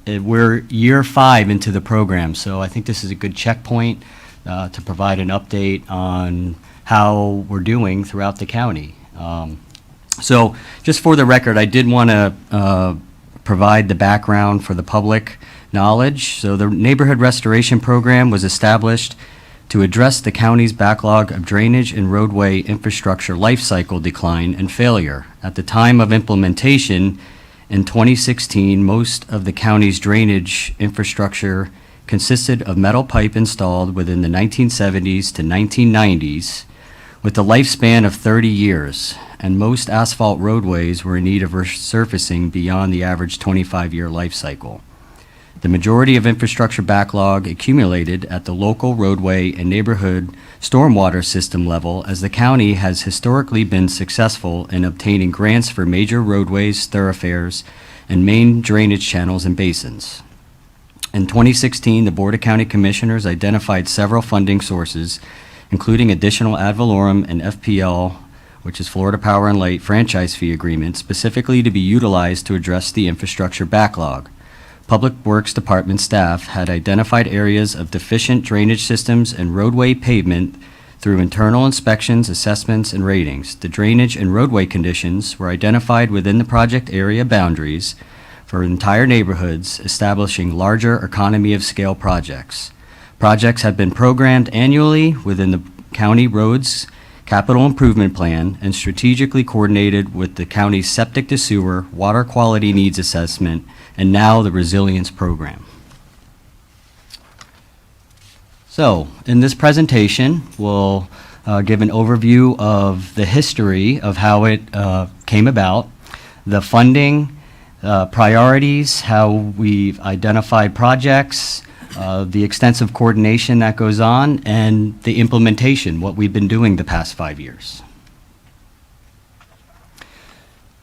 We're year 5 into the program, so I think this is a good checkpoint to provide an update on how we're doing throughout the county. So just for the record, I did want to provide the background for the public knowledge. So the Neighborhood Restoration Program was established to address the county's backlog of drainage and roadway infrastructure life cycle decline and failure. At the time of implementation in 2016, most of the county's drainage infrastructure consisted of metal pipe installed within the 1970s to 1990s with a lifespan of 30 years, and most asphalt roadways were in need of resurfacing beyond the average 25-year life cycle. The majority of infrastructure backlog accumulated at the local roadway and neighborhood stormwater system level, as the county has historically been successful in obtaining grants for major roadways, thoroughfares, and main drainage channels and basins. In 2016, the Board of County Commissioners identified several funding sources, including additional ad valorem and FPL, which is Florida Power and Light franchise fee agreement, specifically to be utilized to address the infrastructure backlog. Public Works Department staff had identified areas of deficient drainage systems and roadway pavement through internal inspections, assessments, and ratings. The drainage and roadway conditions were identified within the project area boundaries for entire neighborhoods, establishing larger economy of scale projects. Projects have been programmed annually within the county roads capital improvement plan and strategically coordinated with the county's septic to sewer, water quality needs assessment, and now the resilience program. So, in this presentation, we'll give an overview of the history of how it came about, the funding, priorities, how we've identified projects, the extensive coordination that goes on, and the implementation, what we've been doing the past 5 years.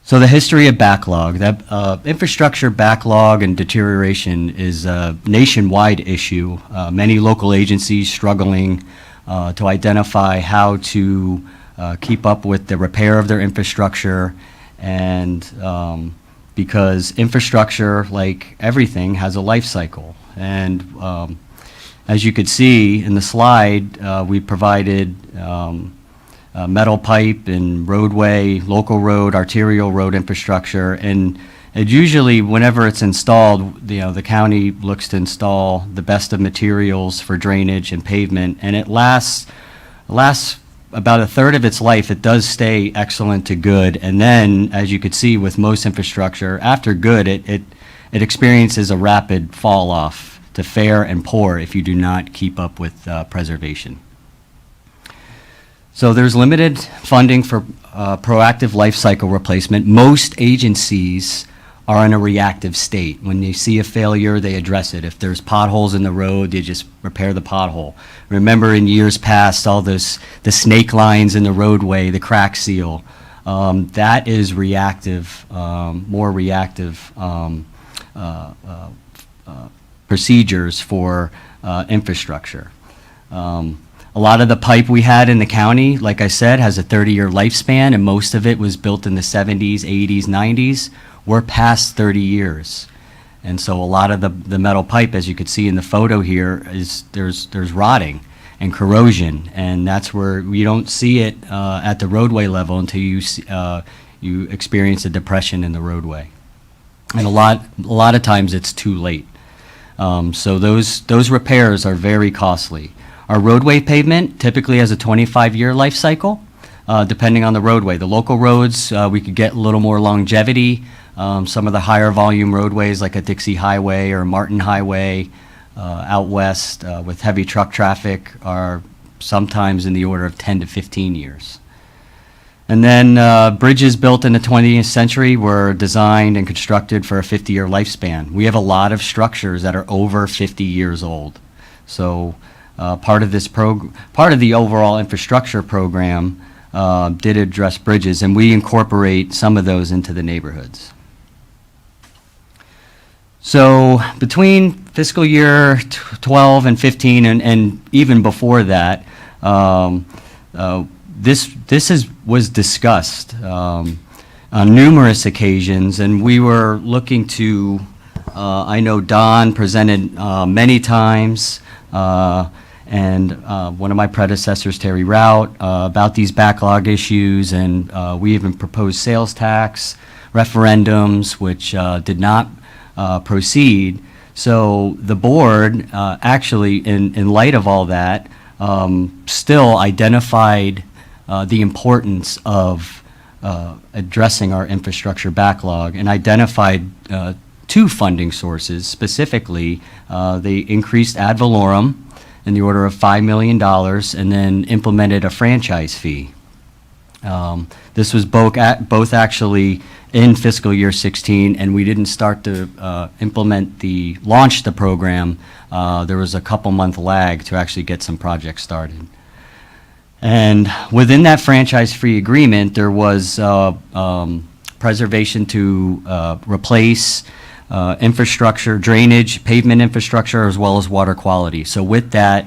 So the history of backlog, that infrastructure backlog and deterioration is a nationwide issue. Many local agencies struggling to identify how to keep up with the repair of their infrastructure, and because infrastructure, like everything, has a life cycle. And as you could see in the slide, we provided metal pipe and roadway, local road, arterial road infrastructure, and it usually, whenever it's installed, the county looks to install the best of materials for drainage and pavement, and it lasts about a third of its life. It does stay excellent to good, and then, as you could see with most infrastructure, after good, it experiences a rapid fall off to fair and poor if you do not keep up with preservation. So there's limited funding for proactive life cycle replacement. Most agencies are in a reactive state. When they see a failure, they address it. If there's potholes in the road, they just repair the pothole. Remember in years past, all the snake lines in the roadway, the crack seal. That is reactive, more reactive procedures for infrastructure. A lot of the pipe we had in the county, like I said, has a 30-year lifespan, and most of it was built in the 70s, 80s, 90s. We're past 30 years. And so a lot of the metal pipe, as you could see in the photo here, there's rotting and corrosion, and that's where you don't see it at the roadway level until you experience a depression in the roadway. And a lot of times it's too late. So those repairs are very costly. Our roadway pavement typically has a 25-year life cycle, depending on the roadway. The local roads, we could get a little more longevity. Some of the higher volume roadways, like a Dixie Highway or Martin Highway out west with heavy truck traffic, are sometimes in the order of 10 to 15 years. And then bridges built in the 20th century were designed and constructed for a 50-year lifespan. We have a lot of structures that are over 50 years old. So part of the overall infrastructure program did address bridges, and we incorporate some of those into the neighborhoods. So between fiscal year 12 and 15, and even before that, this was discussed on numerous occasions, and we were looking to, I know Don presented many times, and one of my predecessors, Terry Rout, about these backlog issues, and we even proposed sales tax referendums, which did not proceed. So the board actually, in light of all that, still identified the importance of addressing our infrastructure backlog, and identified two funding sources. Specifically, they increased ad valorem in the order of $5 million, and then implemented a franchise fee. This was both actually in fiscal year 16, and we didn't start to launch the program. There was a couple-month lag to actually get some projects started. And within that franchise-free agreement, there was preservation to replace infrastructure, drainage, pavement infrastructure, as well as water quality. So with that,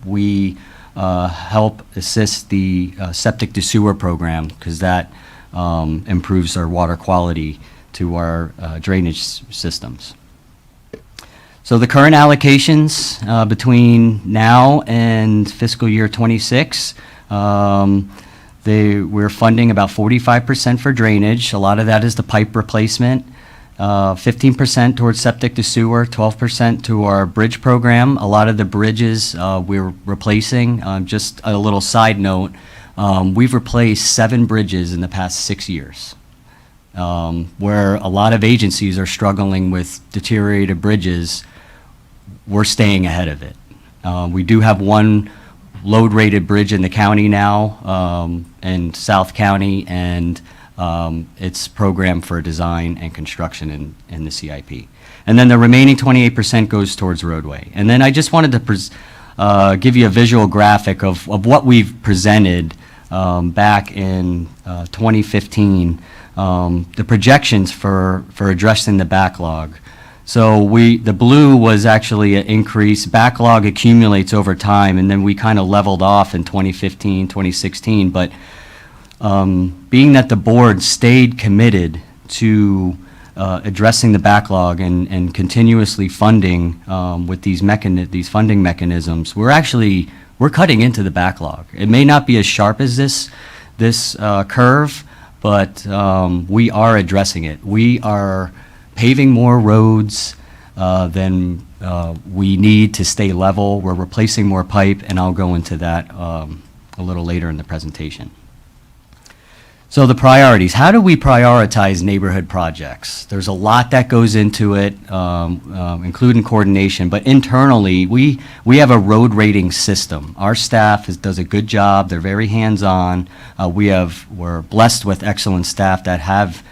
we help assist the septic to sewer program, because that improves our water quality to our drainage systems. So the current allocations between now and fiscal year 26, we're funding about 45% for drainage. A lot of that is the pipe replacement. 15% towards septic to sewer, 12% to our bridge program. A lot of the bridges we're replacing. Just a little side note, we've replaced 7 bridges in the past 6 years, where a lot of agencies are struggling with deteriorated bridges. We're staying ahead of it. We do have one load-rated bridge in the county now, in South County, and it's programmed for design and construction in the CIP. And then the remaining 28% goes towards roadway. And then I just wanted to give you a visual graphic of what we've presented back in 2015, the projections for addressing the backlog. So the blue was actually an increase. Backlog accumulates over time, and then we kind of leveled off in 2015, 2016. But being that the board stayed committed to addressing the backlog and continuously funding with these funding mechanisms, we're cutting into the backlog. It may not be as sharp as this curve, but we are addressing it. We are paving more roads than we need to stay level. We're replacing more pipe, and I'll go into that a little later in the presentation. So the priorities, how do we prioritize neighborhood projects? There's a lot that goes into it, including coordination, but internally, we have a road rating system. Our staff does a good job, they're very hands-on. We're blessed with excellent staff that have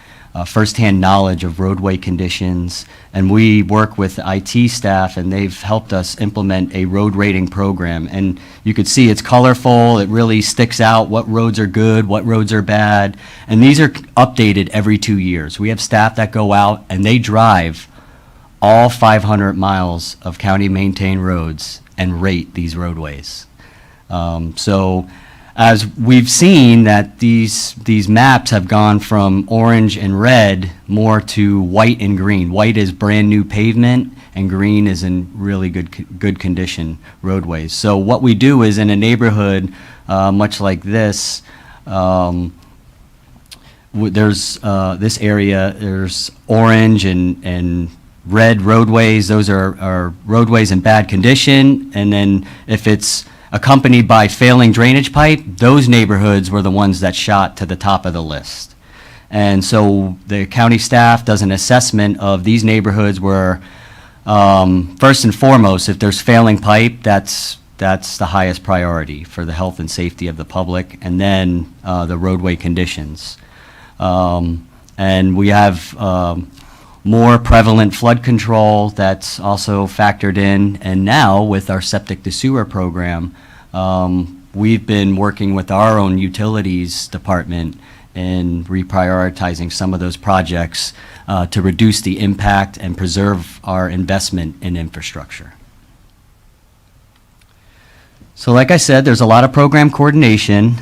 firsthand knowledge of roadway conditions, and we work with IT staff, and they've helped us implement a road rating program. And you could see it's colorful, it really sticks out what roads are good, what roads are bad, and these are updated every 2 years. We have staff that go out and they drive all 500 miles of county-maintained roads and rate these roadways. So as we've seen that these maps have gone from orange and red more to white and green. White is brand new pavement and green is in really good condition roadways. So what we do is in a neighborhood much like this, there's this area, there's orange and red roadways. Those are roadways in bad condition. And then if it's accompanied by failing drainage pipe, those neighborhoods were the ones that shot to the top of the list. And so the county staff does an assessment of these neighborhoods where, first and foremost, if there's failing pipe, that's the highest priority for the health and safety of the public, and then the roadway conditions. And we have more prevalent flood control that's also factored in. And now with our septic to sewer program, we've been working with our own utilities department in reprioritizing some of those projects to reduce the impact and preserve our investment in infrastructure. So like I said, there's a lot of program coordination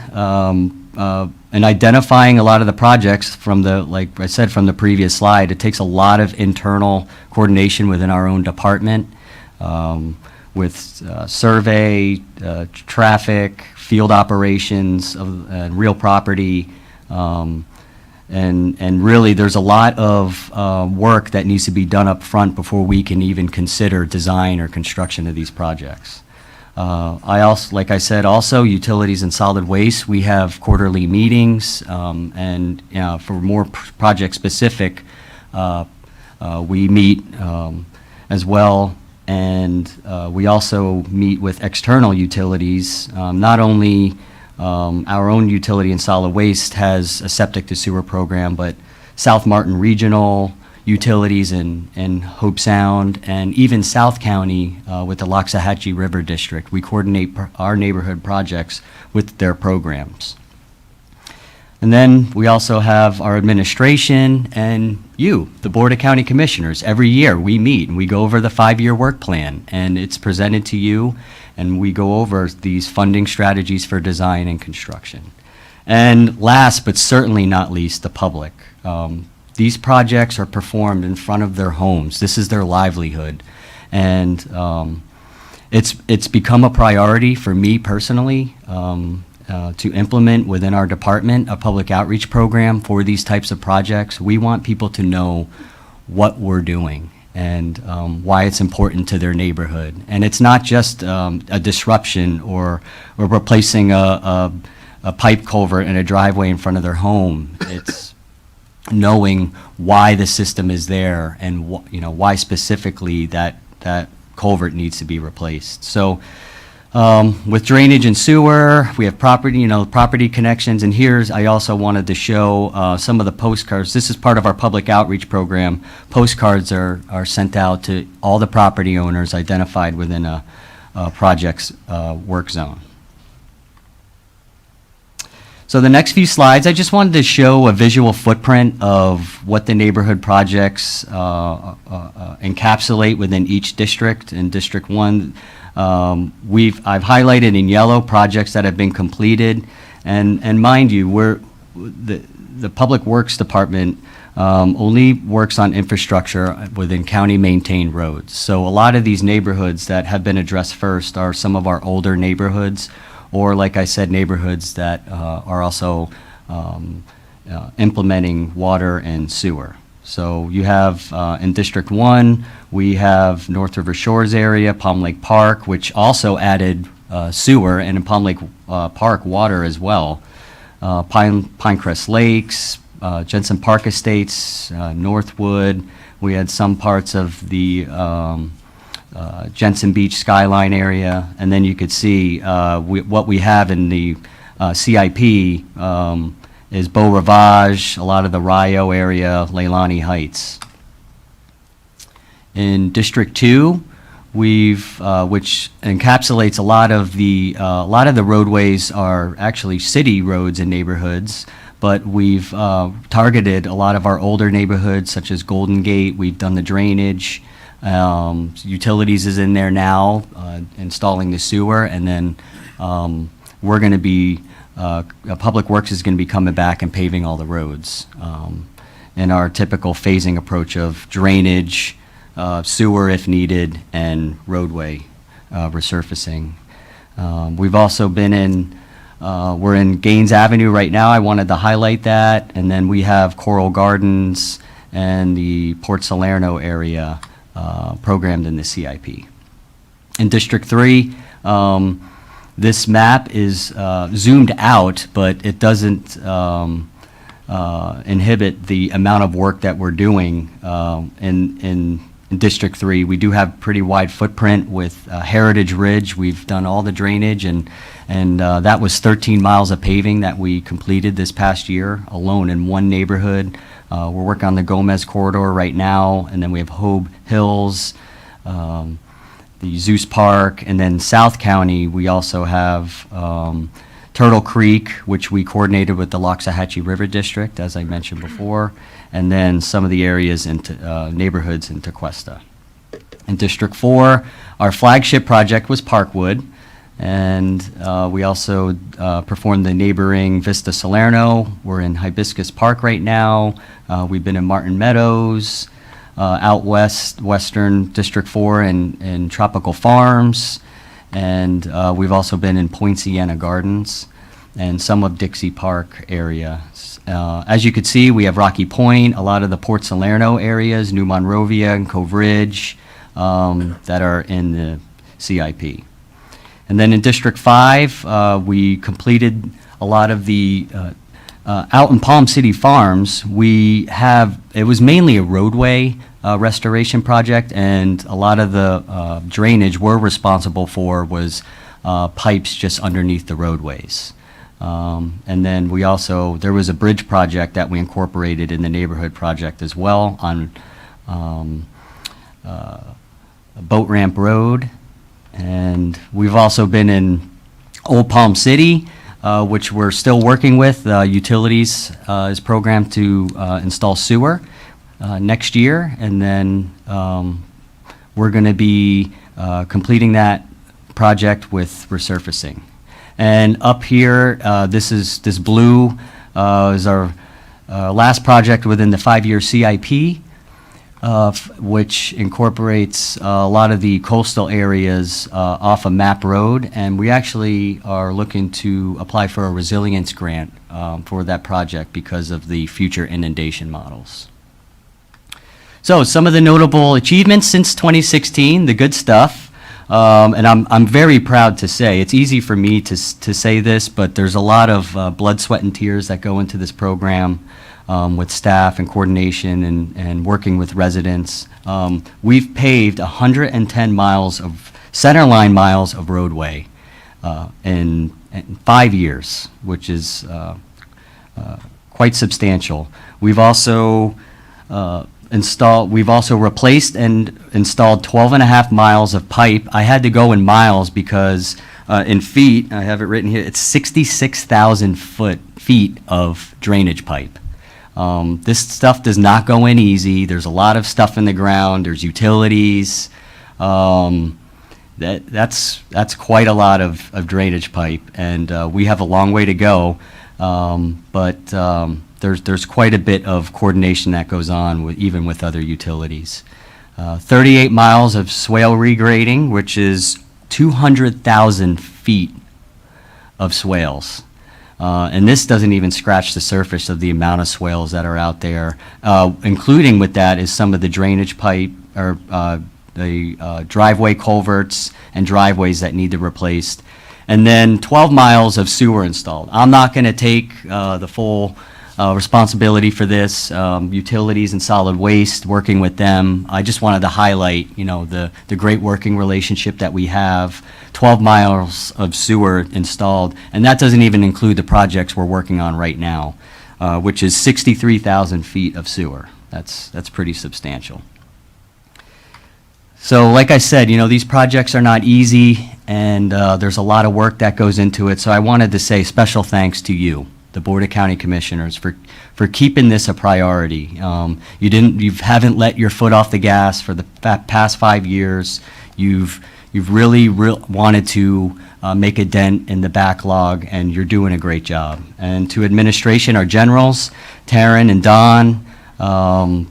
and identifying a lot of the projects from like I said, from the previous slide. It takes a lot of internal coordination within our own department with survey, traffic, field operations, and real property. And really, there's a lot of work that needs to be done up front before we can even consider design or construction of these projects. Like I said, also utilities and solid waste, we have quarterly meetings, and for more project specific, we meet as well, and we also meet with external utilities. Not only our own utility and solid waste has a septic to sewer program, but South Martin Regional Utilities in Hope Sound, and even South County with the Loxahatchee River District. We coordinate our neighborhood projects with their programs. And then we also have our administration and you, the Board of County Commissioners. Every year we meet and we go over the 5-year work plan, and it's presented to you, and we go over these funding strategies for design and construction. And last but certainly not least, the public. These projects are performed in front of their homes. This is their livelihood. And it's become a priority for me personally to implement within our department a public outreach program for these types of projects. We want people to know what we're doing and why it's important to their neighborhood. And it's not just a disruption or replacing a pipe culvert in a driveway in front of their home. It's knowing why the system is there and why specifically that culvert needs to be replaced. So With drainage and sewer, we have property, property connections, and here's, I also wanted to show some of the postcards. This is part of our public outreach program. Postcards are sent out to all the property owners identified within a project's work zone. So the next few slides, I just wanted to show a visual footprint of what the neighborhood projects encapsulate within each district. In District 1, I've highlighted in yellow projects that have been completed, and mind you, the Public Works Department only works on infrastructure within county-maintained roads. So a lot of these neighborhoods that have been addressed first are some of our older neighborhoods, or like I said, neighborhoods that are also implementing water and sewer. So you have, in District 1, we have North River Shores area, Palm Lake Park, which also added sewer, and in Palm Lake Park, water as well. Pinecrest Lakes, Jensen Park Estates, Northwood. We had some parts of the Jensen Beach Skyline area, and then you could see what we have in the CIP is Beau Rivage, a lot of the Rio area, Leilani Heights. In District 2, which encapsulates a lot of the roadways are actually city roads and neighborhoods, but we've targeted a lot of our older neighborhoods such as Golden Gate. We've done the drainage. Utilities is in there now, installing the sewer, and then we're going to be, Public Works is going to be coming back and paving all the roads. In our typical phasing approach of drainage, sewer if needed, and roadway resurfacing. We've also been we're in Gaines Avenue right now. I wanted to highlight that, and then we have Coral Gardens and the Port Salerno area programmed in the CIP. In District 3, this map is zoomed out, but it doesn't inhibit the amount of work that we're doing in District 3. We do have pretty wide footprint with Heritage Ridge. We've done all the drainage, and that was 13 miles of paving that we completed this past year alone in one neighborhood. We're working on the Gomez Corridor right now, and then we have Hobe Hills, the Zeus Park, and then South County, we also have Turtle Creek, which we coordinated with the Loxahatchee River District, as I mentioned before, and then some of the areas into neighborhoods in Tequesta. In District 4, our flagship project was Parkwood, and we also performed the neighboring Vista Salerno. We're in Hibiscus Park right now. We've been in Martin Meadows, out west, Western District 4 in Tropical Farms, and we've also been in Point Sienna Gardens and some of Dixie Park area. As you could see, we have Rocky Point, a lot of the Port Salerno areas, New Monrovia and Cove Ridge that are in the CIP. And then in District 5, we completed a lot of the, out in Palm City Farms, it was mainly a roadway restoration project, and a lot of the drainage we're responsible for was pipes just underneath the roadways. And then there was a bridge project that we incorporated in the neighborhood project as well on Boat Ramp Road. And we've also been in Old Palm City, which we're still working with. Utilities is programmed to install sewer next year, and then we're going to be completing that project with resurfacing. And up here, this blue is our last project within the 5-year CIP, which incorporates a lot of the coastal areas off of Map Road, and we actually are looking to apply for a resilience grant for that project because of the future inundation models. So some of the notable achievements since 2016, the good stuff, and I'm very proud to say, it's easy for me to say this, but there's a lot of blood, sweat, and tears that go into this program. With staff and coordination and working with residents. We've paved 110 miles of centerline miles of roadway, in 5 years, which is quite substantial. We've also replaced and installed 12 and a half miles of pipe. I had to go in miles because in feet, I have it written here, it's 66,000 feet of drainage pipe. This stuff does not go in easy. There's a lot of stuff in the ground. There's utilities. That's quite a lot of drainage pipe, and we have a long way to go. But there's quite a bit of coordination that goes on even with other utilities. 38 miles of swale regrading, which is 200,000 feet of swales. And this doesn't even scratch the surface of the amount of swales that are out there. Including with that is some of the drainage pipe or the driveway culverts and driveways that need to be replaced. And then 12 miles of sewer installed. I'm not going to take the full responsibility for this. Utilities and solid waste, working with them. I just wanted to highlight, the great working relationship that we have. 12 miles of sewer installed, and that doesn't even include the projects we're working on right now, which is 63,000 feet of sewer. That's pretty substantial. So like I said, these projects are not easy, and there's a lot of work that goes into it. So I wanted to say special thanks to you, the Board of County Commissioners, for keeping this a priority. You haven't let your foot off the gas for the past 5 years. You've really wanted to make a dent in the backlog, and you're doing a great job. And to administration, our generals, Taryn and Don,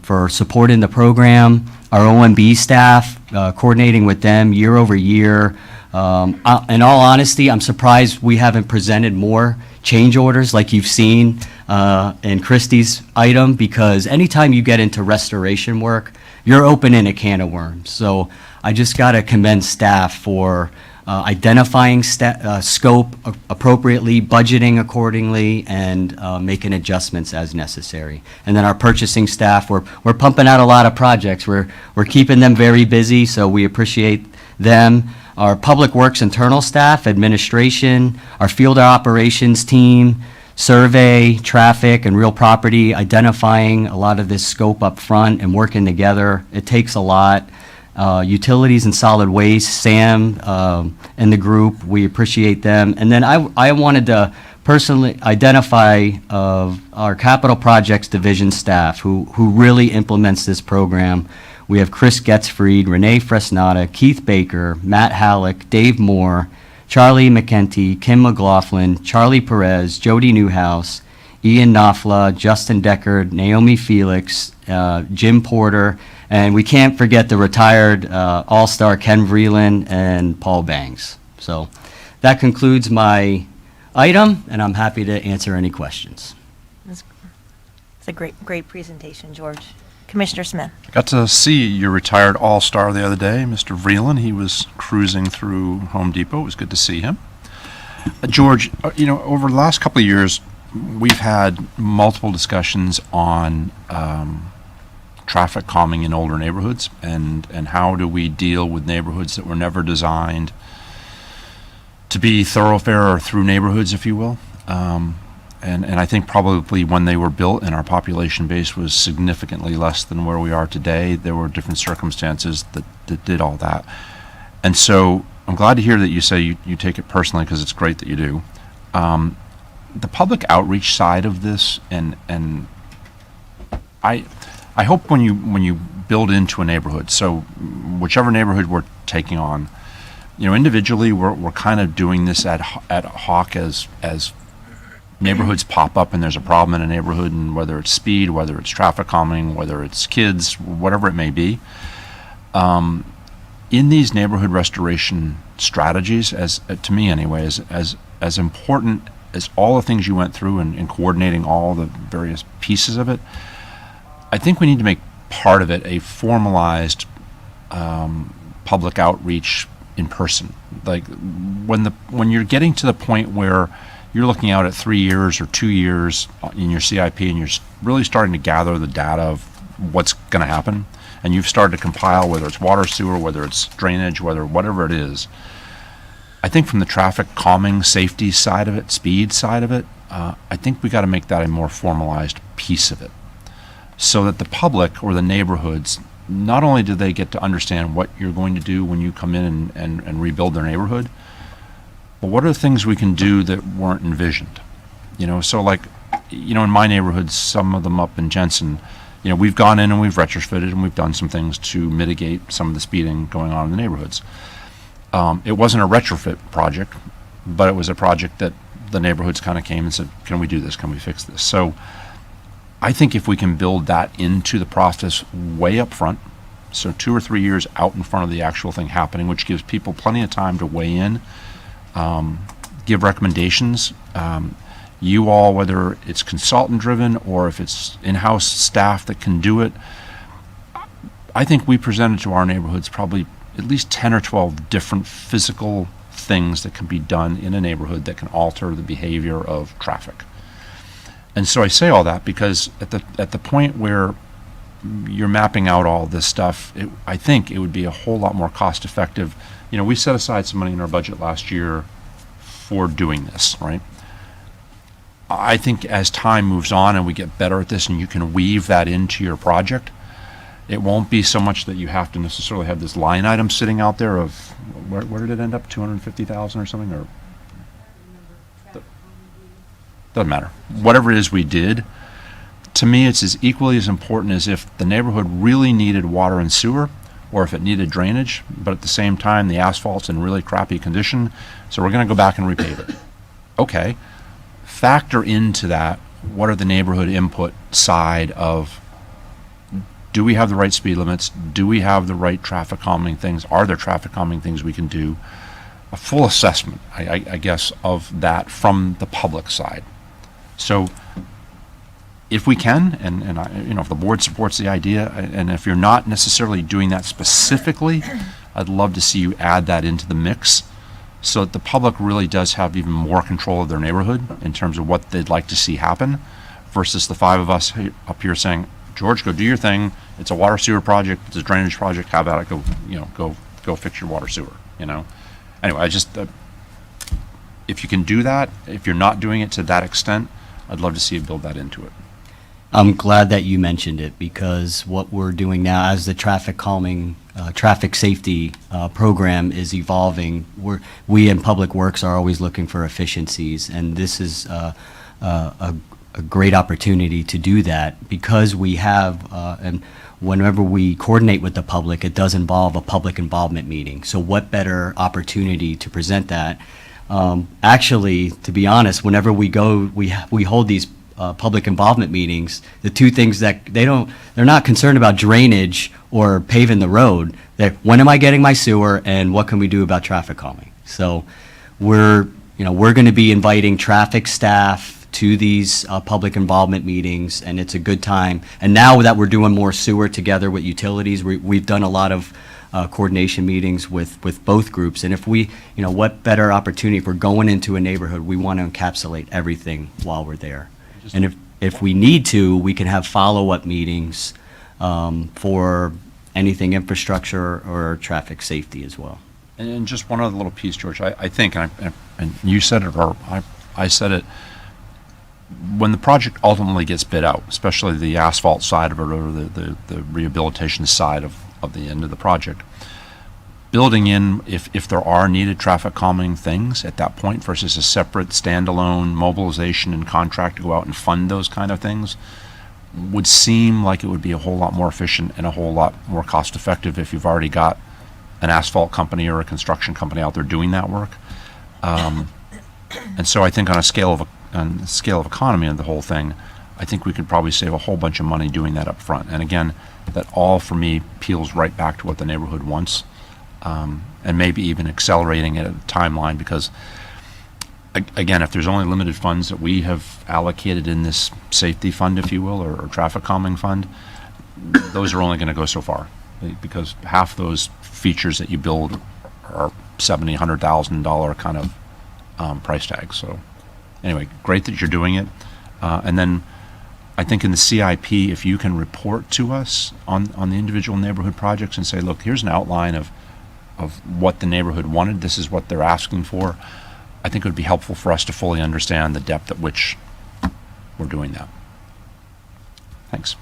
for supporting the program, our OMB staff, coordinating with them year over year. In all honesty, I'm surprised we haven't presented more change orders like you've seen in Christie's item, because anytime you get into restoration work, you're opening a can of worms. So I just got to commend staff for identifying scope appropriately, budgeting accordingly, and making adjustments as necessary. And then our purchasing staff, we're pumping out a lot of projects. We're keeping them very busy, so we appreciate them. Our Public Works internal staff, administration, our field operations team, survey, traffic, and real property, identifying a lot of this scope up front and working together. It takes a lot. Utilities and solid waste, Sam and the group, we appreciate them. And then I wanted to personally identify our capital projects division staff who really implements this program. We have Chris Getzfried, Renee Fresnata, Keith Baker, Matt Halleck, Dave Moore, Charlie McKenty, Kim McLaughlin, Charlie Perez, Jody Newhouse, Ian Knopfla, Justin Deckard, Naomi Felix, Jim Porter, and we can't forget the retired all-star Ken Vreeland and Paul Bangs. So that concludes my item, and I'm happy to answer any questions. It's a great presentation, George. Commissioner Smith. Got to see your retired all-star the other day, Mr. Vreeland. He was cruising through Home Depot. It was good to see him. George, over the last couple of years, we've had multiple discussions on traffic calming in older neighborhoods, and how do we deal with neighborhoods that were never designed to be thoroughfare or through neighborhoods, if you will. And I think probably when they were built and our population base was significantly less than where we are today, there were different circumstances that did all that. And so I'm glad to hear that you say you take it personally, because it's great that you do. The public outreach side of this, and I hope when you build into a neighborhood, so whichever neighborhood we're taking on, individually we're kind of doing this ad hoc as neighborhoods pop up and there's a problem in a neighborhood, and whether it's speed, whether it's traffic calming, whether it's kids, whatever it may be. In these neighborhood restoration strategies, as to me anyway, as important as all the things you went through and coordinating all the various pieces of it, I think we need to make part of it a formalized public outreach in person. Like when you're getting to the point where you're looking out at 3 years or 2 years in your CIP, and you're really starting to gather the data of what's going to happen, and you've started to compile, whether it's water, sewer, whether it's drainage, whatever it is. I think from the traffic calming, safety side of it, speed side of it, I think we got to make that a more formalized piece of it, so that the public or the neighborhoods, not only do they get to understand what you're going to do when you come in and rebuild their neighborhood, but what are the things we can do that weren't envisioned? You know, so like, you know, in my neighborhood, some of them up in Jensen, you know, we've gone in and we've retrofitted and we've done some things to mitigate some of the speeding going on in the neighborhoods. It wasn't a retrofit project, but it was a project that the neighborhoods kind of came and said, can we do this? Can we fix this? So I think if we can build that into the process way up front, so 2 or 3 years out in front of the actual thing happening, which gives people plenty of time to weigh in, give recommendations. You all, whether it's consultant driven or if it's in-house staff that can do it, I think we presented to our neighborhoods probably at least 10 or 12 different physical things that can be done in a neighborhood that can alter the behavior of traffic. And so I say all that because at the point where you're mapping out all this stuff, I think it would be a whole lot more cost effective. You know, we set aside some money in our budget last year for doing this, right? I think as time moves on and we get better at this and you can weave that into your project, it won't be so much that you have to necessarily have this line item sitting out there of, where did it end up, 250,000 or something, or? Doesn't matter. Whatever it is we did, to me it's as equally as important as if the neighborhood really needed water and sewer, or if it needed drainage, but at the same time the asphalt's in really crappy condition, so we're going to go back and repave it. Okay. Factor into that, what are the neighborhood input side of, do we have the right speed limits? Do we have the right traffic calming things? Are there traffic calming things we can do? A full assessment, I guess, of that from the public side. So if we can, and you know, if the board supports the idea, and if you're not necessarily doing that specifically, I'd love to see you add that into the mix so that the public really does have even more control of their neighborhood in terms of what they'd like to see happen versus the 5 of us up here saying, George, go do your thing. It's a water sewer project. It's a drainage project. How about it? Go, you know, go fix your water sewer, you know? Anyway, I just, if you can do that, if you're not doing it to that extent, I'd love to see you build that into it. I'm glad that you mentioned it because what we're doing now as the traffic calming, traffic safety program is evolving, we in Public Works are always looking for efficiencies, and this is a great opportunity to do that because we have, and whenever we coordinate with the public, it does involve a public involvement meeting. So what better opportunity to present that? Actually, to be honest, whenever we go, we hold these public involvement meetings, the two things that they're not concerned about drainage or paving the road. That when am I getting my sewer and what can we do about traffic calming? So we're going to be inviting traffic staff to these public involvement meetings, and it's a good time. And now that we're doing more sewer together with utilities, we've done a lot of coordination meetings with both groups. And if we, what better opportunity if we're going into a neighborhood, we want to encapsulate everything while we're there. And if we need to, we can have follow-up meetings for anything infrastructure or traffic safety as well. And just one other little piece, George, I think, and you said it, or I said it, when the project ultimately gets bid out, especially the asphalt side of it or the rehabilitation side of the end of the project, building in, if there are needed traffic calming things at that point versus a separate standalone mobilization and contract to go out and fund those kind of things, would seem like it would be a whole lot more efficient and a whole lot more cost effective if you've already got an asphalt company or a construction company out there doing that work. And so I think on a scale of economy of the whole thing, I think we could probably save a whole bunch of money doing that up front. And again, that all for me peels right back to what the neighborhood wants, and maybe even accelerating it at a timeline because, again, if there's only limited funds that we have allocated in this safety fund, if you will, or traffic calming fund, those are only going to go so far because half those features that you build are $70,000, $100,000 kind of price tags. So anyway, great that you're doing it. And then I think in the CIP, if you can report to us on the individual neighborhood projects and say, look, here's an outline of of what the neighborhood wanted. This is what they're asking for. I think it would be helpful for us to fully understand the depth at which we're doing that. Thanks.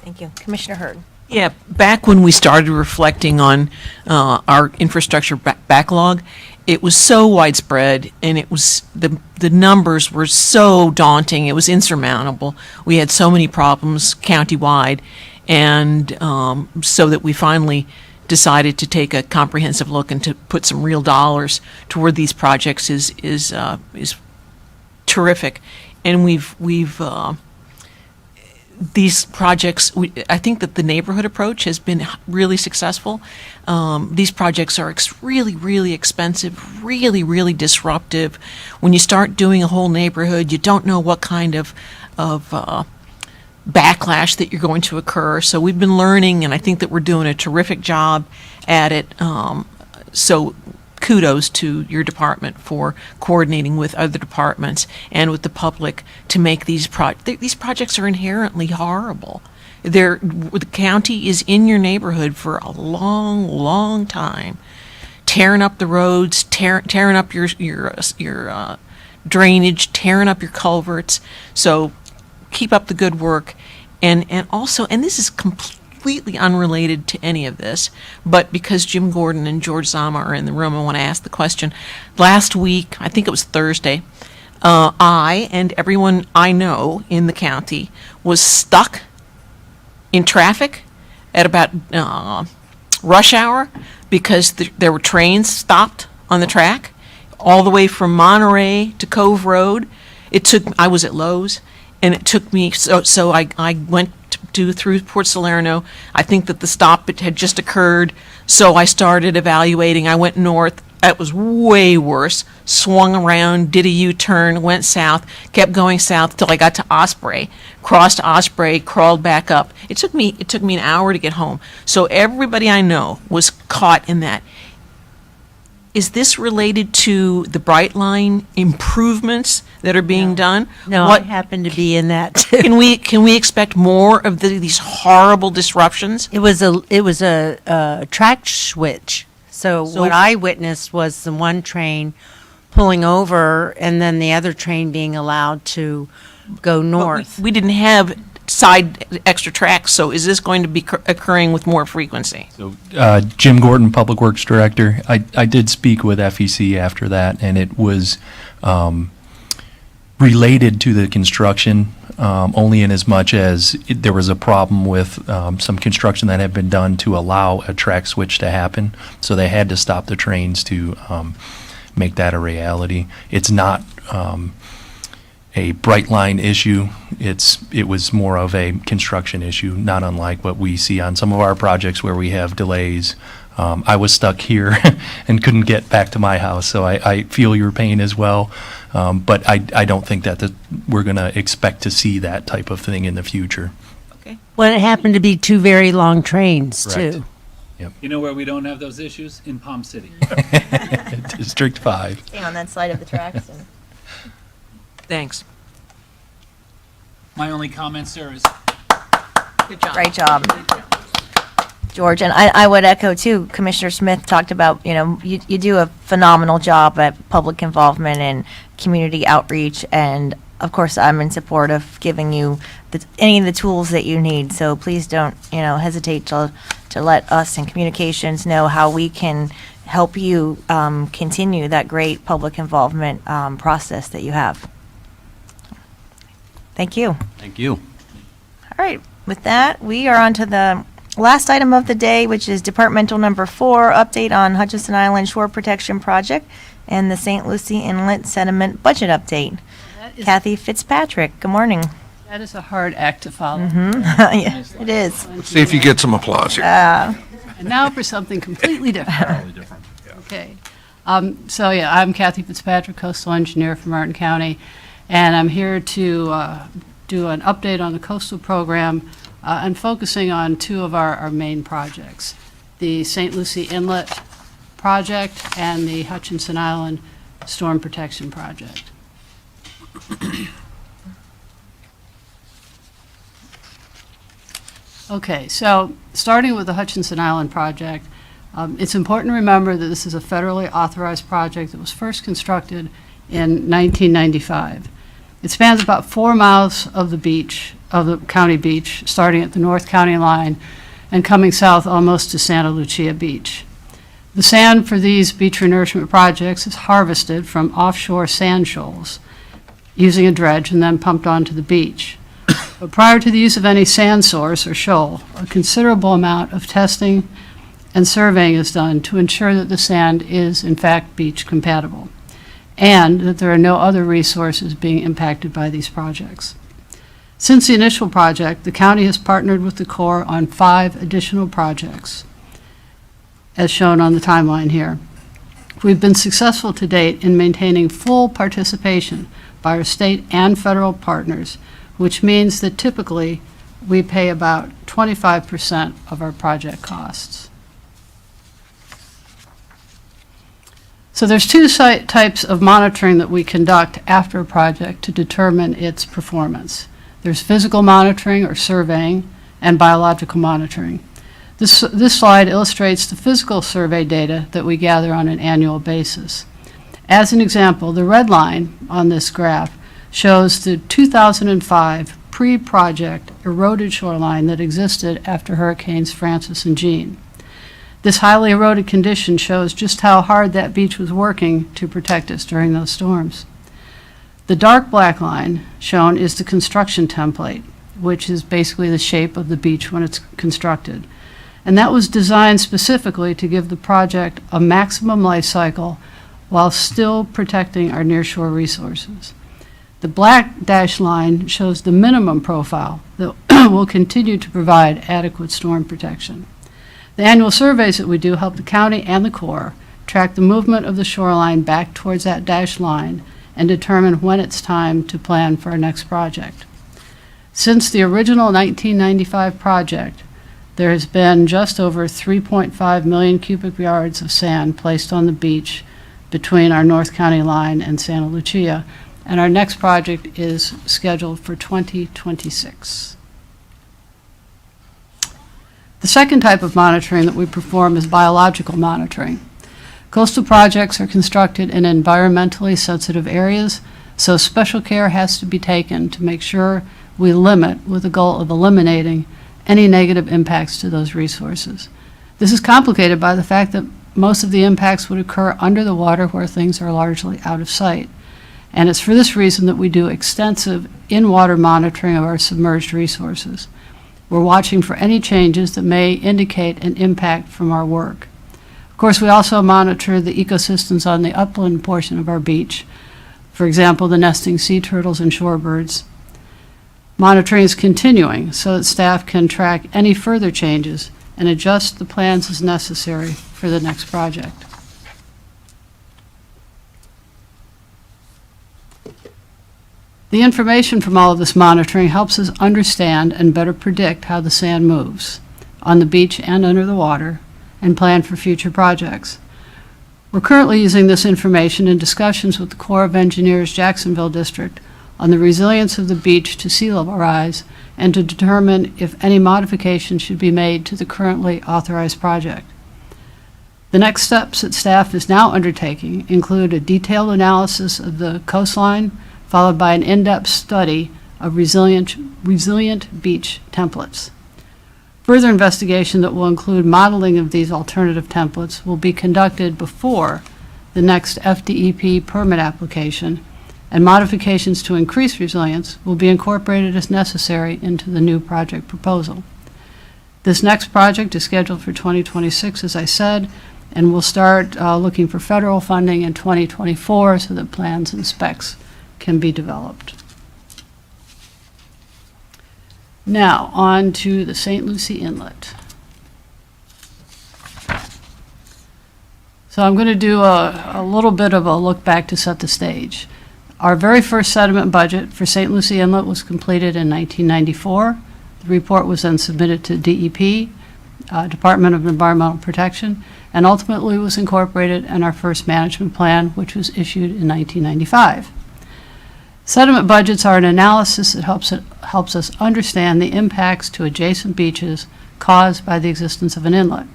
Thank you. Commissioner Hurd. Yeah, back when we started reflecting on our infrastructure backlog, it was so widespread, and it was the numbers were so daunting. It was insurmountable. We had so many problems countywide, and so that we finally decided to take a comprehensive look and to put some real dollars toward these projects is terrific, and we've these projects, I think that the neighborhood approach has been really successful. These projects are really, really expensive, really, really disruptive. When you start doing a whole neighborhood, you don't know what kind of backlash that you're going to occur. So we've been learning, and I think that we're doing a terrific job at it. So kudos to your department for coordinating with other departments and with the public to make these projects are inherently horrible. The county is in your neighborhood for a long, long time, tearing up the roads, tearing up your drainage, tearing up your culverts. So keep up the good work, and also, and this is completely unrelated to any of this, but because Jim Gordon and George Zama are in the room, I want to ask the question. Last week, I think it was Thursday, I and everyone I know in the county was stuck in traffic at about rush hour because there were trains stopped on the track all the way from Monterey to Cove Road. I was at Lowe's, and it took me, so I went through Port Salerno. I think that the stop had just occurred, so I started evaluating. I went north. It was way worse. Swung around, did a U-turn, went south, kept going south till I got to Osprey. Crossed Osprey, crawled back up. It took me an hour to get home. So everybody I know was caught in that. Is this related to the Brightline improvements that are being done? No, I happen to be in that too. Can we expect more of these horrible disruptions? It was a track switch. So what I witnessed was the one train pulling over and then the other train being allowed to go north. We didn't have side extra tracks, so is this going to be occurring with more frequency? So, Jim Gordon, Public Works Director, I did speak with FEC after that, and it was related to the construction, only in as much as there was a problem with some construction that had been done to allow a track switch to happen, so they had to stop the trains to make that a reality. It's not a Brightline issue. It was more of a construction issue, not unlike what we see on some of our projects where we have delays. I was stuck here and couldn't get back to my house, so I feel your pain as well. But I don't think that we're going to expect to see that type of thing in the future. Okay. Well, it happened to be two very long trains Correct. too. Yep. You know where we don't have those issues? In Palm City. District 5. Staying on that side of the tracks. Thanks. My only comment, sir, is Good job. Great job, George. And I would echo too, Commissioner Smith talked about, you do a phenomenal job at public involvement and community outreach. And of course, I'm in support of giving you any of the tools that you need. So please don't, hesitate to let us in communications know how we can help you continue that great public involvement process that you have. Thank you. Thank you. All right, with that, we are on to the last item of the day, which is departmental number 4, update on Hutchinson Island Shore Protection Project and the St. Lucie Inlet Sediment Budget Update. Kathy Fitzpatrick, good morning. That is a hard act to follow. Yeah, it is. Let's see if you get some applause here. And now for something completely different. Okay. I'm Kathy Fitzpatrick, coastal engineer from Martin County, and I'm here to do an update on the coastal program and focusing on two of our main projects, the St. Lucie Inlet project and the Hutchinson Island Storm Protection Project. Okay, so starting with the Hutchinson Island project, It's important to remember that this is a federally authorized project that was first constructed in 1995. It spans about 4 miles of the beach, of the county beach, starting at the North County line and coming south almost to Santa Lucia Beach. The sand for these beach renourishment projects is harvested from offshore sand shoals using a dredge and then pumped onto the beach. But prior to the use of any sand source or shoal, a considerable amount of testing and surveying is done to ensure that the sand is in fact beach compatible and that there are no other resources being impacted by these projects. Since the initial project, the county has partnered with the Corps on 5 additional projects, as shown on the timeline here. We've been successful to date in maintaining full participation by our state and federal partners, which means that typically we pay about 25% of our project costs. So there's 2 types of monitoring that we conduct after a project to determine its performance. There's physical monitoring or surveying and biological monitoring. This slide illustrates the physical survey data that we gather on an annual basis. As an example, the red line on this graph shows the 2005 pre-project eroded shoreline that existed after Hurricanes Francis and Jean. This highly eroded condition shows just how hard that beach was working to protect us during those storms. The dark black line shown is the construction template, which is basically the shape of the beach when it's constructed. And that was designed specifically to give the project a maximum life cycle while still protecting our nearshore resources. The black dashed line shows the minimum profile that will continue to provide adequate storm protection. The annual surveys that we do help the county and the Corps track the movement of the shoreline back towards that dashed line and determine when it's time to plan for our next project. Since the original 1995 project, there has been just over 3.5 million cubic yards of sand placed on the beach between our North County line and Santa Lucia, and our next project is scheduled for 2026. The second type of monitoring that we perform is biological monitoring. Coastal projects are constructed in environmentally sensitive areas, so special care has to be taken to make sure we limit with the goal of eliminating any negative impacts to those resources. This is complicated by the fact that most of the impacts would occur under the water where things are largely out of sight. And it's for this reason that we do extensive in-water monitoring of our submerged resources. We're watching for any changes that may indicate an impact from our work. Of course, we also monitor the ecosystems on the upland portion of our beach, for example, the nesting sea turtles and shorebirds. Monitoring is continuing so that staff can track any further changes and adjust the plans as necessary for the next project. The information from all of this monitoring helps us understand and better predict how the sand moves on the beach and under the water and plan for future projects. We're currently using this information in discussions with the Corps of Engineers Jacksonville District on the resilience of the beach to sea level rise and to determine if any modifications should be made to the currently authorized project. The next steps that staff is now undertaking include a detailed analysis of the coastline, followed by an in-depth study of resilient beach templates. Further investigation that will include modeling of these alternative templates will be conducted before the next FDEP permit application, and modifications to increase resilience will be incorporated as necessary into the new project proposal. This next project is scheduled for 2026, as I said, and we'll start looking for federal funding in 2024 so that plans and specs can be developed. Now, on to the St. Lucie Inlet. So I'm going to do a little bit of a look back to set the stage. Our very first sediment budget for St. Lucie Inlet was completed in 1994. The report was then submitted to DEP, Department of Environmental Protection, and ultimately was incorporated in our first management plan, which was issued in 1995. Sediment budgets are an analysis that helps us understand the impacts to adjacent beaches caused by the existence of an inlet.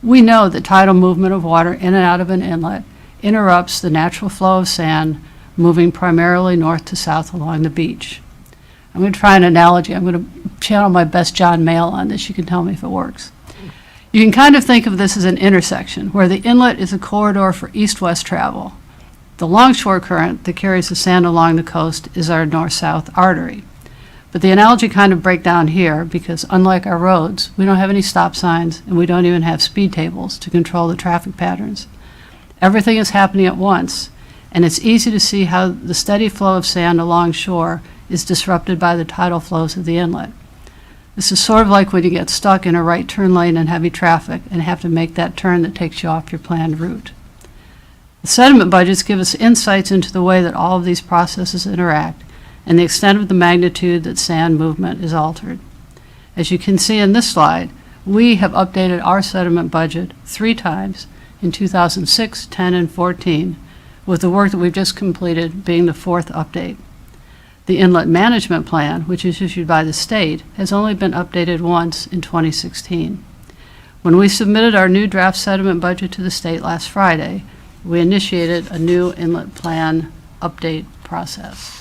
We know that tidal movement of water in and out of an inlet interrupts the natural flow of sand moving primarily north to south along the beach. I'm going to try an analogy. I'm going to channel my best John Mayall on this. You can tell me if it works. You can kind of think of this as an intersection where the inlet is a corridor for east-west travel. The longshore current that carries the sand along the coast is our north-south artery. But the analogy kind of breaks down here because unlike our roads, we don't have any stop signs and we don't even have speed tables to control the traffic patterns. Everything is happening at once, and it's easy to see how the steady flow of sand along shore is disrupted by the tidal flows of the inlet. This is sort of like when you get stuck in a right turn lane in heavy traffic and have to make that turn that takes you off your planned route. The sediment budgets give us insights into the way that all of these processes interact and the extent of the magnitude that sand movement is altered. As you can see in this slide, we have updated our sediment budget 3 times in 2006, 10, and 14, with the work that we've just completed being the 4th update. The Inlet Management Plan, which is issued by the state, has only been updated once in 2016. When we submitted our new draft sediment budget to the state last Friday, we initiated a new inlet plan update process.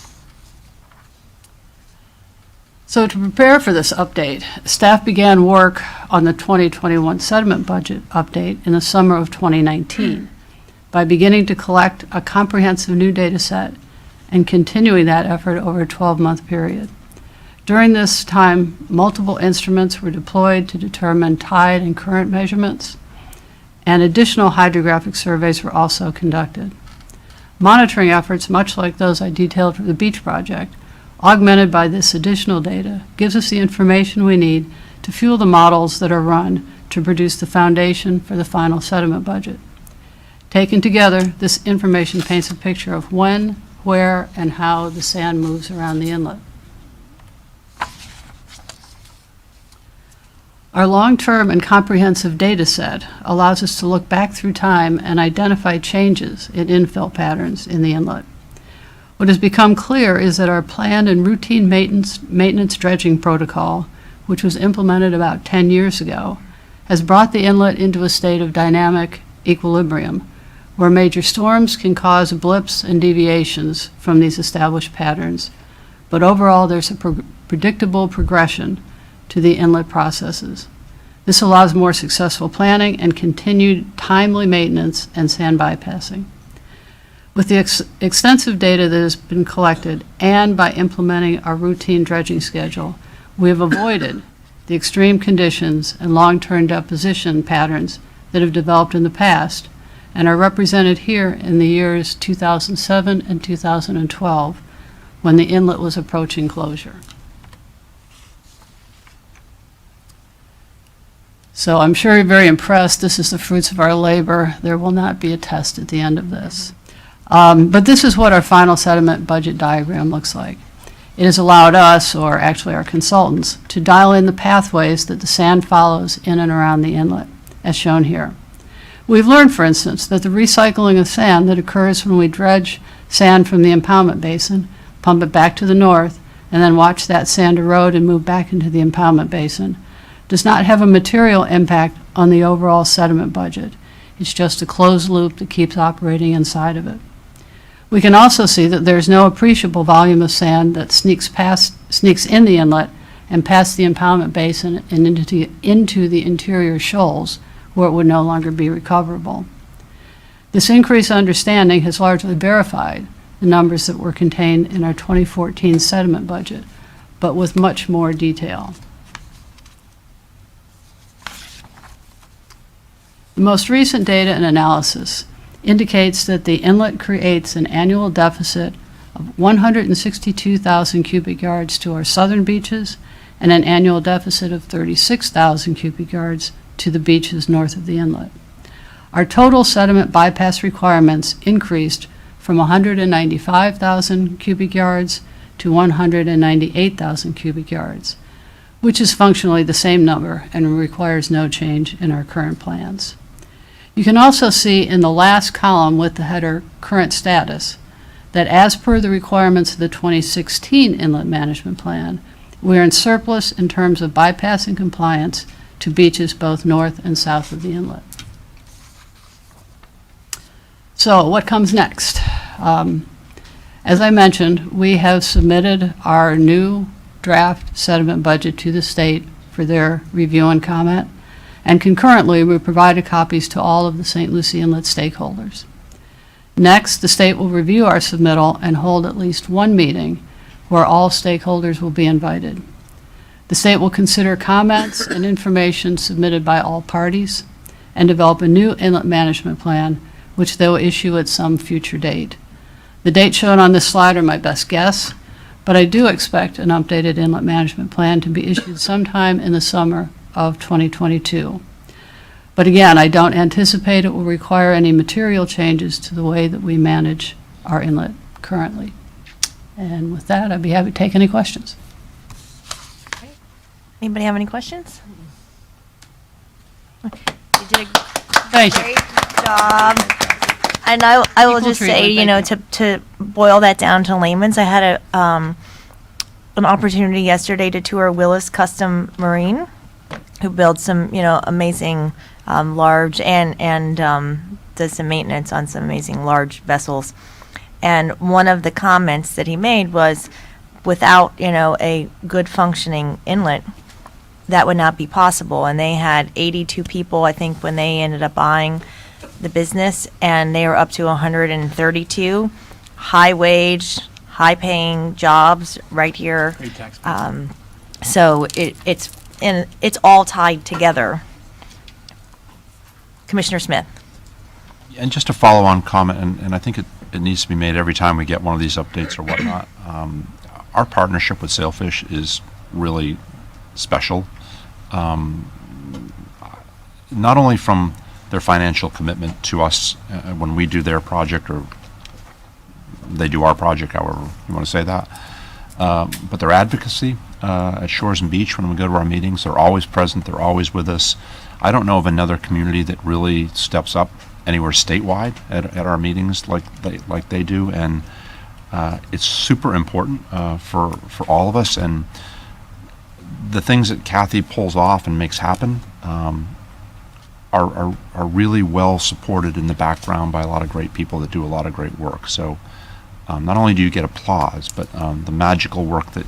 So to prepare for this update, staff began work on the 2021 sediment budget update in the summer of 2019 by beginning to collect a comprehensive new data set and continuing that effort over a 12-month period. During this time, multiple instruments were deployed to determine tide and current measurements, and additional hydrographic surveys were also conducted. Monitoring efforts, much like those I detailed for the beach project, augmented by this additional data, gives us the information we need to fuel the models that are run to produce the foundation for the final sediment budget. Taken together, this information paints a picture of when, where, and how the sand moves around the inlet. Our long-term and comprehensive data set allows us to look back through time and identify changes in infill patterns in the inlet. What has become clear is that our planned and routine maintenance dredging protocol, which was implemented about 10 years ago, has brought the inlet into a state of dynamic equilibrium, where major storms can cause blips and deviations from these established patterns, but overall there's a predictable progression to the inlet processes. This allows more successful planning and continued timely maintenance and sand bypassing. With the extensive data that has been collected and by implementing our routine dredging schedule, we have avoided the extreme conditions and long-term deposition patterns that have developed in the past and are represented here in the years 2007 and 2012 when the inlet was approaching closure. So I'm sure you're very impressed. This is the fruits of our labor. There will not be a test at the end of this. But this is what our final sediment budget diagram looks like. It has allowed us, or actually our consultants, to dial in the pathways that the sand follows in and around the inlet, as shown here. We've learned, for instance, that the recycling of sand that occurs when we dredge sand from the impoundment basin, pump it back to the north, and then watch that sand erode and move back into the impoundment basin, does not have a material impact on the overall sediment budget. It's just a closed loop that keeps operating inside of it. We can also see that there's no appreciable volume of sand that sneaks in the inlet and past the impoundment basin and into the interior shoals where it would no longer be recoverable. This increased understanding has largely verified the numbers that were contained in our 2014 sediment budget, but with much more detail. The most recent data and analysis indicates that the inlet creates an annual deficit of 162,000 cubic yards to our southern beaches and an annual deficit of 36,000 cubic yards to the beaches north of the inlet. Our total sediment bypass requirements increased from 195,000 cubic yards to 198,000 cubic yards, which is functionally the same number and requires no change in our current plans. You can also see in the last column with the header Current Status that as per the requirements of the 2016 Inlet Management Plan, we are in surplus in terms of bypassing compliance to beaches both north and south of the inlet. So what comes next? As I mentioned, we have submitted our new draft sediment budget to the state for their review and comment, and concurrently, we provided copies to all of the St. Lucie Inlet stakeholders. Next, the state will review our submittal and hold at least one meeting where all stakeholders will be invited. The state will consider comments and information submitted by all parties and develop a new inlet management plan, which they will issue at some future date. The dates shown on this slide are my best guess, but I do expect an updated inlet management plan to be issued sometime in the summer of 2022. But again, I don't anticipate it will require any material changes to the way that we manage our inlet currently. And with that, I'd be happy to take any questions. Anybody have any questions? You did a Thank you. great job. And I will Equal just say, treatment, you know, thank to boil that down to layman's, I had an opportunity yesterday to tour Willis Custom Marine, who builds some, you know, amazing large and does some maintenance on some amazing large vessels. And one of the comments that he made was, without, you know, a good functioning inlet, that would not be possible. And they had 82 people, I think, when they ended up buying the business, and they were up to 132 high wage, high paying jobs right here. So it's all tied together. Commissioner Smith. And just a follow-on comment, and I think it needs to be made every time we get one of these updates or whatnot. Our partnership with Sailfish is really special. Not only from their financial commitment to us when we do their project, or they do our project, however you want to say that, but their advocacy at Shores and Beach when we go to our meetings. They're always present. They're always with us. I don't know of another community that really steps up anywhere statewide at our meetings like they do, and it's super important for all of us. And the things that Kathy pulls off and makes happen are really well supported in the background by a lot of great people that do a lot of great work. So not only do you get applause, but the magical work that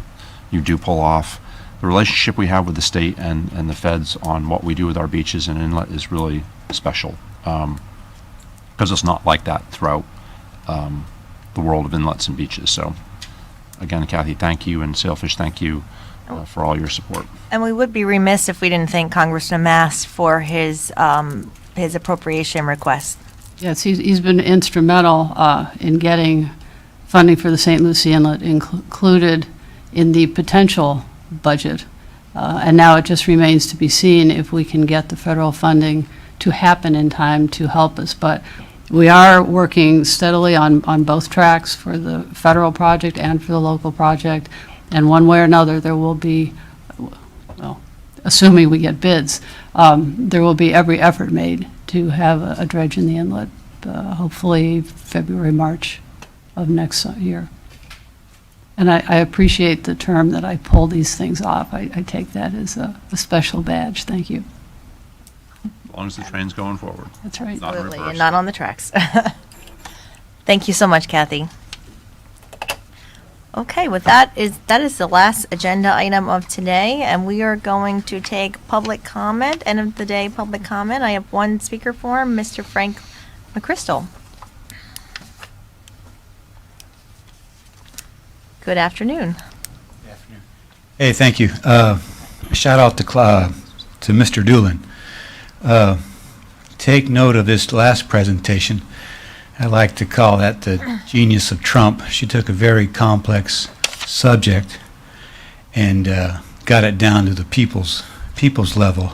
you do pull off, the relationship we have with the state and the feds on what we do with our beaches and inlet is really special, because it's not like that throughout the world of inlets and beaches. So again, Kathy, thank you, and Sailfish, thank you for all your support. And we would be remiss if we didn't thank Congressman Mast for his appropriation request. Yes, he's been instrumental in getting funding for the St. Lucie Inlet included in the potential budget. And now it just remains to be seen if we can get the federal funding to happen in time to help us. But we are working steadily on both tracks, for the federal project and for the local project. And one way or another, there will be, well, assuming we get bids, there will be every effort made to have a dredge in the inlet, hopefully February, March of next year. And I appreciate the term that I pull these things off. I take that as a special badge. Thank you. As long as the train's going forward. That's right. Not in Absolutely, reverse. and not on the tracks. Thank you so much, Kathy. Okay, with that is the last agenda item of today, and we are going to take public comment. End of the day public comment. I have one speaker form, Mr. Frank McChrystal. Good afternoon. Hey, thank you. Shout out to Mr. Doolin. Take note of this last presentation. I like to call that the genius of Trump. She took a very complex subject and got it down to the people's level,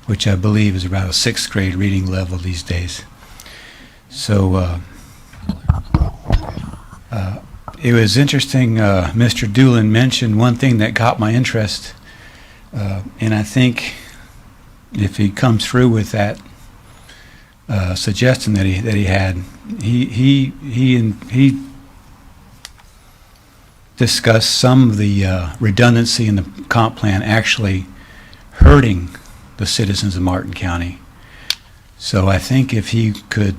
which I believe is about a 6th grade reading level these days. So it was interesting. Mr. Doolin mentioned one thing that caught my interest, and I think if he comes through with that suggestion that he had, he discussed some of the redundancy in the comp plan actually hurting the citizens of Martin County. So I think if he could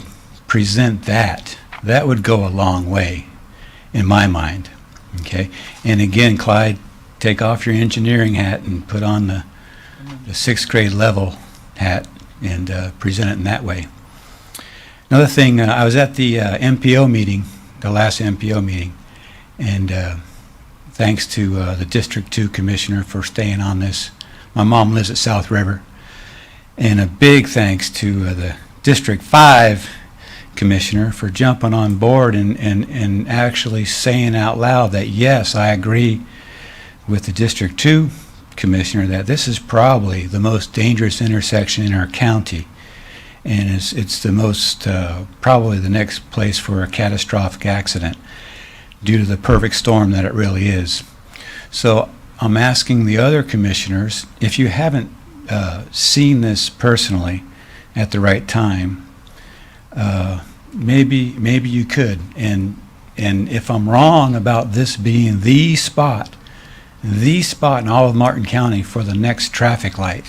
present that, that would go a long way, in my mind, okay? And again, Clyde, take off your engineering hat and put on the sixth grade level hat and present it in that way. Another thing, I was at the MPO meeting, the last MPO meeting, and thanks to the District 2 Commissioner for staying on this. My mom lives at South River. And a big thanks to the District 5 Commissioner for jumping on board and actually saying out loud that, yes, I agree with the District 2 Commissioner that this is probably the most dangerous intersection in our county. And it's the most, probably the next place for a catastrophic accident due to the perfect storm that it really is. So I'm asking the other commissioners, if you haven't seen this personally at the right time, maybe you could. And if I'm wrong about this being the spot in all of Martin County for the next traffic light,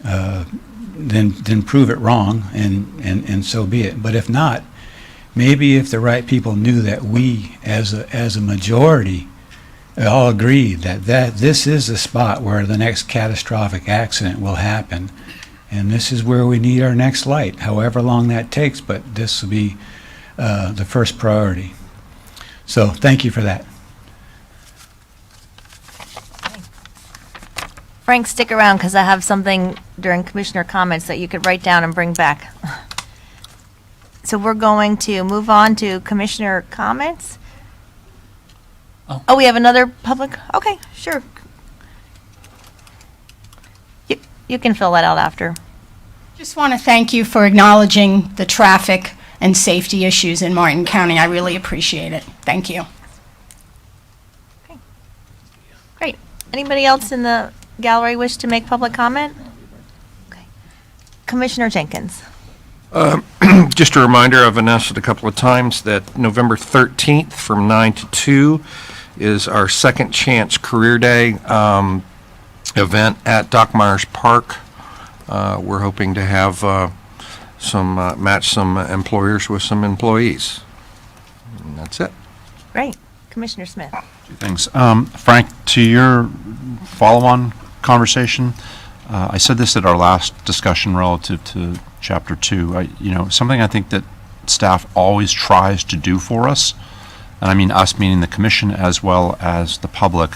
then prove it wrong, and so be it. But if not, maybe if the right people knew that we, as a majority, all agreed that this is the spot where the next catastrophic accident will happen, and this is where we need our next light, however long that takes, but this will be the first priority. So thank you for that. Frank, stick around because I have something during commissioner comments that you could write down and bring back. So we're going to move on to commissioner comments. Oh, we have another public? Okay, sure. You can fill that out after. Just want to thank you for acknowledging the traffic and safety issues in Martin County. I really appreciate it. Thank you. Great. Anybody else in the gallery wish to make public comment? Okay. Commissioner Jenkins. Just a reminder, I've announced it a couple of times, that November 13th from 9 to 2 is our Second Chance Career Day event at Doc Myers Park. We're hoping to have match some employers with some employees. And that's it. Great. Commissioner Smith. Two things. Frank, to your follow-on conversation, I said this at our last discussion relative to Chapter 2. Something I think that staff always tries to do for us, and I mean us, meaning the commission as well as the public,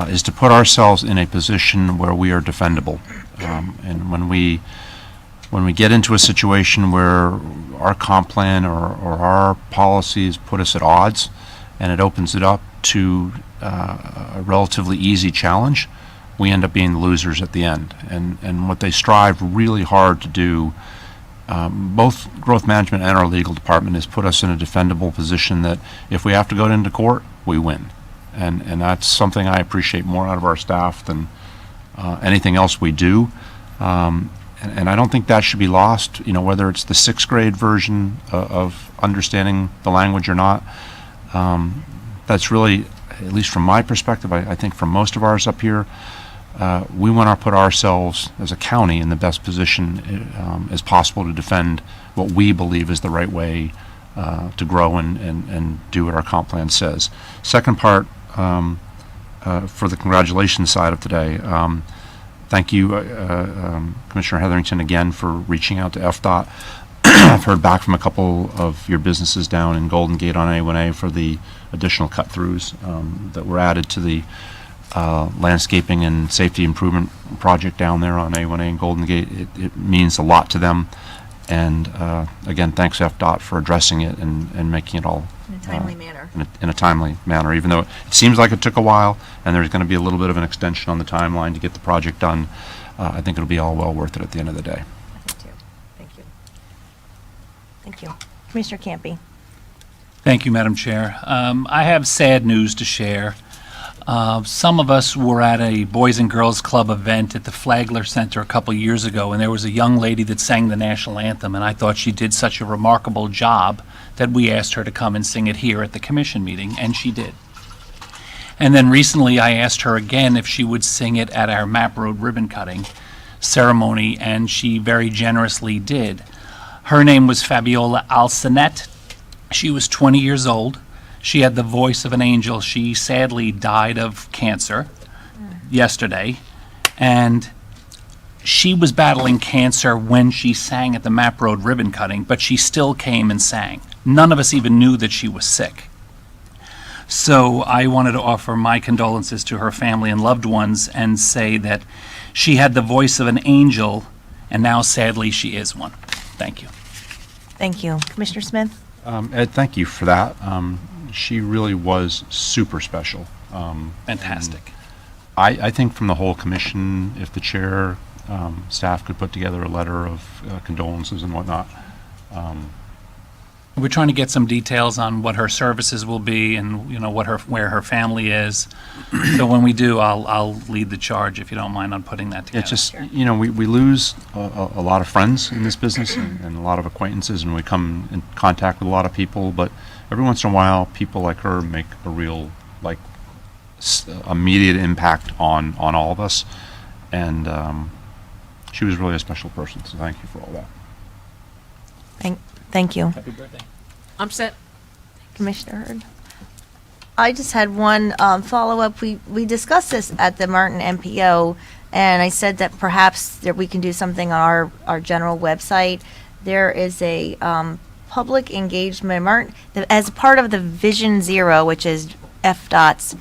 is to put ourselves in a position where we are defendable. And when we get into a situation where our comp plan or our policies put us at odds, and it opens it up to a relatively easy challenge, we end up being the losers at the end. And what they strive really hard to do, both growth management and our legal department, is put us in a defendable position that if we have to go into court, we win. And that's something I appreciate more out of our staff than anything else we do. And I don't think that should be lost, whether it's the sixth grade version of understanding the language or not. That's really, at least from my perspective, I think from most of ours up here, we want to put ourselves as a county in the best position as possible to defend what we believe is the right way to grow and do what our comp plan says. Second part, for the congratulations side of today, thank you, Commissioner Hetherington, again for reaching out to FDOT. I've heard back from a couple of your businesses down in Golden Gate on A1A for the additional cut-throughs that were added to the landscaping and safety improvement project down there on A1A in Golden Gate. It means a lot to them. And again, thanks FDOT for addressing it and making it all In a timely manner. In a timely manner, even though it seems like it took a while and there's going to be a little bit of an extension on the timeline to get the project done. I think it'll be all well worth it at the end of the day. Thank you. Thank you. Commissioner Campy. Thank you, Madam Chair. I have sad news to share. Some of us were at a Boys and Girls Club event at the Flagler Center a couple years ago, and there was a young lady that sang the national anthem, and I thought she did such a remarkable job that we asked her to come and sing it here at the commission meeting, and she did. And then recently I asked her again if she would sing it at our Map Road ribbon cutting ceremony, and she very generously did. Her name was Fabiola Alcinet. She was 20 years old. She had the voice of an angel. She sadly died of cancer yesterday, and she was battling cancer when she sang at the Map Road ribbon cutting, but she still came and sang. None of us even knew that she was sick. So I wanted to offer my condolences to her family and loved ones and say that she had the voice of an angel, and now sadly she is one. Thank you. Thank you. Commissioner Smith? Ed, thank you for that. She really was super special. Fantastic. I think from the whole commission, if the chair, staff could put together a letter of condolences and whatnot. We're trying to get some details on what her services will be and, you know, where her family is. So when we do, I'll lead the charge, if you don't mind, on putting that together. It's just, you know, we lose a lot of friends in this business and a lot of acquaintances, and we come in contact with a lot of people, but every once in a while, people like her make a real, like, immediate impact on all of us. And she was really a special person, so thank you for all that. Thank you. Happy birthday. I'm set. Commissioner Hurd? I just had one follow-up. We discussed this at the Martin MPO, and I said that perhaps that we can do something on our general website. There is a public engagement, Martin, as part of the Vision Zero, which is FDOT's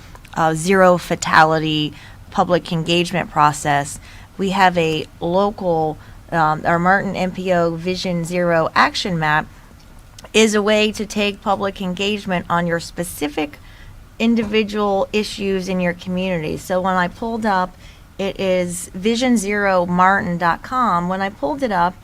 zero fatality public engagement process. We have a local, our Martin MPO Vision Zero action map is a way to take public engagement on your specific individual issues in your community. So when I pulled up, it is visionzeromartin.com. When I pulled it up,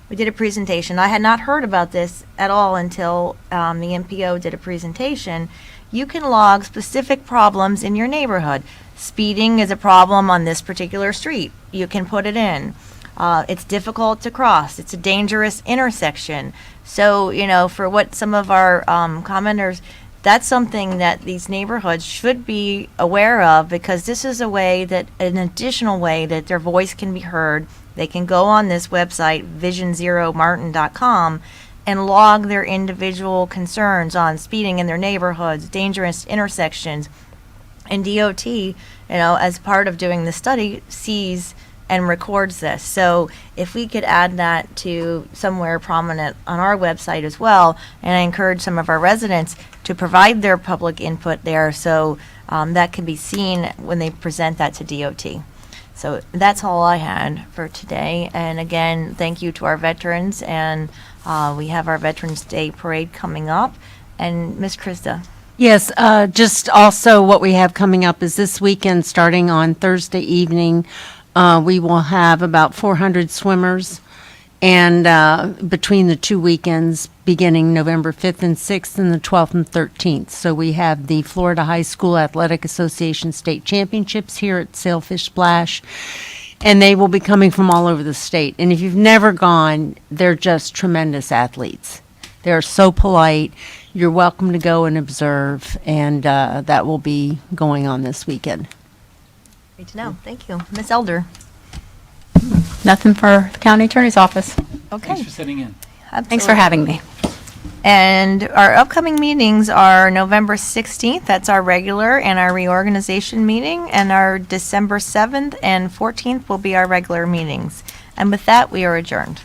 we did a presentation. I had not heard about this at all until the MPO did a presentation. You can log specific problems in your neighborhood. Speeding is a problem on this particular street. You can put it in. It's difficult to cross. It's a dangerous intersection. So, you know, for what some of our commenters, that's something that these neighborhoods should be aware of, because this is a way that, an additional way that their voice can be heard. They can go on this website, visionzeromartin.com, and log their individual concerns on speeding in their neighborhoods, dangerous intersections. And DOT, you know, as part of doing the study, sees and records this. So if we could add that to somewhere prominent on our website as well, and I encourage some of our residents to provide their public input there, so that can be seen when they present that to DOT. So that's all I had for today. And again, thank you to our veterans, and we have our Veterans Day Parade coming up. And Ms. Krista. Yes, just also what we have coming up is this weekend, starting on Thursday evening, we will have about 400 swimmers, and between the two weekends, beginning November 5th and 6th and the 12th and 13th. So we have the Florida High School Athletic Association State Championships here at Sailfish Splash, and they will be coming from all over the state. And if you've never gone, they're just tremendous athletes. They're so polite. You're welcome to go and observe, and that will be going on this weekend. Great to know. Thank you. Ms. Elder. Nothing for the county attorney's office. Okay. Thanks for sitting in. Thanks for having me. And our upcoming meetings are November 16th, that's our regular and our reorganization meeting, and our December 7th and 14th will be our regular meetings. And with that, we are adjourned.